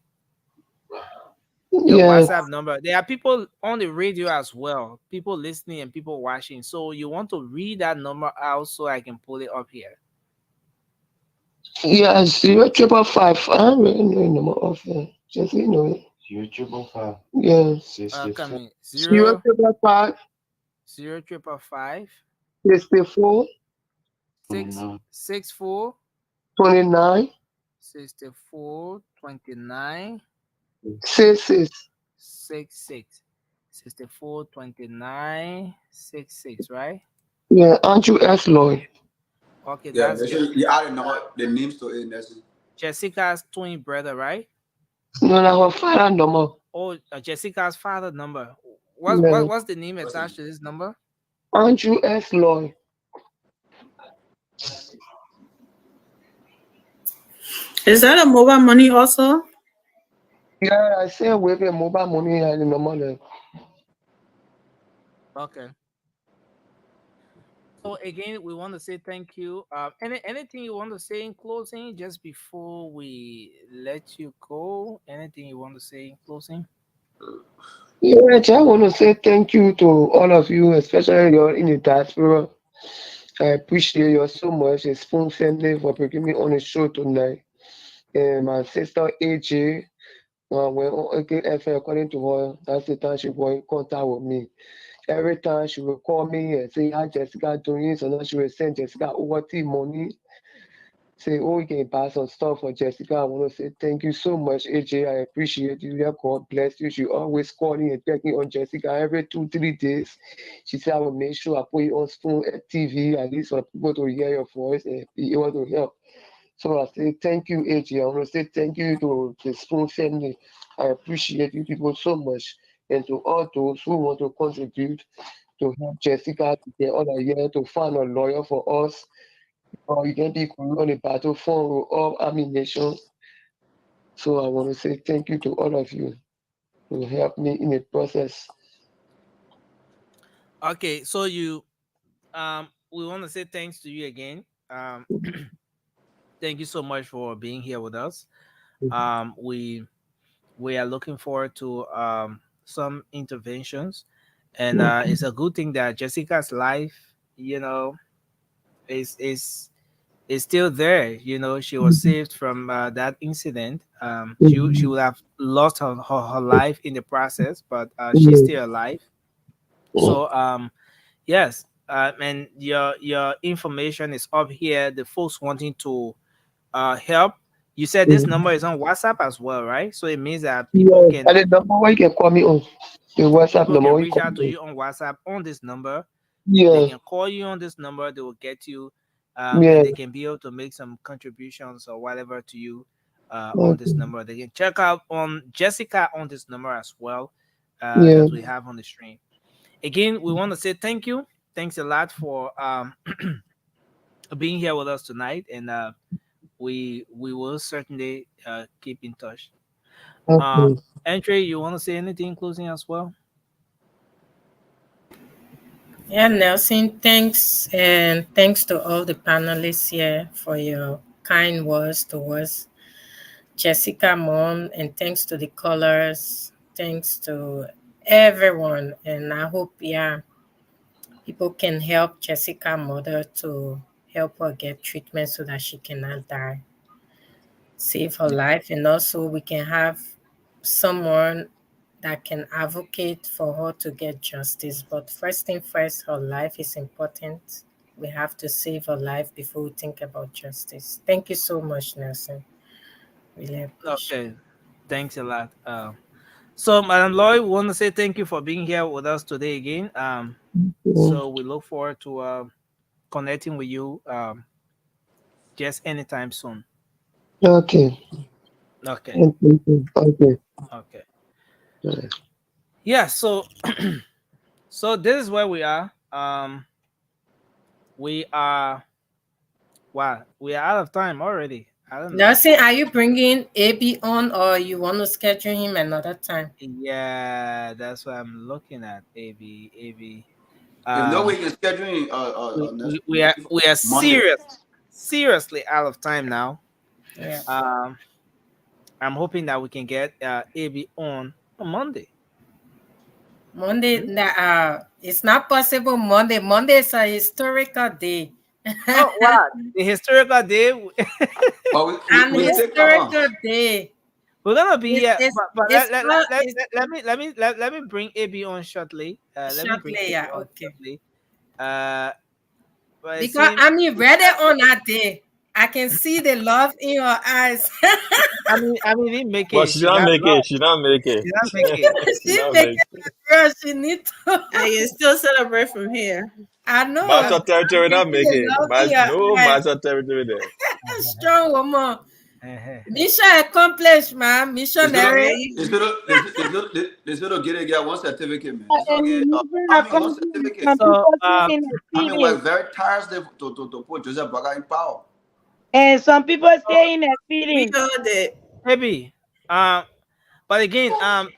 Yeah. Your WhatsApp number. There are people on the radio as well, people listening and people watching. So you want to read that number out so I can pull it up here. Yeah, 0555. I don't really know the number of it. Just you know it. 0555. Yeah. Coming 0555. 0555. 64. 64. 29. 64 29 66. 66. 64 29 66, right? Yeah, Andrew S. Lloyd. Okay, Yeah, that's you added the names to it. That's Jessica's twin brother, right? No, that's her father number. Oh, Jessica's father number. What's the name attached to this number? Andrew S. Lloyd. Is that a mobile money also? Yeah, I say with a mobile money and the number there. Okay. So again, we want to say thank you. Anything you want to say in closing, just before we let you go? Anything you want to say in closing? Yeah, I just want to say thank you to all of you, especially you're in the diaspora. I appreciate you so much. It's Spoon Family for bringing me on the show tonight. And my sister AJ, when AKFL, according to her, that's the time she was in contact with me. Every time she will call me and say, "How Jessica doing?" So now she will send Jessica over money. Say, "Oh, you can buy some stuff for Jessica." I want to say thank you so much, AJ. I appreciate you. Yeah, God bless you. She always calling and checking on Jessica every 2-3 days. She said, "I will make sure I put you on Spoon TV at least for people to hear your voice and be able to help." So I say thank you, AJ. I want to say thank you to the Spoon family. I appreciate you people so much. And to all those who want to contribute to help Jessica to get other year to find a lawyer for us, or you can be on the battlefront with all Army Nation. So I want to say thank you to all of you to help me in the process. Okay, so we want to say thanks to you again. Thank you so much for being here with us. We are looking forward to some interventions, and it's a good thing that Jessica's life, is still there. She was saved from that incident. She would have lost her life in the process, but she's still alive. So yes, and your information is up here. The folks wanting to help. You said this number is on WhatsApp as well, right? So it means that people can And the number where you can call me on the WhatsApp people number. can where you reach call out to me you on WhatsApp on this number. Yeah. They can call you on this number. They will get you, Yeah. and they can be able to make some contributions or whatever to you on this number. They can check out on Jessica on this number as well that we have on the stream. Again, we want to say thank you. Thanks a lot for being here with us tonight, and we will certainly keep in touch. Okay. Andre, you want to say anything in closing as well? Yeah, Nelson, thanks. And thanks to all the panelists here for your kind words towards Jessica mom. And thanks to the callers. Thanks to everyone. And I hope, yeah, people can help Jessica mother to help her get treatment so that she cannot die. Save her life. And also we can have someone that can advocate for her to get justice. But first thing first, her life is important. We have to save her life before we think about justice. Thank you so much, Nelson. Really appreciate it. Okay, thanks a lot. So, Madam Lloyd, we want to say thank you for being here with us today again. So we look forward to connecting with you just anytime soon. Okay. Okay. Okay. Okay. Okay. Yeah. So, so this is where we are. We are. Wow, we are out of time already. I don't know. Nelson, are you bringing AB on or you want to schedule him another time? Yeah, that's what I'm looking at. AB. If no way you can schedule in, We are Monday. seriously out of time now. Yeah. I'm hoping that we can get AB on Monday. Monday, it's not possible Monday. Monday is a historical day. Oh wow, the historical day. But An we take come on. historical day. We're gonna be here, but It's not it's let me bring AB on shortly. Let me bring shortly, AB yeah, on okay. shortly. But it Because seems I mean, ready on that day, I can see the love in your eyes. I mean, didn't make But it. she She not got make love. it. She not make it. She not make it. She She not make make it girl. She need to. I can still celebrate from here. I know. Master I territory can not see make the it. love in your No eyes. master territory there. Strong woman. Mission accomplished, man. Missionary. They should have get one certificate, man. This And okay. moving I mean, one according to certificate. some So people stay in I mean, experience. we're very tireless to put Joseph Baga in power. And some people stay in experience. We heard it. maybe. But again,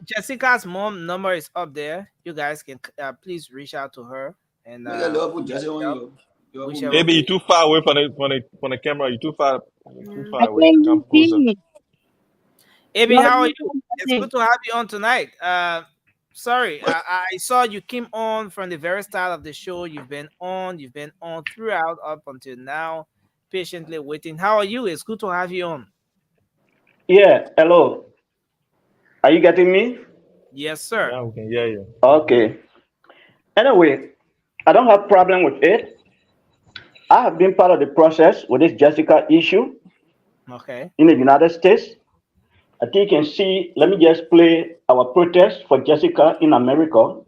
Jessica's mom number is up there. You guys can please reach out to her and Make a love put we Jesse shall on help you. You have whichever Maybe way. you're too far away from the camera. You're too far. I Away. think Come you closer. see. Abi, Lord, how are you you? know It's nothing. good to have you on tonight. Sorry, I saw you came on from the very start of the show. You've been on throughout up until now, patiently waiting. How are you? It's good to have you on. Yeah, hello. Are you getting me? Yes, sir. Yeah, we can hear you. Okay. Anyway, I don't have problem with it. I have been part of the process with this Jessica issue Okay. in the United States. I think you can see, let me just play our protest for Jessica in America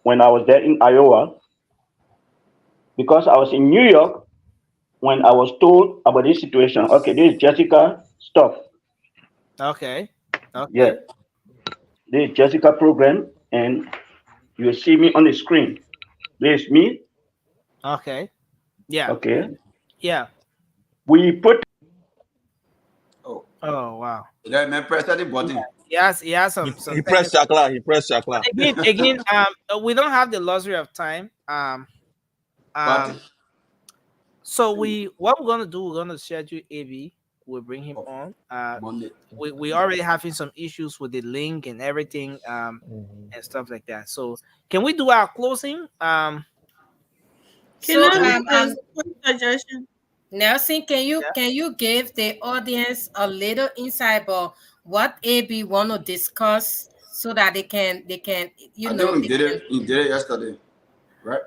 when I was there in Iowa, because I was in New York when I was told about this situation. Okay, this is Jessica stuff. Okay. Yeah, Okay. this is Jessica program, and you will see me on the screen. This is me. Okay. Yeah. Okay. Yeah. We put Oh wow. Yeah, man, press that button. He has some He pressed technical. chakla. He pressed But chakla. again, we don't have the luxury of time. Party. So what we're gonna do, we're gonna schedule AB. We'll bring him on. Monday. We already having some issues with the link and everything, Mhm. and stuff like that. So can we do our closing? Can So I make a quick suggestion? Nelson, can you give the audience a little insight about what AB want to discuss so that they can I think he did it yesterday, right?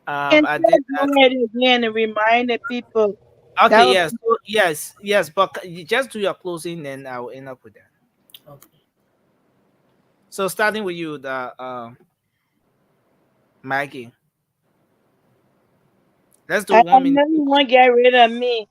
Can I you did. go ahead again and remind the people? That Okay. was- Yes. Yes. But you just do your closing, then I will end up with that. Okay. So starting with you, the Maggie. Let's do I 1 minute. know you want to get rid of me.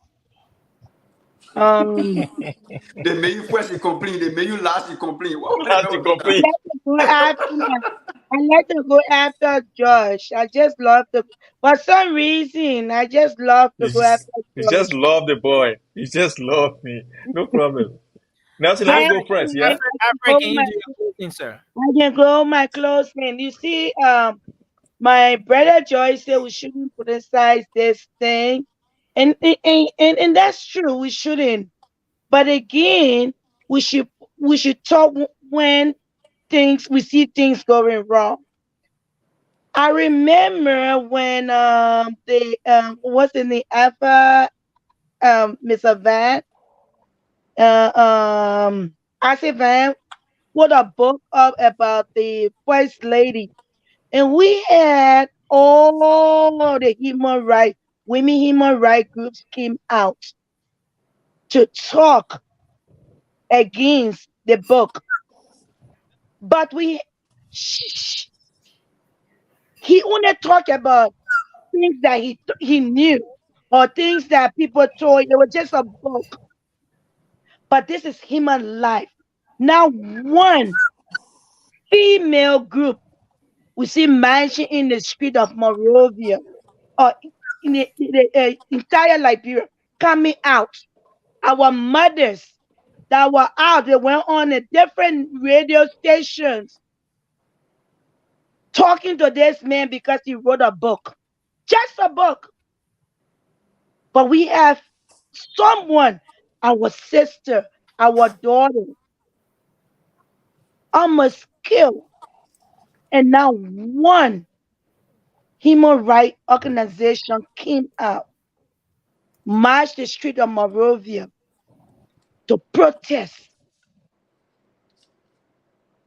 They made you first, you complain. They made you last, you complain. What Last you complete. That's a good argument. I like to go after Josh. I just love to, for some reason, I just love to go after You just Josh. love the boy. You just love me. No problem. Nelson, let me Then go first. Yeah. Alfred, can you do your closing, sir? I can go my closing. You see, my brother Joyce said we shouldn't criticize this thing, and that's true. We shouldn't. But again, we should we should talk when we see things going wrong. I remember when the what's in the Alpha Mr. Van Arcee Van put a book up about the first lady, and we had all the human right groups came out to talk against the book. But he only talked about things that he knew or things that people told. It was just a book. But this is human life. Now, one female group we see mentioned in the street of Monrovia or in the entire Liberia coming out. Our mothers that were out, they went on the different radio stations talking to this man because he wrote a book. Just a book. But we have someone, our sister, our daughter, almost killed. And now one human rights organization came out, marched the street of Monrovia to protest,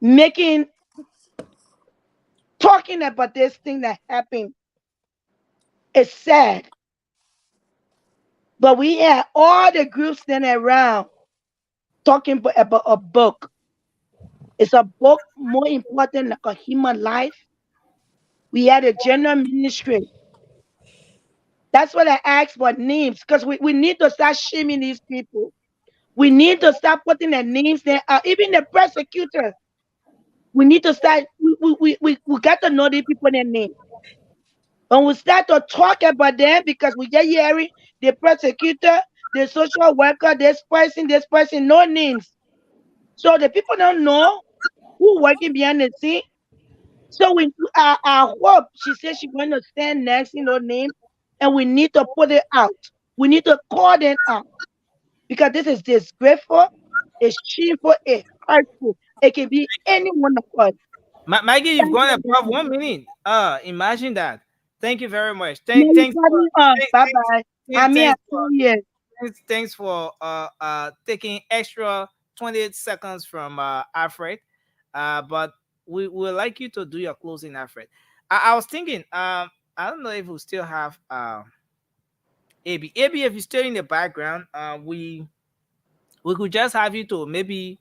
making, talking about this thing that happened. It's sad. But we had all the groups standing around talking about a book. It's a book more important than a human life. We had a general ministry. That's what I asked for names because we need to start shaming these people. We need to start putting their names there. Even the prosecutor, we need to start, we got to know these people their names. When we start to talk about them because we get hearing the prosecutor, the social worker, this person, no names. So the people don't know who working behind the scene. So I hope she says she's going to stand next in her name, and we need to put it out. We need to call them out because this is disgraceful, it's shameful, it's hurtful. It can be any one of us. Maggie, you've Thank gone you very above much. 1 minute. Imagine that. Thank you very much. No, you Thanks cut for me off. Bye bye. I mean, I thanks tell for you. thanks for taking extra 28 seconds from Alfred. But we would like you to do your closing, Alfred. I was thinking, I don't know if we still have AB. AB, if you're still in the background, we could just have you to maybe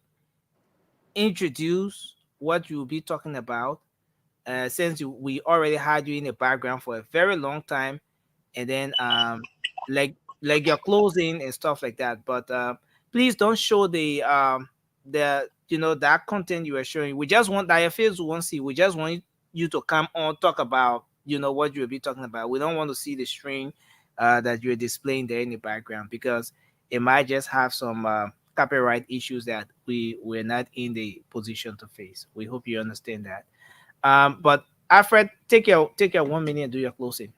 introduce what you'll be talking about, since we already had you in the background for a very long time, and then like your closing and stuff like that. But please don't show the that content you are showing. We just want that your face won't see. We just want you to come on, talk about what you'll be talking about. We don't want to see the string that you're displaying there in the background, because it might just have some copyright issues that we're not in the position to face. We hope you understand that. But Alfred, take your 1 minute and do your closing.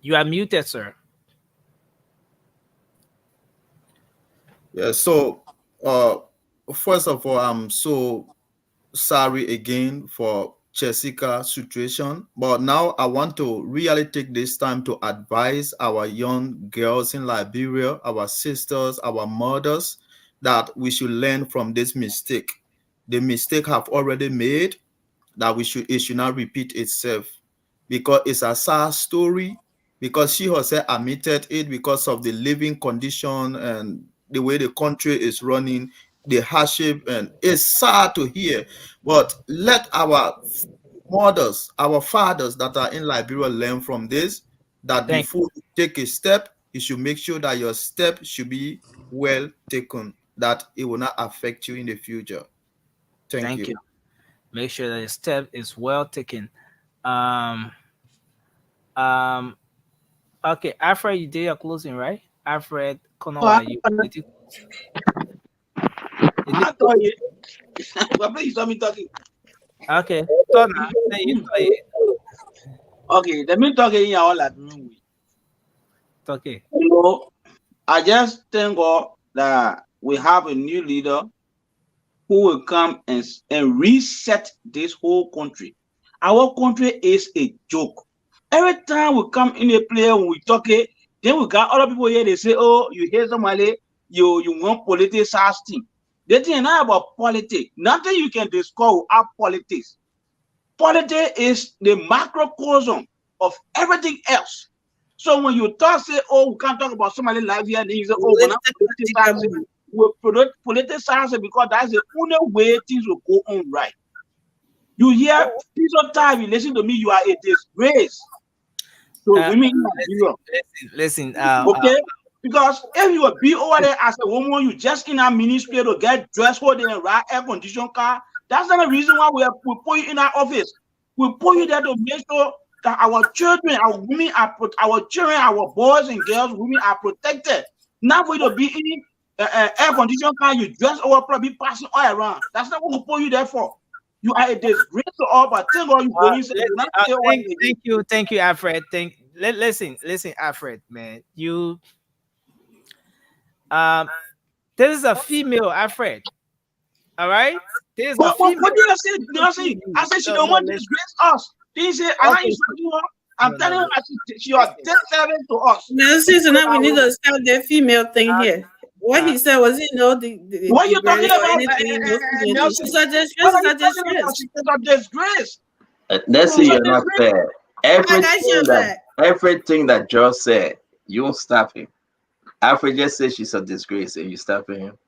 You are muted, sir. Yeah, so uh first of all, I'm so sorry again for Jessica situation, but now I want to really take this time to advise our young girls in Liberia, our sisters, our mothers, that we should learn from this mistake. The mistake have already made, that it should not repeat itself, because it's a sad story, because she herself admitted it, because of the living condition and the way the country is running, the hardship, and it's sad to hear. But let our mothers, our fathers that are in Liberia learn from this, that Thank before you take a step, you should make sure that your step should be well taken. that it will not affect you in the future. Thank you. Make sure that the step is well taken. Um, um, okay, Alfred, you did your closing, right? Alfred, Konowa, you did you? I thought you. Well, please stop me talking. Okay, so now, Okay, let me talk in all that. okay. You know, I just thank God that we have a new leader who will come and reset this whole country. Our country is a joke. Every time we come in a player when we talk it, then we got other people here. They say, "Oh, you hate somebody, you want politics thing." The thing not about politics. Nothing you can discover without politics. Politics is the macrocosm of everything else. So when you talk, say, "Oh, we can't talk about somebody's life here," and then you say, "Oh, we're not politicizing." We politicize it because that's the only way things will go on right. You hear this whole time, you listen to me, you are a disgrace to women in Nigeria. Listen, Okay? Because if you will be over there as a woman, you just in our ministry to get dressed for the right air condition car. That's not the reason why we put you in our office. We put you there to make sure that our children, our women our children, our boys and girls, women are protected. Not for you to be in air condition car, you dress over, probably passing all around. That's not what we put you there for. You are a disgrace to all, but thank God you going to thank you, Alfred. Listen, Alfred, man. You this is a female, Alfred. All right? This is a female. What did I say? Did I say? I said she don't want to disgrace us. Did you say I'm not insulting her? I'm telling her she was dead servant to us. Now, so now we need to start the female thing here. What he said was, what you talking about? She's a disgrace. She's a disgrace. Let's see, you're not fair. Everything that Josh said, you won't stop him. Alfred just said she's a disgrace and you stopping him.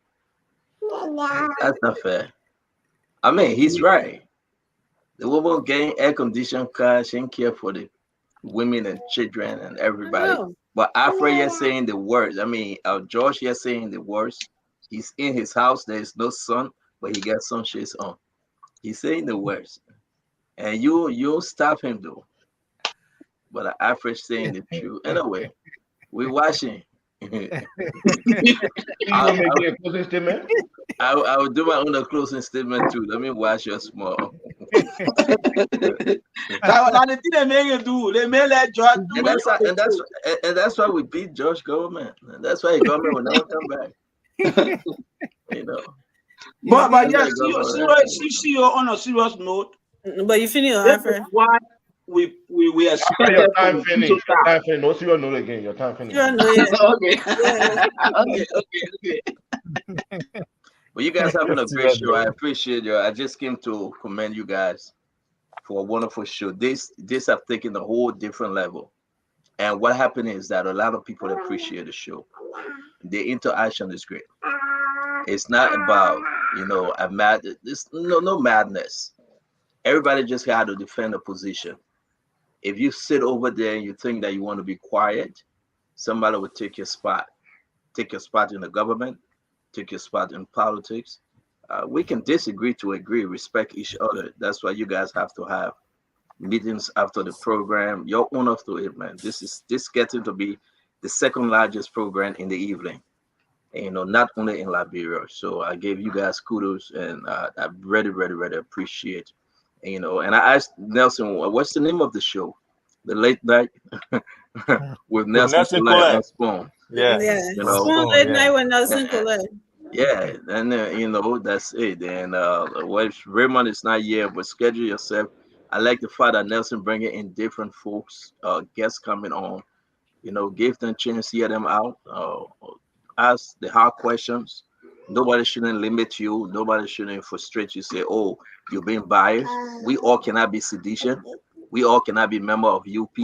That's not fair. I mean, he's right. The woman getting air conditioned car, she didn't care for the women and children and everybody. But Alfred is saying the words. I mean, Josh is saying the words. He's in his house. There is no sun, but he got sun shades on. He's saying the words. And you stop him though. But Alfred saying the truth. Anyway, we're watching. I'll make a closing statement. I will do my own closing statement too. Let me watch your small. And that's why we beat Josh government. And that's why the government will never come back. You know. But yes, see you on a serious note. But you finish, Alfred. Why we expect your time finish. Your time finish. No serious note again. Your time finish. Okay. Well, you guys having a great show. I appreciate you. I just came to commend you guys for a wonderful show. This have taken a whole different level. And what happened is that a lot of people appreciate the show. The interaction is great. It's not about, no madness. Everybody just got to defend a position. If you sit over there and you think that you want to be quiet, somebody will take your spot. Take your spot in the government, take your spot in politics. We can disagree to agree, respect each other. That's why you guys have to have meetings after the program. You're owner to it, man. This getting to be the second largest program in the evening. And, not only in Liberia. So I gave you guys kudos, and I really, really, really appreciate. And I asked Nelson, what's the name of the show? The Late Night with Nelson Collette on Spoon. Yeah. Spoon Late Night with Nelson Collette. Yeah, and that's it. And Raymond is not here, but schedule yourself. I like the fact that Nelson bringing in different folks, guests coming on. Give them a chance to hear them out. Ask the hard questions. Nobody shouldn't limit you. Nobody shouldn't frustrate you. Say, "Oh, you're being biased." We all cannot be sedition. We all cannot be member of UP.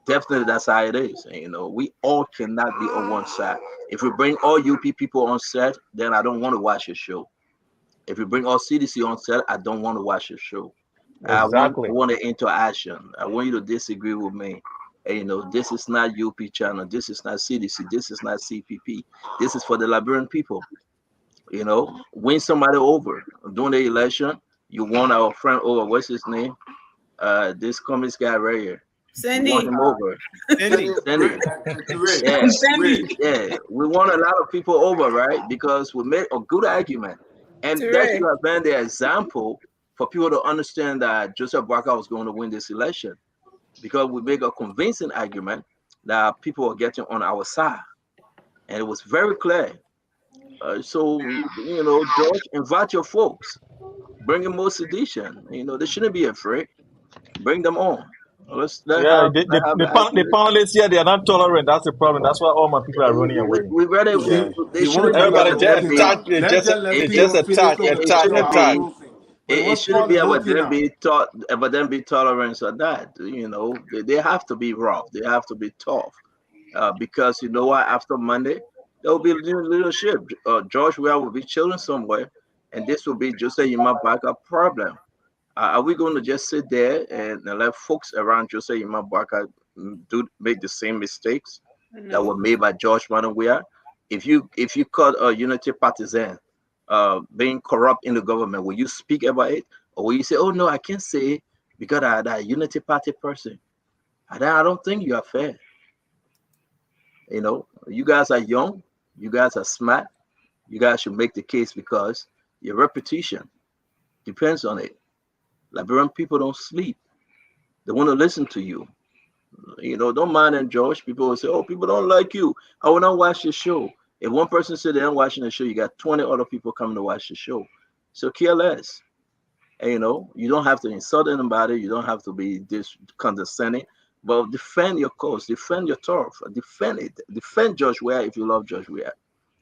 Definitely, that's how it is. And, we all cannot be on one side. If we bring all UP people on set, then I don't want to watch your show. If we bring all CDC on set, I don't want to watch your show. Exactly. I want the interaction. I want you to disagree with me. And, this is not UP channel. This is not CDC. This is not CPP. This is for the Liberian people. You know, win somebody over during the election. You won our friend over. What's his name? This communist guy right here. You won Sandy. him over. Sandy, Sandy. Ray. Yeah, Ray. yeah. We won a lot of people over, right? Because we made a good argument, and that should Correct. have been the example for people to understand that Joseph Barker was going to win this election, because we make a convincing argument that people are getting on our side, and it was very clear. So you know, George, invite your folks, bring in more sedition. You know, they shouldn't be afraid. Bring them on. Let's Yeah, let's have an the argument. panelists here, they are not tolerant. That's the problem. That's why all my people are running away. We rather Yeah. they He wants shouldn't to be do like Everybody our a just voting debate. attack. now. Let's just let It, Theo finish so we it, can it finish attack, on shouldn't our attack. be closing. But he it wants shouldn't Paul be the about voting them now. being taught about them being tolerant or that. They have to be rough. They have to be tough. Because you know what? After Monday, there will be leadership. George Weah will be chilling somewhere, and this will be just a Yima backup problem. Are we going to just sit there and let folks around Jose Imabaka do make the same mistakes that were No. made by George Weah? If you caught a unity partisan being corrupt in the government, will you speak about it, or will you say, "Oh no, I can't say it because I'm a unity party person"? I don't think you are fair. You know, you guys are young, you guys are smart, you guys should make the case because your reputation depends on it. Liberian people don't sleep. They want to listen to you. You know, don't mind and Josh. People will say, "Oh, people don't like you. I will not watch your show." If one person said they're not watching the show, you got 20 other people coming to watch the show. So care less. And, you know, you don't have to insult anybody. You don't have to be this condescending. But defend your cause. Defend your turf. Defend it. Defend Josh Ware if you love Josh Ware.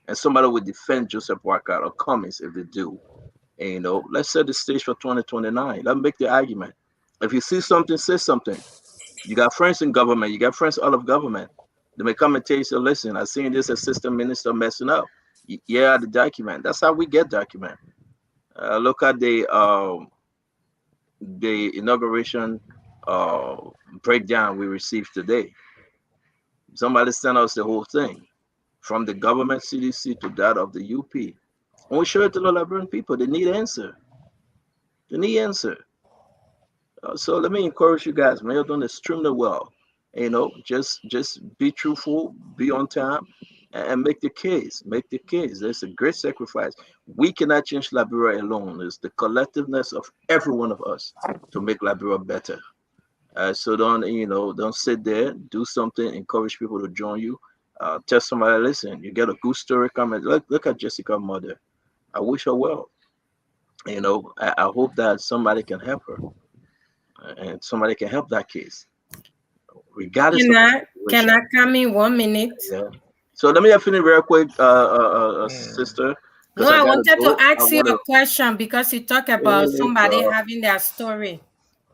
And somebody will defend Joseph Walker or Cummings if they do. And, you know, let's set the stage for 2029. Let's make the argument. If you see something, say something. You got friends in government. You got friends out of government. They may come and tell you, so listen, I seen this assistant minister messing up. Yeah, the document. That's how we get document. Look at the inauguration uh, breakdown we received today. Somebody sent us the whole thing from the government CDC to that of the UP. And we show it to the Liberian people. They need answer. They need answer. So let me encourage you guys, man. You're doing extremely well. You know, just be truthful, be on time, and make the case. Make the case. There's a great sacrifice. We cannot change Liberia alone. It's the collectiveness of every one of us to make Liberia better. So don't sit there. Do something. Encourage people to join you. Tell somebody, listen, you get a good story coming. Look at Jessica's mother. I wish her well. You know, I hope that somebody can help her and somebody can help that case, regardless Can of the I can situation. I come in 1 minute? Yeah. So let me finish real quick, sister, because No, I I gotta wanted to go. I ask you want a to. question because you talk about Hey somebody God, having their story.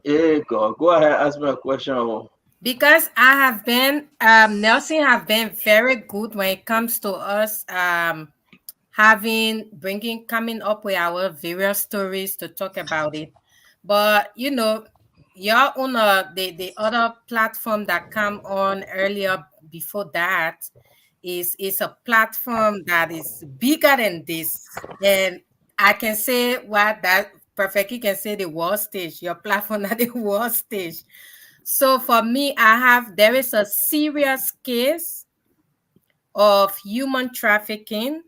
hey God, go ahead, ask me a question. Because I have been Nelson have been very good when it comes to us having bringing coming up with our various stories to talk about it. But your own the other platform that come on earlier before that is a platform that is bigger than this. And I can say what that perfectly can say the world stage, your platform at the world stage. So for me, there is a serious case of human trafficking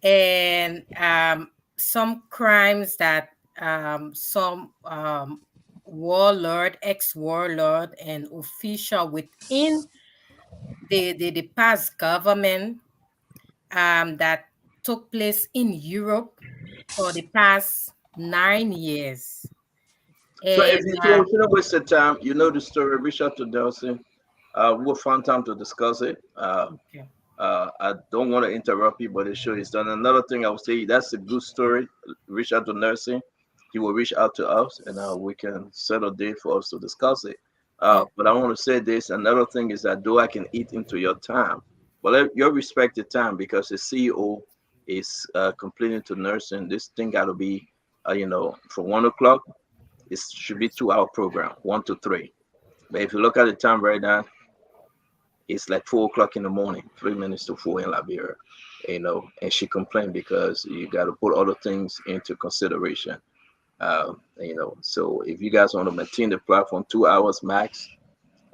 and some crimes that some warlord, ex-warlord, and official within the past government that took place in Europe for the past 9 years. So if And you don't, shouldn't waste your time. You know the story. Reach out to Delcy. We'll find time to discuss it. okay. I don't want to interrupt you, but the show is done. Another thing I will say, that's a good story. Reach out to nursing. He will reach out to us, and we can set a day for us to discuss it. But I want to say this. Another thing is that though I can eat into your time, but your respected time, because the CEO is complaining to nursing. This thing got to be, from 1 o'clock. It should be 2 hour program, 1 to 3. But if you look at the time right now, it's like 4 o'clock in the morning, 3 minutes to 4 in Liberia. And she complained because you got to put other things into consideration. So if you guys want to maintain the platform 2 hours max,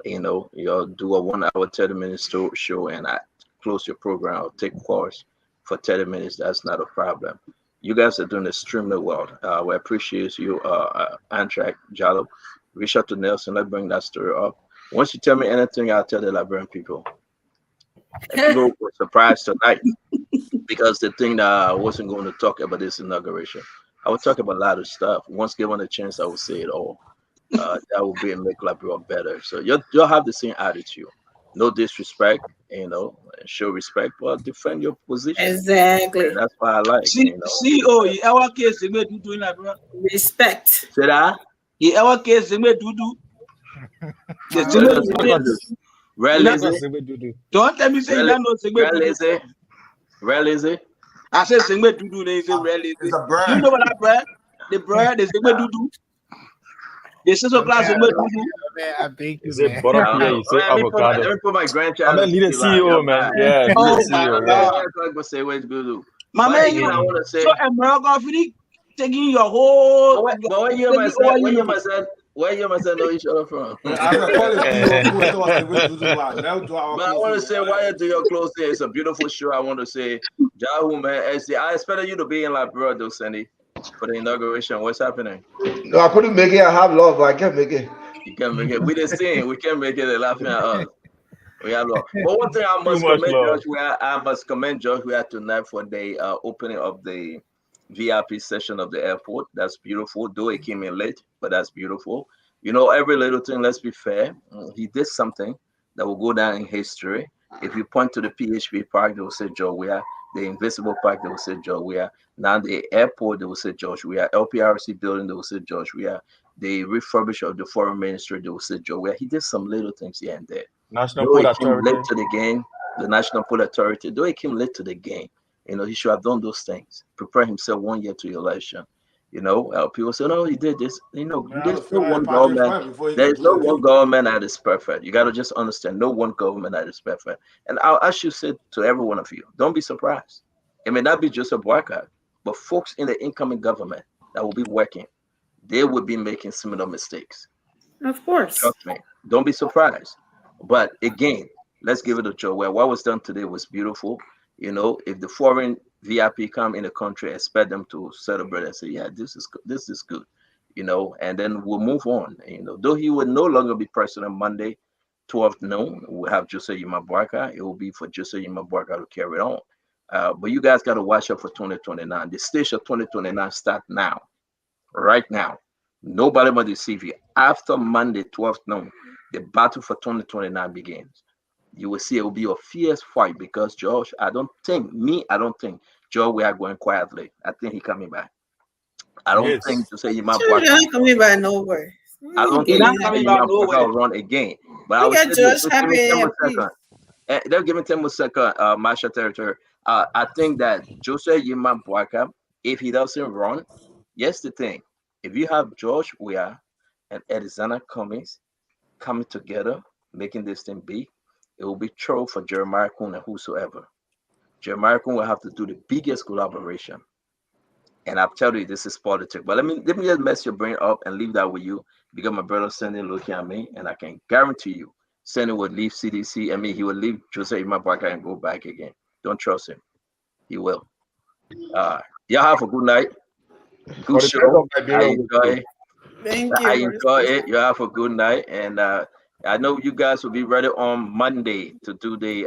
you'll do a 1 hour 30 minutes show and I close your program or take course for 30 minutes. That's not a problem. You guys are doing extremely well. We appreciate you, Antrak Jallo. Reach out to Nelson. Let's bring that story up. Once you tell me anything, I'll tell the Liberian people. And people were surprised tonight because the thing that I wasn't going to talk about this inauguration. I would talk about a lot of stuff. Once given a chance, I would say it all. That would be make Liberia better. So you'll have the same attitude. No disrespect, show respect, but defend your position. Exactly. And that's why I like, CEO, in our case, they may do Liberia. Respect. Say that? In our case, they may do. Don't tell me say you don't know Segbe Realize. I said Segbe Dudu, they say Realize. It's a brand. You know what I bread? The bread is Segbe Dudu. The sister class Segbe Dudu. I beg you, Is it man. butterfly? You say avocado. Let me put my grandchild. I'm a leader CEO, man. Yeah, leader Oh CEO. my Yeah. God. Say what's good. My man, I want to say. So America, taking your whole. But where you my son? Where you my son know each other from? I can call it But I want to say why you do your close thing. It's a beautiful show. I want to say, Jahu man, I expected you to be in Liberia, though, Sandy, for the inauguration. What's happening? No, I couldn't make it. I have love, but I can't make it. You can't make it. We the same. We can't make it. They're laughing at us. We have love. But one thing I must commend Josh. We had tonight for the opening of the VIP session of the airport. That's beautiful. Though it came in late, but that's beautiful. Every little thing. Let's be fair. He did something that will go down in history. If you point to the PHP Park, they will say Joe Weah. The Invisible Park, they will say Joe Weah. Now the airport, they will say Josh Weah. LPRC building, they will say Josh Weah. The refurbish of the foreign ministry, they will say Joe Weah. He did some little things here and there. National Though Port he came Authority. late to the game, the National Port Authority, though he came late to the game, he should have done those things. Prepare himself 1 year to the election. People say, no, he did this. There's no one government. There's no one government that is perfect. You got to just understand, no one government that is perfect. And I should say to every one of you, don't be surprised. It may not be just a boycott, but folks in the incoming government that will be working, they will be making similar mistakes. Of course. Trust me. Don't be surprised. But again, let's give it a try. Well, what was done today was beautiful. If the foreign VIP come in the country, expect them to celebrate and say, "Yeah, this is good," and then we'll move on. Though he will no longer be president Monday, 12 noon, we'll have Jose Yimabuaka. It will be for Jose Yimabuaka to carry on. But you guys got to watch out for 2029. The stage of 2029 start now, right now. Nobody will deceive you. After Monday, 12th noon, the battle for 2029 begins. You will see it will be a fierce fight because George, I don't think George we are going quietly. I think he's coming back. I don't think to say you might Sure, you're not coming by nowhere. I don't He's think not coming by nowhere. will run again. But I We will get say Josh this, happy give me 10 and more seconds. They'll give me 10 more seconds, Masha territory. I think that Jose Yima Boaka, if he doesn't run, yes, the thing. If you have George Weah and Edizana Cummings coming together, making this thing big, it will be true for Jeremiah Kuhn and whosoever. Jeremiah Kuhn will have to do the biggest collaboration. And I'll tell you, this is politics. But let me just mess your brain up and leave that with you because my brother Sandy looking at me, and I can guarantee you, Sandy would leave CDC. I mean, he would leave Jose Imabaka and go back again. Don't trust him. He will. Y'all have a good night. Good show. I enjoy it. Thank you. I enjoy it. You have a good night, and I know you guys will be ready on Monday to do the.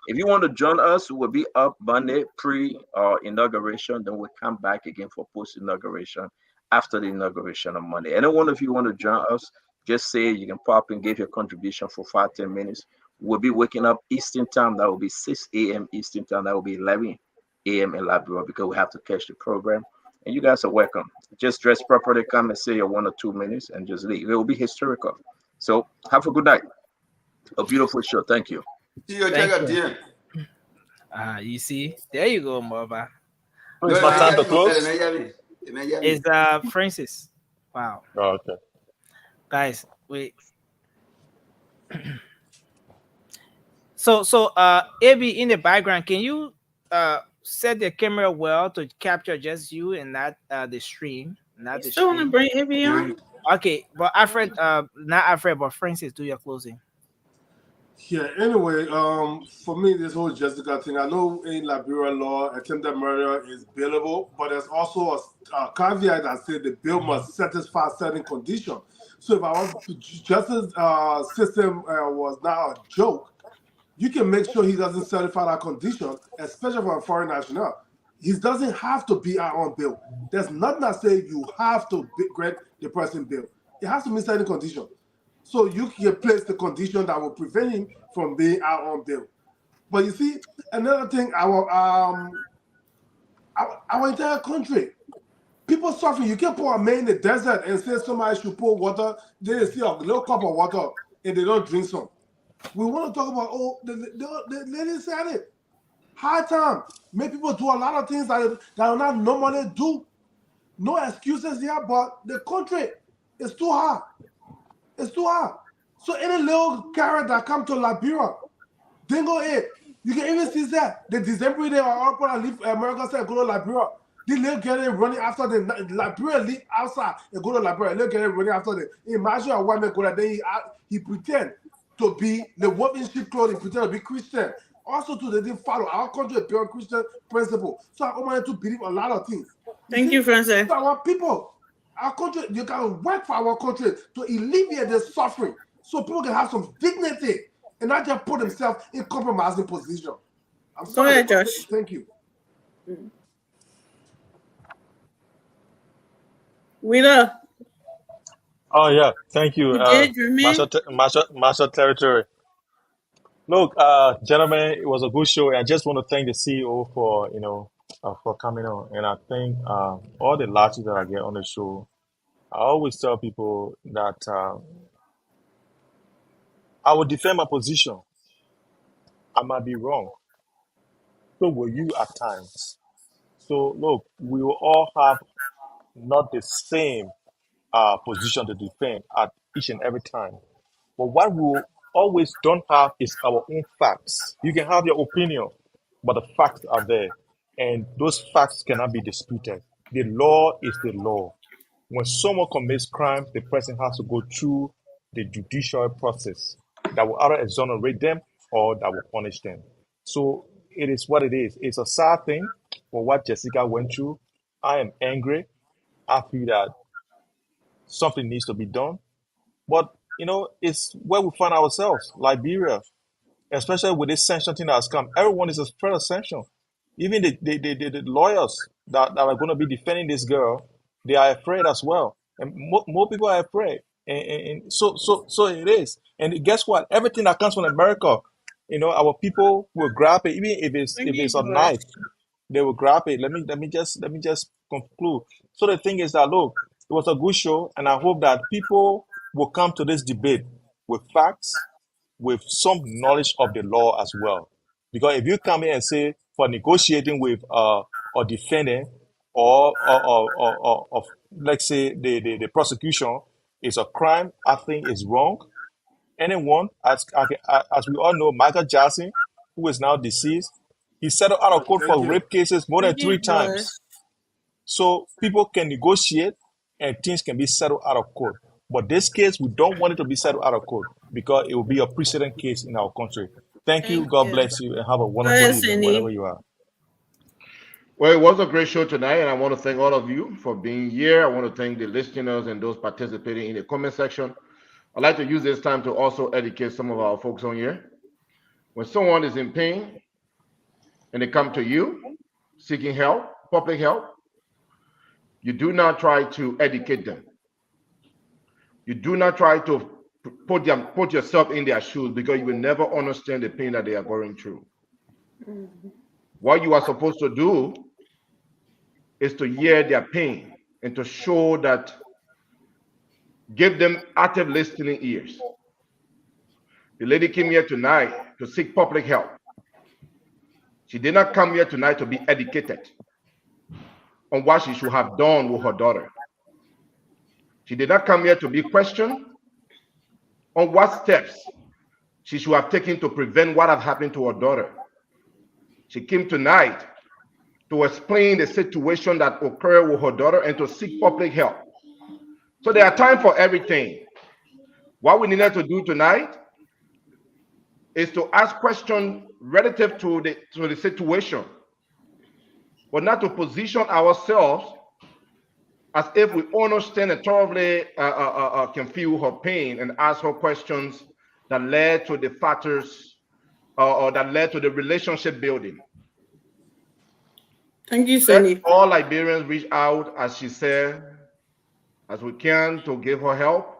If you want to join us, we'll be up Monday pre inauguration. Then we'll come back again for post inauguration after the inauguration on Monday. Any one of you want to join us, just say you can pop and give your contribution for 5-10 minutes. We'll be waking up Eastern time. That will be 6 a.m. Eastern time. That will be 11 a.m. in Liberia because we have to catch the program. And you guys are welcome. Just dress properly, come and say your 1 or 2 minutes and just leave. It will be historical. So have a good night. A beautiful show. Thank you. Thank you. You see, there you go, Mova. It's my time to close. It's Francis. Wow. Oh, okay. Guys, wait. So AB in the background, can you set the camera well to capture just you and not the stream, not the Still want to stream. bring Ivy on? Okay, but Alfred, not Alfred, but Francis, do your closing. Yeah, anyway, for me, this whole Jessica thing, I know in Liberia law, attempted murder is bailable, but there's also a caveat that says the bill must satisfy certain conditions. So if our justice system was not a joke, you can make sure he doesn't satisfy that condition, especially for a foreign national. He doesn't have to be out on bail. There's nothing that says you have to grant the person bail. It has to meet certain conditions. So you can place the condition that will prevent him from being out on bail. But you see, another thing, our entire country, people suffering. You can't put a man in the desert and say somebody should pour water. They see a little cup of water and they don't drink some. We want to talk about, the lady said it. High time. Make people do a lot of things that are not normally do. No excuses here, but the country is too hard. It's too hard. So any little carrot that come to Liberia, they go eat. You can even see that the December they are all going to leave America say go to Liberia. They little girl running after them. Liberia leave outside and go to Liberia. Little girl running after them. Imagine a white man go there. Then he pretend to be the workmanship clothing, pretend to be Christian. Also, too, they didn't follow our country pure Christian principle. So I want to believe a lot of things. You, Francis. So our people, our country, you can work for our country to alleviate the suffering, so people can have some dignity and not just put themselves in compromising position. I'm sorry. Go ahead, Josh. Thank you. Wheeler. Oh yeah, thank you, Marshall Territory. Look, gentlemen, it was a good show. I just want to thank the CEO for for coming on, and I think all the latches that I get on the show, I always tell people that I will defend my position. I might be wrong. So will you at times. So look, we will all have not the same position to defend at each and every time. But what we always don't have is our own facts. You can have your opinion, but the facts are there. And those facts cannot be disputed. The law is the law. When someone commits crime, the person has to go through the judicial process that will either exonerate them or that will punish them. So it is what it is. It's a sad thing for what Jessica went through. I am angry. I feel that something needs to be done. But, it's where we find ourselves, Liberia, especially with this sanction thing that has come. Everyone is afraid of sanction. Even the lawyers that are going to be defending this girl, they are afraid as well. And more people are afraid. And so it is. And guess what? Everything that comes from America, our people will grab it, even if it's a knife, they will grab it. Let me just conclude. So the thing is that, look, it was a good show, and I hope that people will come to this debate with facts, with some knowledge of the law as well. Because if you come here and say for negotiating with a defendant or let's say the prosecution is a crime, I think is wrong. Anyone, as we all know, Michael Jackson, who is now deceased, he settled out of court for rape cases more than 3 times. So people can negotiate and things can be settled out of court. But this case, we don't want it to be settled out of court because it will be a precedent case in our country. Thank you. God bless you and have a wonderful evening wherever you are. Well, it was a great show tonight, and I want to thank all of you for being here. I want to thank the listeners and those participating in the comment section. I'd like to use this time to also educate some of our folks on here. When someone is in pain and they come to you seeking help, public help, you do not try to educate them. You do not try to put yourself in their shoes because you will never understand the pain that they are going through. What you are supposed to do is to hear their pain and to show that, give them active listening ears. The lady came here tonight to seek public help. She did not come here tonight to be educated on what she should have done with her daughter. She did not come here to be questioned on what steps she should have taken to prevent what had happened to her daughter. She came tonight to explain the situation that occurred with her daughter and to seek public help. So there are time for everything. What we needed to do tonight is to ask questions relative to the situation, but not to position ourselves as if we understand and thoroughly can feel her pain and ask her questions that led to the factors or that led to the relationship building. Thank you, Let Sonny. all Liberians reach out, as she said, as we can to give her help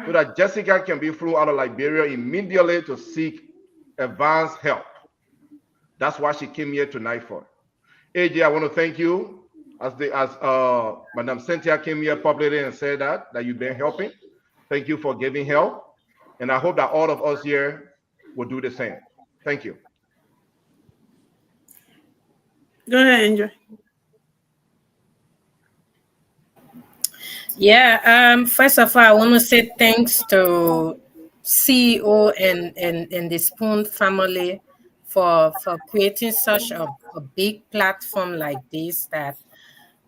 so that Jessica can be flew out of Liberia immediately to seek advanced help. That's what she came here tonight for. AJ, I want to thank you as Madam Cynthia came here publicly and said that you've been helping. Thank you for giving help. And I hope that all of us here will do the same. Thank you. Go ahead, Andrew. Yeah, first of all, I want to say thanks to CEO and the Spoon family for creating such a big platform like this that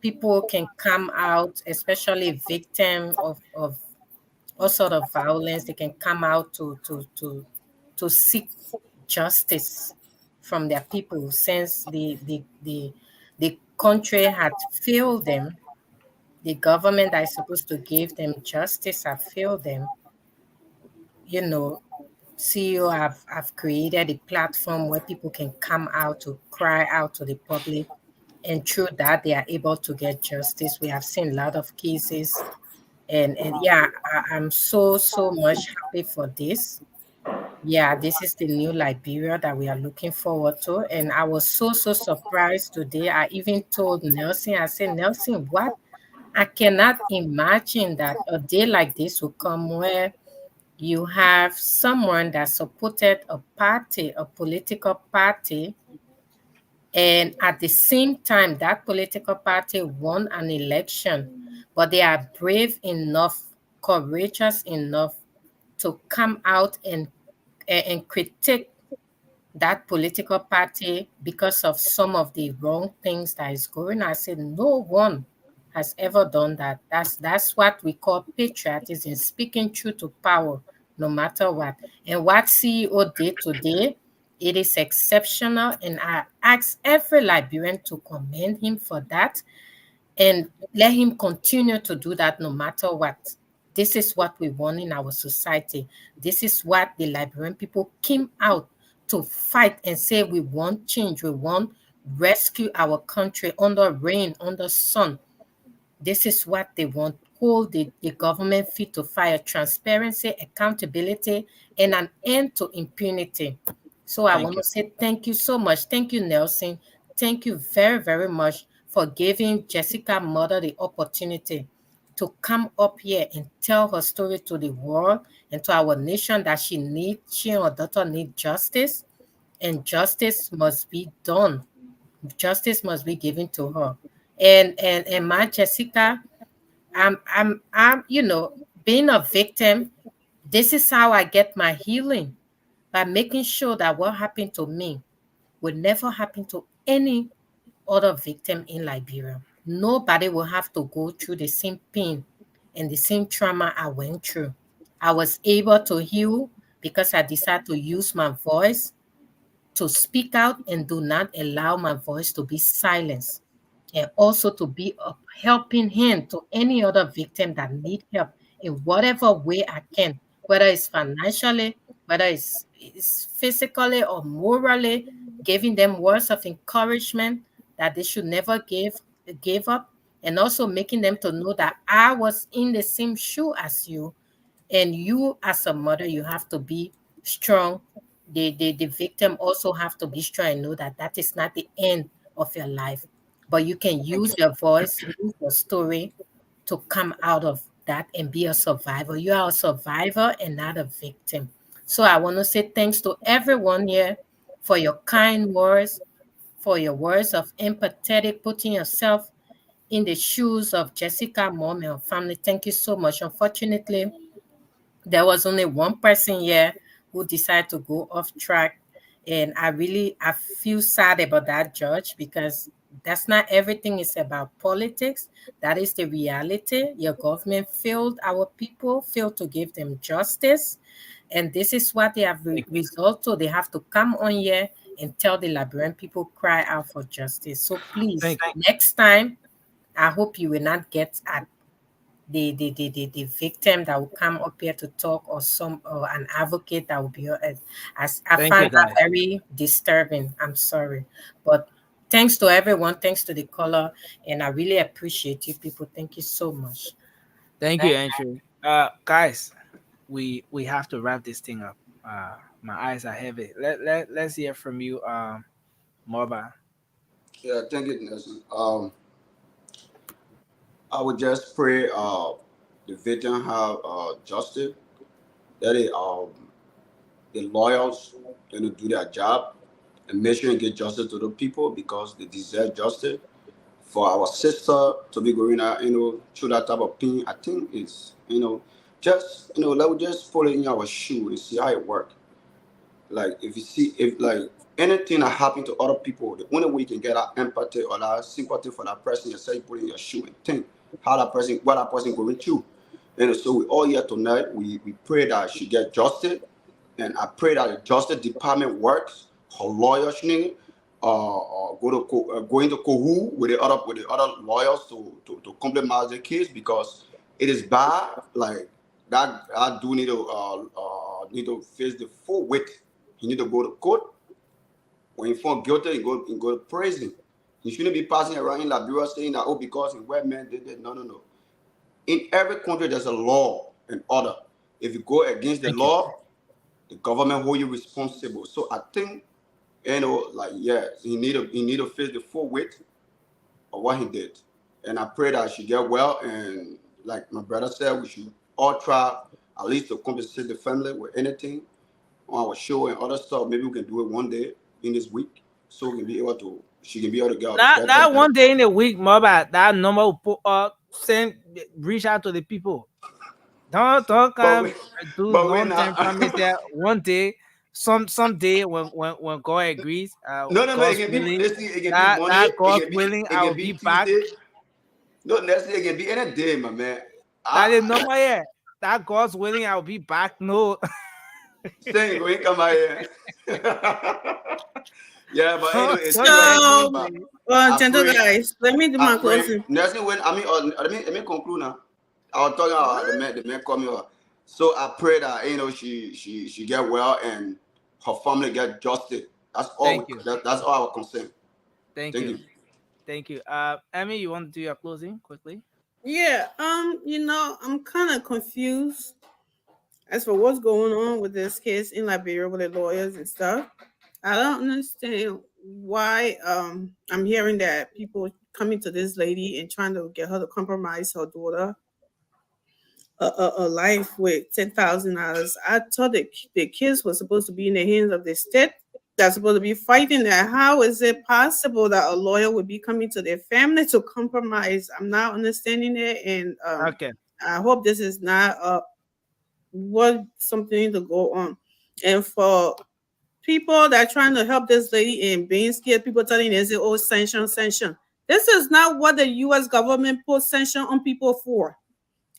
people can come out, especially victim of all sort of violence. They can come out to seek justice from their people since the country had failed them. The government that is supposed to give them justice have failed them. You know, CEO have created a platform where people can come out to cry out to the public, and through that they are able to get justice. We have seen a lot of cases, and yeah, I'm so much happy for this. Yeah, this is the new Liberia that we are looking forward to. And I was so surprised today. I even told Nelson, I said, Nelson, what? I cannot imagine that a day like this will come where you have someone that supported a party, a political party, and at the same time, that political party won an election, but they are brave enough, courageous enough to come out and critique that political party because of some of the wrong things that is going on. I said no one has ever done that. That's what we call patriotism, speaking truth to power, no matter what. And what CEO did today, it is exceptional, and I ask every Liberian to commend him for that and let him continue to do that no matter what. This is what we want in our society. This is what the Liberian people came out to fight and say we want change. We want rescue our country under rain, under sun. This is what they want. Hold the government feet to fire, transparency, accountability, and an end to impunity. So I Thank want you. to say thank you so much. Thank you, Nelson. Thank you very much for giving Jessica Mother the opportunity to come up here and tell her story to the world and to our nation that she and her daughter need justice, and justice must be done. Justice must be given to her. And my Jessica, I'm being a victim. This is how I get my healing, by making sure that what happened to me will never happen to any other victim in Liberia. Nobody will have to go through the same pain and the same trauma I went through. I was able to heal because I decided to use my voice to speak out and do not allow my voice to be silenced, and also to be a helping hand to any other victim that need help in whatever way I can, whether it's financially, whether it's physically or morally, giving them words of encouragement that they should never give up, and also making them to know that I was in the same shoe as you, and you as a mother, you have to be strong. The victim also have to be strong and know that that is not the end of your life, but you can Thank use you. your voice, use your story to come out of that and be a survivor. You are a survivor and not a victim. So I want to say thanks to everyone here for your kind words, for your words of empathetic, putting yourself in the shoes of Jessica mom and her family. Thank you so much. Unfortunately, there was only one person here who decided to go off track, And I feel sad about that, judge, because that's not everything is about politics. That is the reality. Your government failed our people, failed to give them justice. And this is what they have result to. They have to come on here and tell the Liberian people cry out for justice. So please, next time, I hope you will not get at the victim that will come up here to talk, or some or an advocate that will be as I Thank you, find that guys. very disturbing. I'm sorry, but thanks to everyone, thanks to the caller, and I really appreciate you people. Thank you so much. Thank you, Andrew. Guys, we have to wrap this thing up. My eyes are heavy. Let's hear from you, Moba. Yeah, thank you, Nelson. I would just pray the victim have justice, that the lawyers do their job and make sure and get justice to the people because they deserve justice. For our sister to be going out, through that type of thing, I think it's, just, let us just put it in our shoe and see how it works. Like if you see if like anything that happen to other people, the only way you can get that empathy or that sympathy for that person is say you put in your shoe and think how that person what that person going through. And so we all here tonight, we pray that she get justice, and I pray that the justice department works, her lawyers go into cohort with the other lawyers to compromise the case because it is bad. Like that I do need to face the full weight. He need to go to court. When he found guilty, he go to prison. He shouldn't be passing around in Liberia saying that, oh, because he white man did it. No, no, no. In every country, there's a law and order. If you go against the Thank you. law, the government hold you responsible. So I think, like, yeah, he need to face the full weight of what he did. And I pray that she get well. And like my brother said, we should all try at least to compensate the family with anything on our show and other stuff. Maybe we can do it one day in this week, so we can be able to. She can be able to get out of Not bed and not one day in a week, Moba. That number will put up, send, reach out to the people. Don't but come do we long term not. promise there. One day, some day when God agrees, No, no, no. It God's can be willing, listen. It can be Monday. that God's willing, It I will can be be back. Tuesday. No, necessarily it can be any day, my man. That is number, yeah. That God's willing, I will be back. No. Saying we come out here. Yeah, but don't, anyway, it's don't do serious. anything, So, But please. I gentle pray. guys, let me do I my pray. closing. Nursing when let me conclude now. I was talking about the man called me up. So I pray that she get well and her family get justice. That's all Thank you. that's all our concern. Thank Thank you. you. Thank you. Emmy, you want to do your closing quickly? Yeah, I'm kind of confused as for what's going on with this case in Liberia with the lawyers and stuff. I don't understand why I'm hearing that people coming to this lady and trying to get her to compromise her daughter a life with $10,000. I thought the kids were supposed to be in the hands of the state. They're supposed to be fighting that. How is it possible that a lawyer would be coming to their family to compromise? I'm not understanding it, and Okay. I hope this is not what something to go on. And for people that are trying to help this lady and being scared, people telling us, oh, sanction, sanction. This is not what the U.S. government put sanction on people for.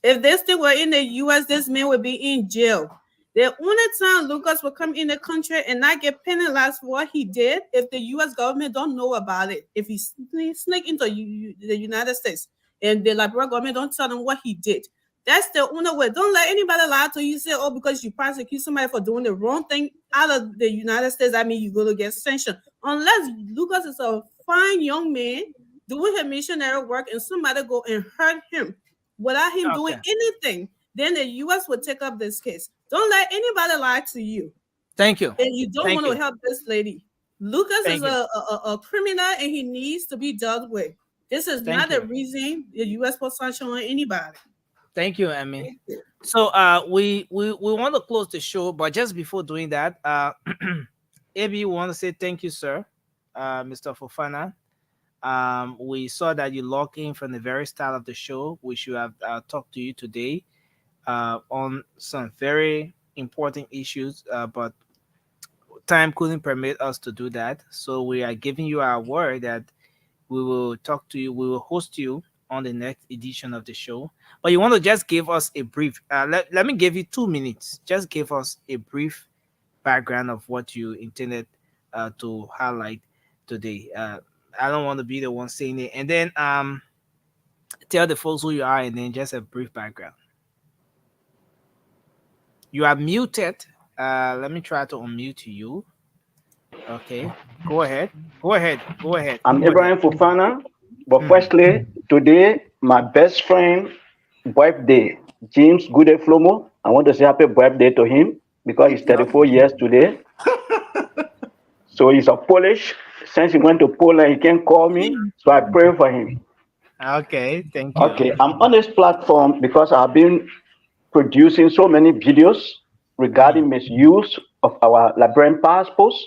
If this thing were in the US, this man would be in jail. The only time Lucas will come in the country and not get penalized for what he did, if the US government don't know about it, if he sneak into the United States and the Liberia government don't tell him what he did. That's the only way. Don't let anybody lie to you. Say, oh, because you prosecute somebody for doing the wrong thing out of the United States, I mean, you're going to get sanctioned. Unless Lucas is a fine young man doing his missionary work and somebody go and hurt him without him doing Okay. anything, then the U.S. would take up this case. Don't let anybody lie to you. Thank you. And you don't Thank want to you. help this lady. Lucas is Thank you. a criminal and he needs to be dealt with. This is Thank not the you. reason the U.S. put sanction on anybody. Thank you, Emmy. So we want to close the show, but just before doing that, Abby, you want to say thank you, sir, Mr. Fofana. We saw that you logged in from the very start of the show. We should have talked to you today on some very important issues, but time couldn't permit us to do that, so we are giving you our word that we will talk to you. We will host you on the next edition of the show. But you want to just give us a brief. Let me give you 2 minutes. Just give us a brief background of what you intended to highlight today. I don't want to be the one saying it, and then tell the folks who you are, and then just a brief background. You are muted. Let me try to unmute you. Okay, go ahead. Go ahead. Go ahead. I'm Go ahead. Ibrahim Fofana, but Mhm. firstly, today, my best friend birthday, James Gude Flomo. I want to say happy birthday to him because he's 34 years today. So he's a Polish. Since he went to Poland, he can call me. So I pray for him. Okay, thank you. Okay, I'm on this platform because I've been producing so many videos regarding misuse of our Liberian passports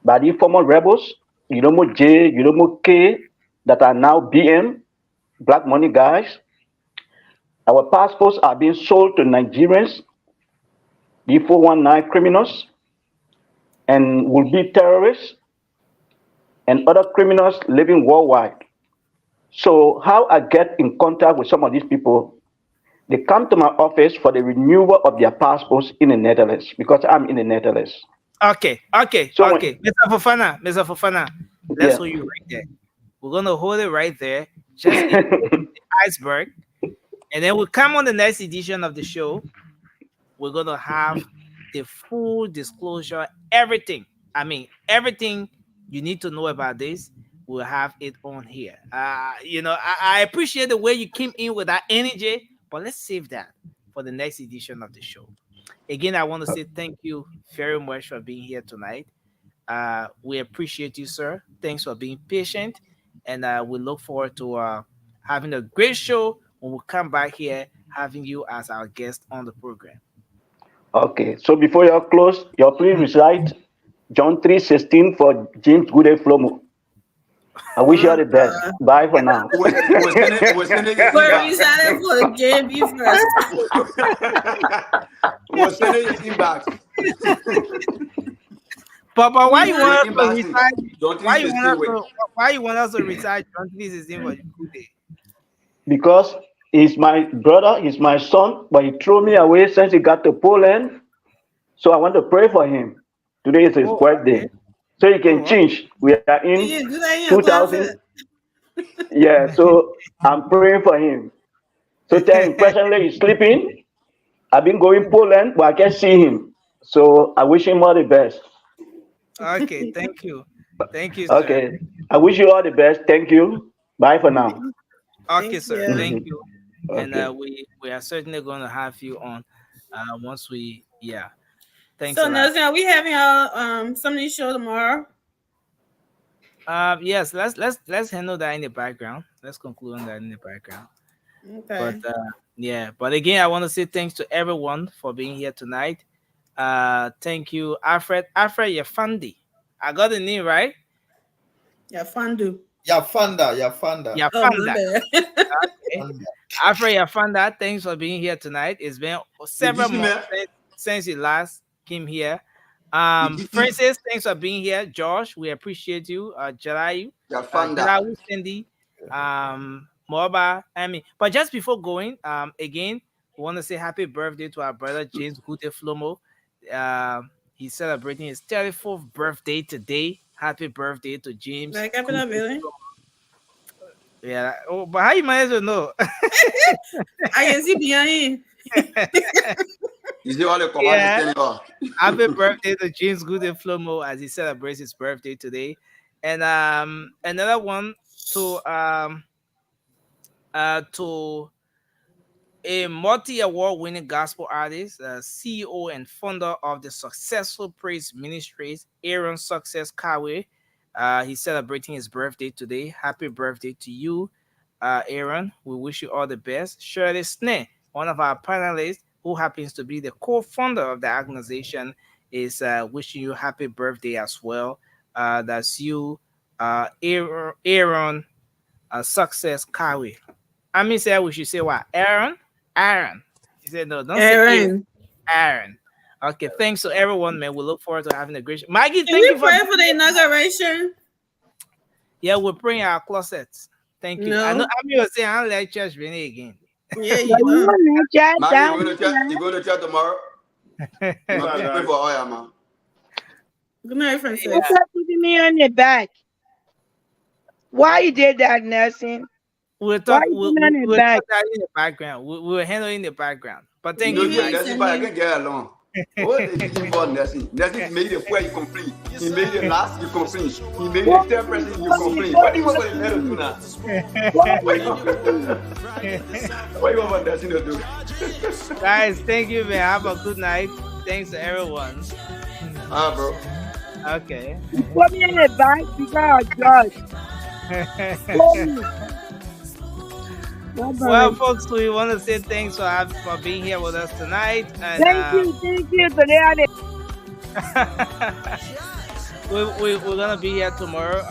by the former rebels, Udomo J, Udomo K, that are now BM, black money guys. Our passports are being sold to Nigerians, the 419 criminals, and will be terrorists and other criminals living worldwide. So, how I get in contact with some of these people, they come to my office for the renewal of their passports in the Netherlands because I'm in the Netherlands. Okay, okay, So, okay. Mr. Fofana, let's yeah. hold you right there. We're gonna hold it right there, just in the iceberg, and then we'll come on the next edition of the show. We're gonna have the full disclosure, everything. I mean, everything you need to know about this. We'll have it on here. I appreciate the way you came in with that energy, but let's save that for the next edition of the show. Again, I want to say thank you very much for being here tonight. We appreciate you, sir. Thanks for being patient, and we look forward to having a great show when we come back here, having you as our guest on the program. Okay, so before you close, you please recite John 3:16 for James Goode Flomo. I wish you all the best. Bye for now. We're sending your Where inbox. we started for JB first. We're sending your inbox. Papa, why you want Your us to inbox me. recite? Don't Why you please want stay us away. to? Why you want us to recite John 3:16 for good day? Because he's my brother, he's my son, but he threw me away since he got to Poland. So I want to pray for him. Today is his Oh, okay. birthday. So he can Oh, okay. change. We are You in can do that in your 2000. closet. Yeah, so I'm praying for him. So tell him presently he's sleeping. I've been going Poland, but I can't see him. So I wish him all the best. Okay, thank you. Thank you, sir. Okay. I wish you all the best. Thank you. Bye for now. Okay, Thank sir. you. Thank Mhm. you. And Okay. we are certainly going to have you on once we yeah. Thanks So a lot. Nelson, are we having our something show tomorrow? Yes, let's handle that in the background. Let's conclude on that in the background. But Okay. yeah, but again, I want to say thanks to everyone for being here tonight. Thank you, Alfred. Alfred Yafandi. I got the name right. Yeah, fondue. Yafanda, Yafanda. Oh, my Yafanda. bad. Okay. Alfred Yafanda, thanks for being here tonight. It's been several months Legitime. since you last came here. Legitime. Francis, thanks for being here. Josh, we appreciate you. Yafanda. Jalayu, Cindy, Moba, I mean, but just before going, again, we want to say happy birthday to our brother James Gute Flomo. He's celebrating his 34th birthday today. Happy birthday to James Like, up Gute Billy. Flomo. Yeah. Oh, but how you manage to know? I can see behind. You see all the command is Yeah. standing up. Happy birthday to James Gooden Flomo as he celebrates his birthday today. And another one to a multi-award winning gospel artist, CEO and founder of the successful praise ministries, Aaron Success Kawe. He's celebrating his birthday today. Happy birthday to you, Aaron. We wish you all the best. Shirley Sneh, one of our panelists, who happens to be the co-founder of the organization, is wishing you happy birthday as well. That's you, Aaron Success Kawe. I mean, we should say what? Aaron? Aaron. He said, no, don't say Aaron. Aaron. Aaron. Okay, thanks to everyone, man. We look forward to having a great. Maggie, Can thank we you for. pray for the inauguration? Yeah, we're praying our closets. Thank you. I know. No. I'm going to say I don't like church Benny again. Yeah, Well, you you don't. know, chat Maggie, down. you going to church tomorrow? Man, please pray for oil, man. Good night, Francis. What's up putting me on your back? Why you did that, Nelson? We'll Why talk. you We'll putting me on your back? talk that in the background. We're handling the background. But thank No, you, Maggie. Nessie, but I can get along. What is it for Nessie? Nessie made it where you complain. He made it last, you complain. He made it 10%, you complain. What do you want for the letter to do now? What do you want for Nessie to do? Guys, thank you, man. Have a good night. Thanks to everyone. Bro. Okay. Put me in the back because Well, folks, we want to say thanks for being here with us tonight. And, thank you. Today we're gonna be here tomorrow.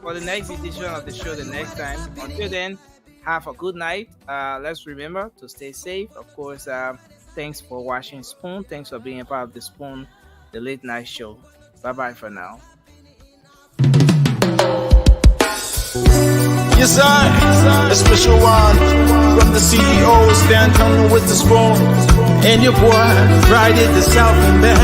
For the next edition of the show the next time. Until then, have a good night. Let's remember to stay safe. Of course, thanks for watching Spoon. Thanks for being a part of the Spoon, the late night show. Bye for now. Yes, sir. A special one from the CEO, Stan Turner with the spoon. And your boy, Friday the South and Band.